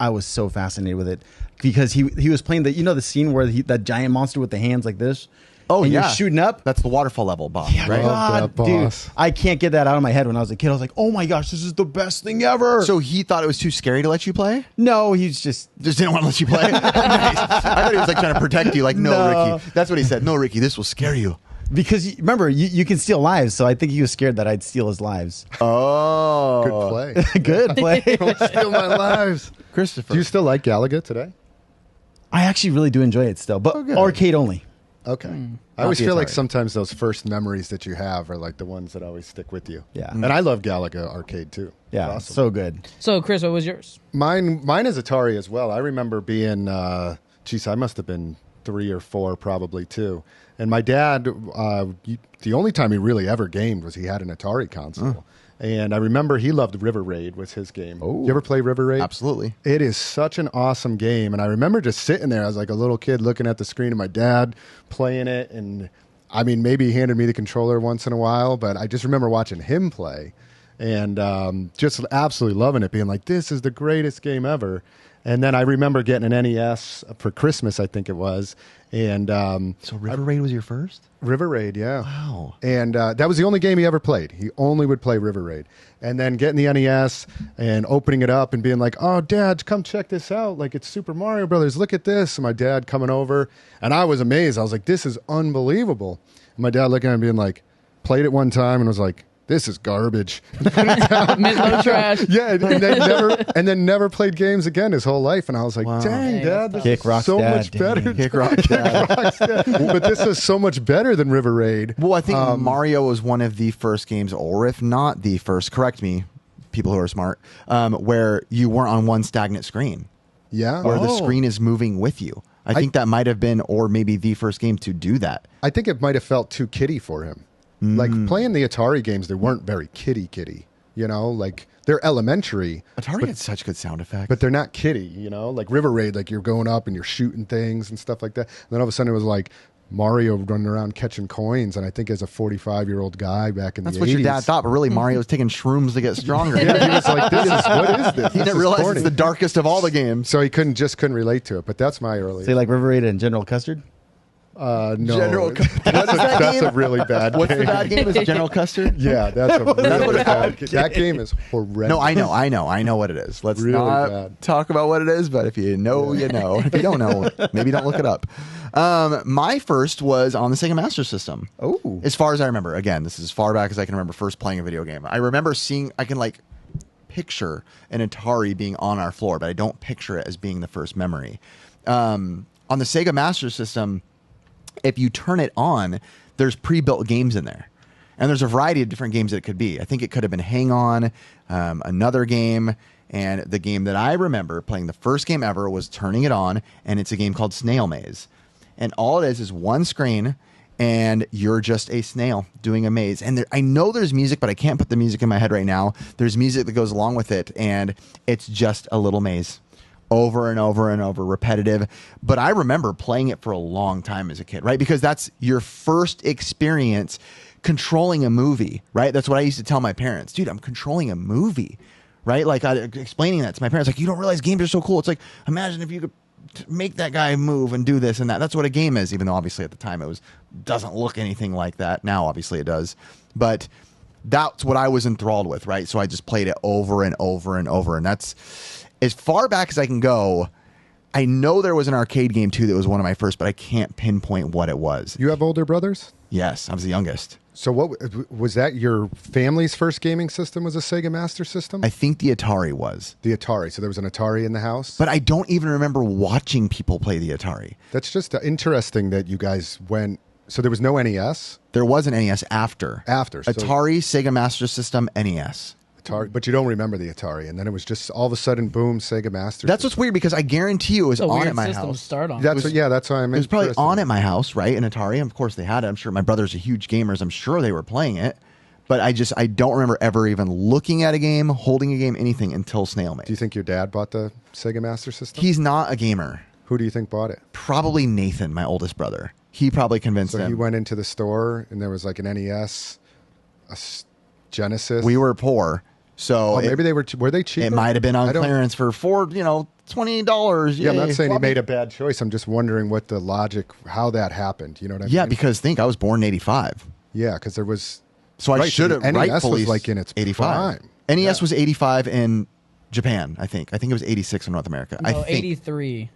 was so fascinated with it because he was playing the scene where that giant monster with the hands like this. Oh, and yeah. you're shooting up. That's the waterfall level boss, Yeah, right? God, that dude, boss. I can't get that out of my head. When I was a kid, I was like, "Oh my gosh, this is the best thing ever." So he thought it was too scary to let you play? no, he's just Just didn't want to let you play? Nice. I thought he was like trying to protect you. Like, no, No. Ricky. That's what he said. No, Ricky, this will scare you. because remember you can steal lives, so I think he was scared that I'd steal his lives. Oh. Good play. Good play. Steal my lives. Christopher. Do you still like Galaga today? I actually really do enjoy it still, but good. arcade only. Okay. I always Not the feel like Atari. sometimes those first memories that you have are like the ones that always stick with you. Yeah. And I love Galaga arcade too. Yeah, It's awesome. so good. So, Chris, what was yours? Mine is Atari as well. I remember being, I must have been 3 or 4 probably too. And my dad, the only time he really ever gamed was he had an Atari console. And I remember he loved River Raid was his game. Oh. You ever play River Raid? Absolutely. It is such an awesome game. And I remember just sitting there as like a little kid looking at the screen and my dad playing it. And I mean, maybe he handed me the controller once in a while, but I just remember watching him play and just absolutely loving it, being like, this is the greatest game ever. And then I remember getting an NES for Christmas, I think it was. And So River Raid was your first? River Raid, yeah. Wow. And that was the only game he ever played. He only would play River Raid. And then getting the NES and opening it up and being like, oh, Dad, come check this out. Like, it's Super Mario Brothers. Look at this. And my dad coming over. And I was amazed. I was like, this is unbelievable. And my dad looking at me being like, played it one time and was like, this is garbage. Mid-low trash. Yeah, and then never played games again his whole life. And I was like, Wow. dang, Dang, Dad, that's this Kick is Rock's so dad, much dang. better. Kick Rock. Rock's dad. But this is so much better than River Raid. Well, I think Mario was one of the first games, or if not the first, correct me, people who are smart, where you weren't on one stagnant screen, Yeah. where the Oh. screen is moving with you. I think that might have been, or maybe the first game to do that. I think it might have felt too kiddie for him. Like playing the Atari games, they weren't very kiddie. You know, like they're elementary, Atari had such good sound effects. but they're not kiddie. You know, like River Raid, like you're going up and you're shooting things and stuff like that. And then all of a sudden it was like Mario running around catching coins. And I think as a 45-year-old guy back in that's the what 80s, your dad thought, but really Mario was taking shrooms to get stronger. Yeah, he was like, what is this? He This didn't is realize corny. it's the darkest of all the games. So he couldn't relate to it. But that's my early. Say like River Raid and General Custard. No, General Cu- that's, a, that that's game? a really bad What's game. the bad game? Is it General Custard? Yeah, that's a really what bad game. That game is horrendous. No, I know what it is. Let's Really not bad. talk about what it is, but if you know, you know. If you don't know, maybe don't look it up. My first was on the Sega Master System. Oh. As far as I remember. Again, this is as far back as I can remember first playing a video game. I remember I can like picture an Atari being on our floor, but I don't picture it as being the first memory. On the Sega Master System, if you turn it on, there's pre-built games in there. And there's a variety of different games that it could be. I think it could have been Hang On, another game, and the game that I remember playing the first game ever was turning it on, and it's a game called Snail Maze. And all it is one screen, and you're just a snail doing a maze. And I know there's music, but I can't put the music in my head right now. There's music that goes along with it, and it's just a little maze. Over and over and over, repetitive. But I remember playing it for a long time as a kid, right? Because that's your first experience controlling a movie, right? That's what I used to tell my parents. Dude, I'm controlling a movie, right? Like explaining that to my parents. Like, you don't realize games are so cool. It's like, imagine if you could make that guy move and do this and that. That's what a game is, even though obviously at the time it doesn't look anything like that. Now, obviously it does. But that's what I was enthralled with, right? So I just played it over and over and over. And that's as far back as I can go. I know there was an arcade game too that was one of my first, but I can't pinpoint what it was. You have older brothers? Yes, I was the youngest. So what was that? Your family's first gaming system was a Sega Master System? I think the Atari was. The Atari. So there was an Atari in the house? But I don't even remember watching people play the Atari. That's just interesting that you guys went So there was no NES? There was an NES after. After. So Atari, Sega Master System, NES. Atari, but you don't remember the Atari, and then it was just all of a sudden, boom, Sega Master. That's what's weird because I guarantee you it was It's a on weird at my system to house. start on. That's why I'm. It was probably interested. on at my house, right? An Atari. Of course they had it. I'm sure my brothers are huge gamers. I'm sure they were playing it. But I don't remember ever even looking at a game, holding a game, anything until Snail Mail. Do you think your dad bought the Sega Master System? He's not a gamer. Who do you think bought it? Probably Nathan, my oldest brother. He probably convinced So him. he went into the store and there was like an NES, Genesis. We were poor, so maybe were they cheap? It might have been on I don't- clearance for $20. Yeah, I'm not saying he made a bad choice. I'm just wondering what the logic, how that happened. You know what I mean? Yeah, because think I was born in '85, Yeah, because there was. so I Right, should have the NES rightfully was like in its '85. prime. NES was '85 in Japan. I think it was '86 in North America. I No, think. 83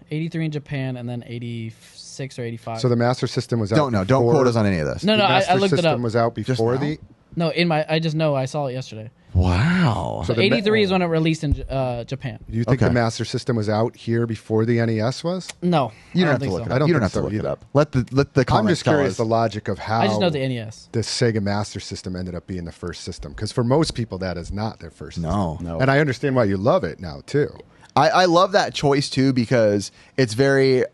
in Japan, and then 86 or 85. So the Master System was out. Don't know. Don't before- quote us on any of this. No, the I Master looked it System up. was out Just before now? the. No, I just know I saw it yesterday. Wow. So So the 83 is when it released in Japan. Do you think Okay. the Master System was out here before the NES was? No, You don't I have to think look so. it I up. don't You don't think have to so look it either. up. Let the I'm comments just tell curious us. the logic of how I just know the NES. the Sega Master System ended up being the first system. Because for most people, that is not their first No. system. And I understand why you love it now, too. I love that choice too because it's very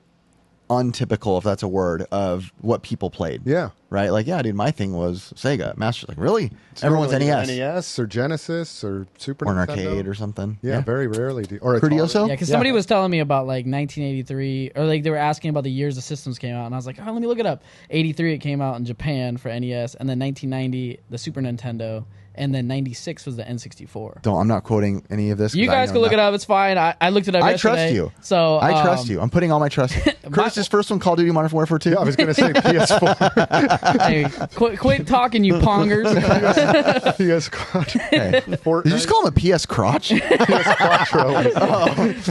untypical, if that's a word, of what people played. Yeah. Right? Like, yeah, dude, my thing was Sega. Master, like, really? Everyone's Normally NES. NES or Genesis or Super Or an Nintendo. arcade or something. Yeah, very rarely. Or Pretty Atari. also? Yeah, because somebody was telling me about like 1983, or like they were asking about the years the systems came out, and I was like, oh, let me look it up. 83, it came out in Japan for NES, and then 1990, the Super Nintendo, and then 96 was the N64. I'm not quoting any of this. You guys can look it up. It's fine. I looked it up I yesterday. trust you. So I trust you. I'm putting all my trust. Curtis's first one, Call of Duty Modern Warfare 2. Yeah, I was going to say PS4. Hey, quit talking, you pongers. PS Quad. Hey. Did you just call him a PS crotch? PS Quattro.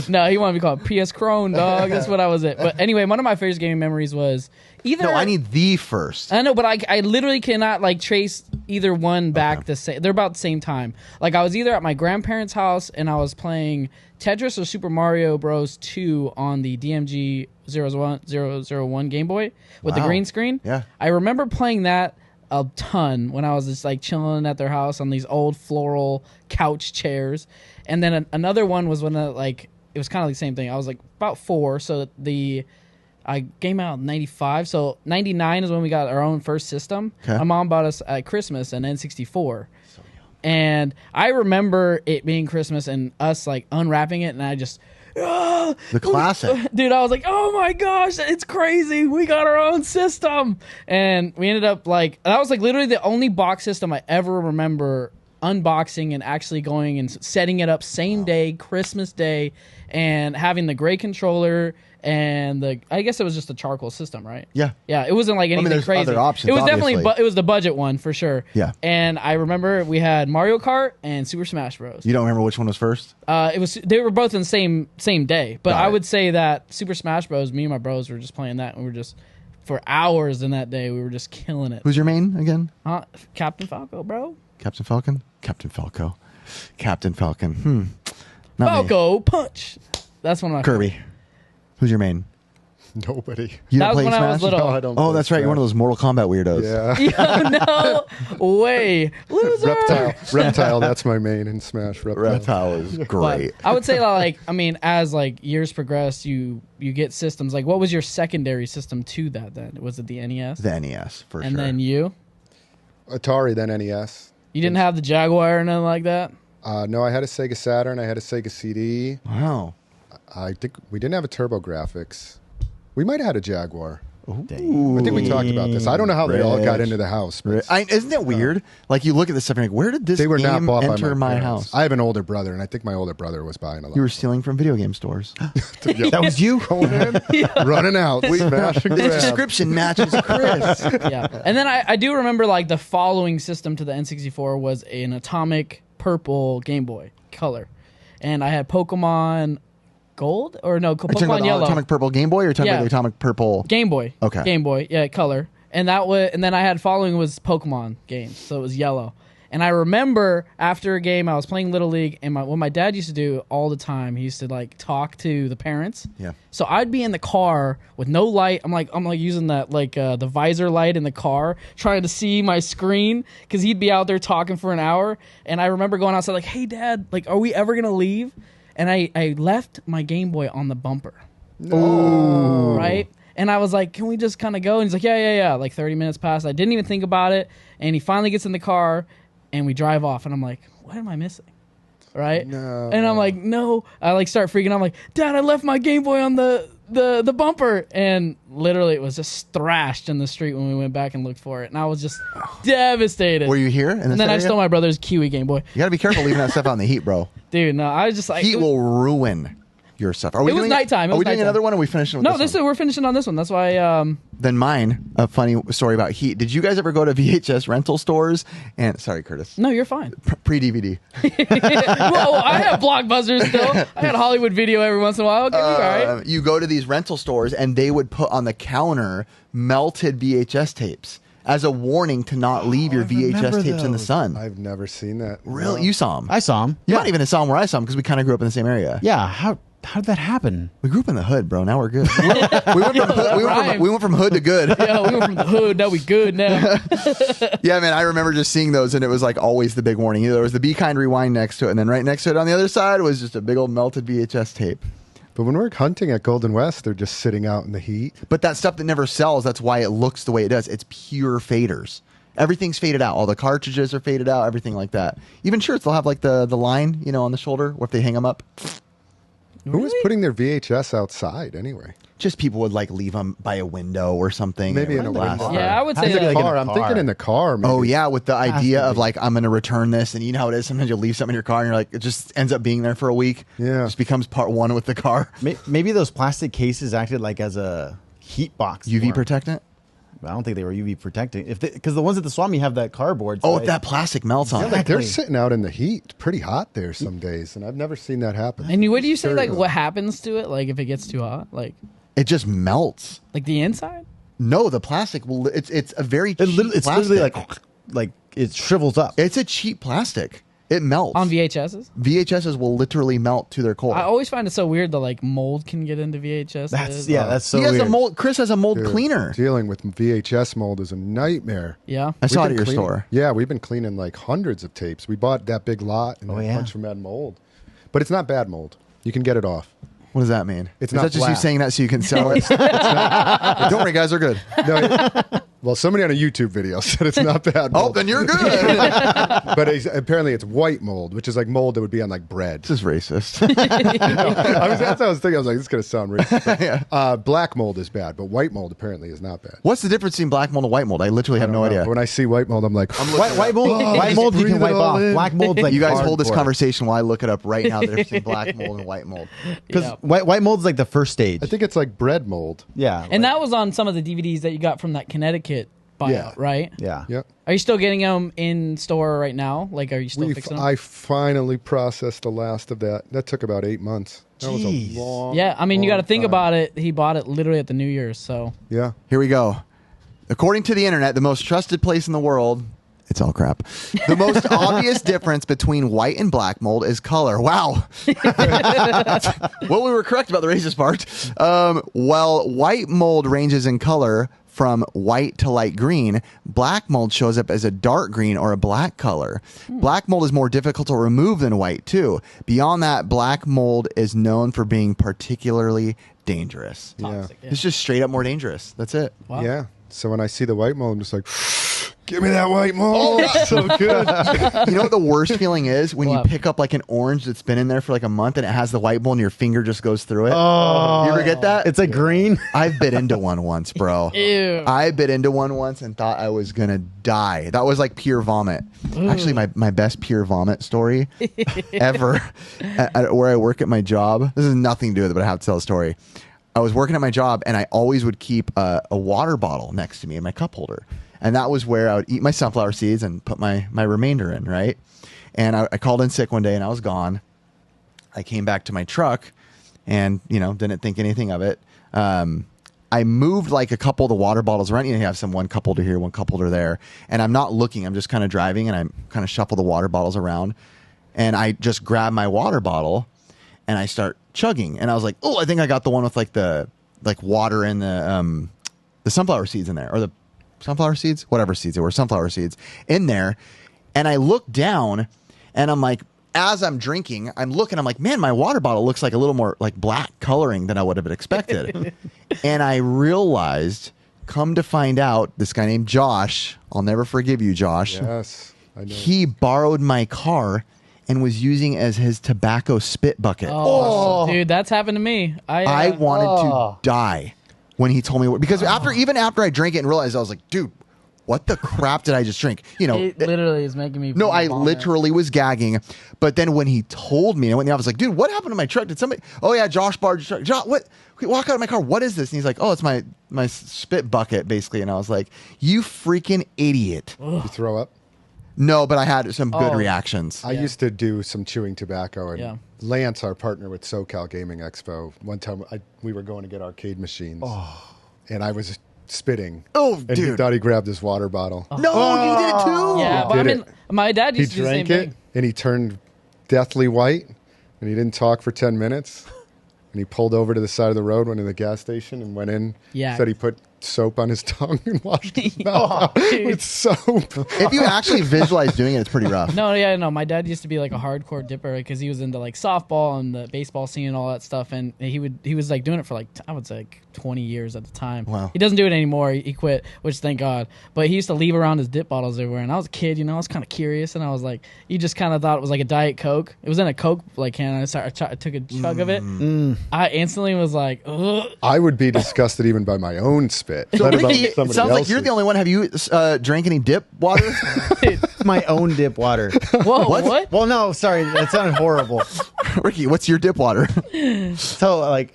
No, he wanted to be called PS Crone, dog. That's what I was at. But anyway, one of my favorite gaming memories was either. No, I need the first. I know, but I literally cannot like trace either one back the same. They're about the same time. Like I was either at my grandparents' house and I was playing Tetris or Super Mario Bros. 2 on the DMG 001 Game Boy with the Wow. green screen. Yeah. I remember playing that a ton when I was just like chilling at their house on these old floral couch chairs. And then another one was when it was kind of the same thing. I was like about 4, so I came out in 95, so 99 is when we got our own first system. Okay. My mom bought us at Christmas an N64. And I remember it being Christmas and us like unwrapping it, and I just The classic. dude, I was like, oh my gosh, it's crazy. We got our own system. And we ended up like, that was like literally the only box system I ever remember unboxing and actually going and setting it up same day, Christmas Day, and having the gray controller and I guess it was just a charcoal system, right? Yeah. Yeah, it wasn't like anything there's crazy. other options, it was definitely, obviously. it was the budget one for sure. Yeah. And I remember we had Mario Kart and Super Smash Bros. You don't remember which one was first? They were both in the same day, but Got I it. would say that Super Smash Bros. Me and my bros were just playing that, and we were just for hours in that day. We were just killing it. Who's your main again? Captain Falco, bro. Captain Falcon? Captain Falco. Captain Falcon. Not me. Falco punch. That's one of my Kirby. Who's your main? Nobody. You That don't was play when I Smash? was little. No, I don't Oh, play that's right. You're one of those Mortal Kombat weirdos. Yeah. Yo, no way, loser. Reptile. That's my main in Smash. Reptile is But great. I would say like, I mean, as like years progress, you get systems. Like, what was your secondary system to that? Then was it the NES? The NES, for And sure. then you Atari, then NES. You didn't have the Jaguar or nothing like that? No, I had a Sega Saturn. I had a Sega CD. Wow. I think we didn't have a TurboGrafx. We might have had a Jaguar. Ooh. I think we talked about this. I don't know how they all got Rich. into the house. But Isn't that weird? Like, you look at this stuff and you're like, where did this they were not game bought by enter my parents. house? I have an older brother, and I think my older brother was buying a lot. You were stealing from video game stores. That was you? running out, smashing The grab. description matches Chris. Yeah. And then I do remember like the following system to the N64 was an atomic purple Game Boy Color. And I had Pokemon Gold or no, Are you talking about Pokemon the Yellow. Atomic Purple Game Boy or talking Yeah. about the Atomic Purple? Game Boy. Okay. Game Boy, yeah, color. And then I had following was Pokemon games, so it was yellow. And I remember after a game, I was playing Little League, and what my dad used to do all the time, he used to like talk to the parents. Yeah. So I'd be in the car with no light. I'm like using that like the visor light in the car, trying to see my screen because he'd be out there talking for an hour. And I remember going outside like, "Hey, Dad, like, are we ever gonna leave?" And I left my Game Boy on the bumper. Oh. Right. And I was like, "Can we just kind of go?" And he's like, yeah. Like 30 minutes passed. I didn't even think about it. And he finally gets in the car. And we drive off, and I'm like, what am I missing? Right? No. And I'm like, no. I like start freaking out. I'm like, Dad, I left my Game Boy on the bumper. And literally it was just thrashed in the street when we went back and looked for it. And I was just devastated. Were you here? And then I stole my brother's Kiwi Game Boy. You got to be careful leaving that stuff out in the heat, bro. Dude, no, I was just like... Heat will ruin your stuff. Are we It was doing nighttime. Are we doing another one, or are we finishing with this one? We're finishing on this one. That's why... Then mine, a funny story about heat. Did you guys ever go to VHS rental stores? And sorry, Curtis. No, you're fine. Pre-DVD. Well, I have Blockbusters still. I got Hollywood Video every once in a while. Okay, you all right. You go to these rental stores, and they would put on the counter melted VHS tapes as a warning to not leave your VHS tapes in the sun. I've never seen that. Really? No. You saw them? I saw him. You might even have saw them where I saw them because we kind of grew up in the same area. Yeah. How did that happen? We grew up in the hood, bro. Now we're good. We went from hood to good. Yeah, we went from the hood. Now we good now. Yeah, man, I remember just seeing those, and it was like always the big warning. There was the Be Kind Rewind next to it, and then right next to it on the other side was just a big old melted VHS tape. But when we're hunting at Golden West, they're just sitting out in the heat. But that stuff that never sells, that's why it looks the way it does. It's pure faders. Everything's faded out. All the cartridges are faded out, everything like that. Even shirts, they'll have like the line, on the shoulder, or if they hang them up. Who was putting their VHS outside anyway? Just people would like leave them by a window or something. Maybe in a glass. car. Yeah, I would say I'm thinking, that. car. I'm thinking in the car. Maybe. Oh yeah, with the idea to of be. like I'm going to return this, and you know how it is. Sometimes you'll leave something in your car, and you're like, it just ends up being there for a week. Yeah, it just becomes part one with the car. Maybe those plastic cases acted like as a heat box. UV protectant. I don't think they were UV protecting. Because the ones at the swap meet have that cardboard. Oh, if that plastic melts on yeah, it. like they're sitting out in the heat, pretty hot there some days, and I've never seen that happen. And what do you say, Very like, hot. what happens to it? Like, if it gets too hot? Like It just melts. the inside? No, the plastic will. It's a very cheap It's plastic. literally like it shrivels up. It's a cheap plastic. It melts. On VHSs? VHSs will literally melt to their core. I always find it so weird that, like, mold can get into VHS. That's so he has weird. a mold. Chris has a mold Dude, cleaner. Dealing with VHS mold is a nightmare. Yeah. I saw it We've at your been cleaning- store. Yeah, we've been cleaning like hundreds of tapes. We bought that big lot and a bunch of them had mold. But it's not bad mold. You can get it off. What does that mean? It's Is not that just you black. saying that so you can sell it? Don't worry, guys, they're good. No, well, somebody on a YouTube video said it's not bad mold. Oh, then you're good. But apparently it's white mold, which is like mold that would be on like bread. This is racist. That's what I was thinking. I was like, this is going to sound racist. Black mold is bad, but white mold apparently is not bad. What's the difference between black mold and white mold? I literally have no idea. When I see white mold, I'm like, White mold, white mold you breathe can wipe it all off. in. Black mold, like You guys hold this hardcore. conversation while I look it up right now. The difference between black mold and white mold. Because Yeah. white mold's like the first stage. I think it's like bread mold. Yeah, And that was on some of the DVDs that you got from that Connecticut buyout, Yeah. right? yeah. Yep. Are you still getting them in store right now? Like, are you still fixing them? I finally processed the last of that. That took about 8 months. That was Jeez. a long. Yeah, I mean, you got to think time. about it. He bought it literally at the New Year's, so. Yeah. Here we go. According to the internet, the most trusted place in the world. It's all crap. The most obvious difference between white and black mold is color. Wow. Well, we were correct about the racist part. While white mold ranges in color from white to light green, black mold shows up as a dark green or a black color. Black mold is more difficult to remove than white, too. Beyond that, black mold is known for being particularly dangerous. Toxic, yeah. It's just straight up more dangerous. That's it. Wow. Yeah. So when I see the white mold, I'm just like, give me that white mold. It's so good. You know what the worst feeling is? When you What? pick up like an orange that's been in there for like a month and it has the white mold and your finger just goes through it. Oh, You ever get that? It's a green. I've bit into one once, bro. Ew. I bit into one once and thought I was going to die. That was like pure vomit. Actually, my best pure vomit story ever at where I work at my job. This has nothing to do with it, but I have to tell the story. I was working at my job and I always would keep a water bottle next to me in my cup holder. And that was where I would eat my sunflower seeds and put my remainder in, right? And I called in sick one day and I was gone. I came back to my truck and, didn't think anything of it. I moved like a couple of the water bottles around. You have one cup holder here, one cup holder there. And I'm not looking. I'm just kind of driving and I kind of shuffle the water bottles around. And I just grab my water bottle and I start chugging. And I was like, oh, I think I got the one with like the water and the sunflower seeds in there. Or the sunflower seeds? Whatever seeds they were. Sunflower seeds in there. And I look down and I'm like, as I'm drinking, I'm looking, I'm like, man, my water bottle looks like a little more like black coloring than I would have expected. And I realized, come to find out, this guy named Josh, I'll never forgive you, Josh. Yes, I know. He borrowed my car and was using as his tobacco spit bucket. Oh, dude, that's happened to me. I wanted to die when he told me, because even after I drank it and realized, I was like, dude, what the crap did I just drink? You know, it literally is making me. No, I vomit. literally was gagging. But then when he told me, I went in the office like, dude, what happened to my truck? Did somebody? Oh yeah, Josh borrowed your truck. Josh, what? Walk out of my car. What is this? And he's like, oh, it's my spit bucket, basically. And I was like, you freaking idiot. You throw up? No, but I had some good reactions. I used to do some chewing tobacco, and Yeah. Lance, our partner with SoCal Gaming Expo, one time we were going to get arcade machines, and I was spitting. Oh, and dude. he thought he grabbed his water bottle. No, you did it too. Yeah, but I did mean, my dad He used to do the same drank it, thing. and he turned deathly white, and he didn't talk for 10 minutes. And he pulled over to the side of the road, went to the gas station, and went in. Yeah. Said he put soap on his tongue and washed his Oh, mouth out dude. with soap. If you actually visualize doing it, it's pretty rough. No. My dad used to be like a hardcore dipper because he was into like softball and the baseball scene and all that stuff, and he was like doing it for like I would say like 20 years at the time. Wow. He doesn't do it anymore. He quit, which thank God. But he used to leave around his dip bottles everywhere, and I was a kid, I was kind of curious, and I was like, you just kind of thought it was like a Diet Coke. It was in a Coke like can. And I took a chug of it. I instantly was like, ugh. I would be disgusted even by my own spit. So let alone Ricky, it somebody sounds like you're else's. the only one. Have you drank any dip water? My own dip water. Whoa, what? Well, no, sorry, that sounded horrible. Ricky, what's your dip water? So like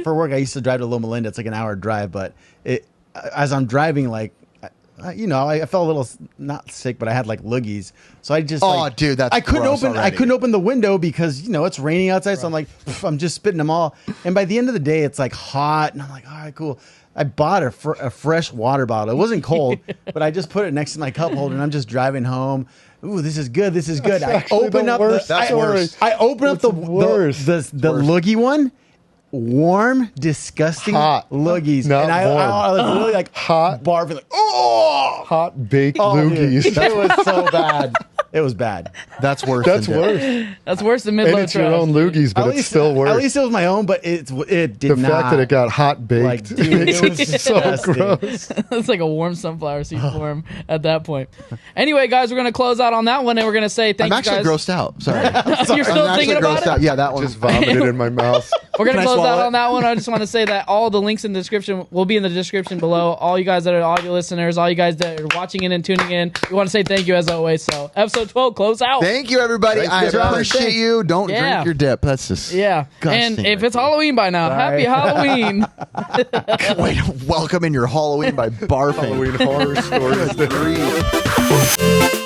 for work, I used to drive to Loma Linda. It's like an hour drive, but as I'm driving, like I felt a little not sick, but I had like loogies. So I just dude, that's I couldn't gross open already. I couldn't open the window because it's raining outside. So I'm like I'm just spitting them all. And by the end of the day, it's like hot, and I'm like, all right, cool. I bought a fresh water bottle. It wasn't cold, but I just put it next to my cup holder, and I'm just driving home. Ooh, this is good. This is good. I open up worst. That's worse. I open up the loogie one. Warm, disgusting Hot. loogies, Not and I was literally like Hot. barfing, like Hot baked dude, loogies. it was so bad. It was bad. That's worse. That's than dip. worse. That's worse than And mid-low it's your trash, own dude. loogies, but it's still worse. At least it was my own, but it did the not. fact that it got hot baked like, dude, makes it was it so disgusting. gross. It's like a warm sunflower seed form at that point. Anyway, guys, we're gonna close out on that one, and we're gonna say thank I'm you actually guys. grossed out. Sorry. You're still I'm thinking actually about grossed it? out. Yeah, that one. Just vomited in my mouth. We're going to Can I close out swallow on that one. I just want to say that all the links in the description will be in the description below. All you guys that are audio listeners, all you guys that are watching in and tuning in, we want to say thank you as always. So, episode 12, close out. Thank you, everybody. I appreciate you. Don't drink your dip. That's just Yeah. And if it's Halloween by now, happy Halloween. Wait, welcome in your Halloween by barfing. Halloween horror stories. Breathe.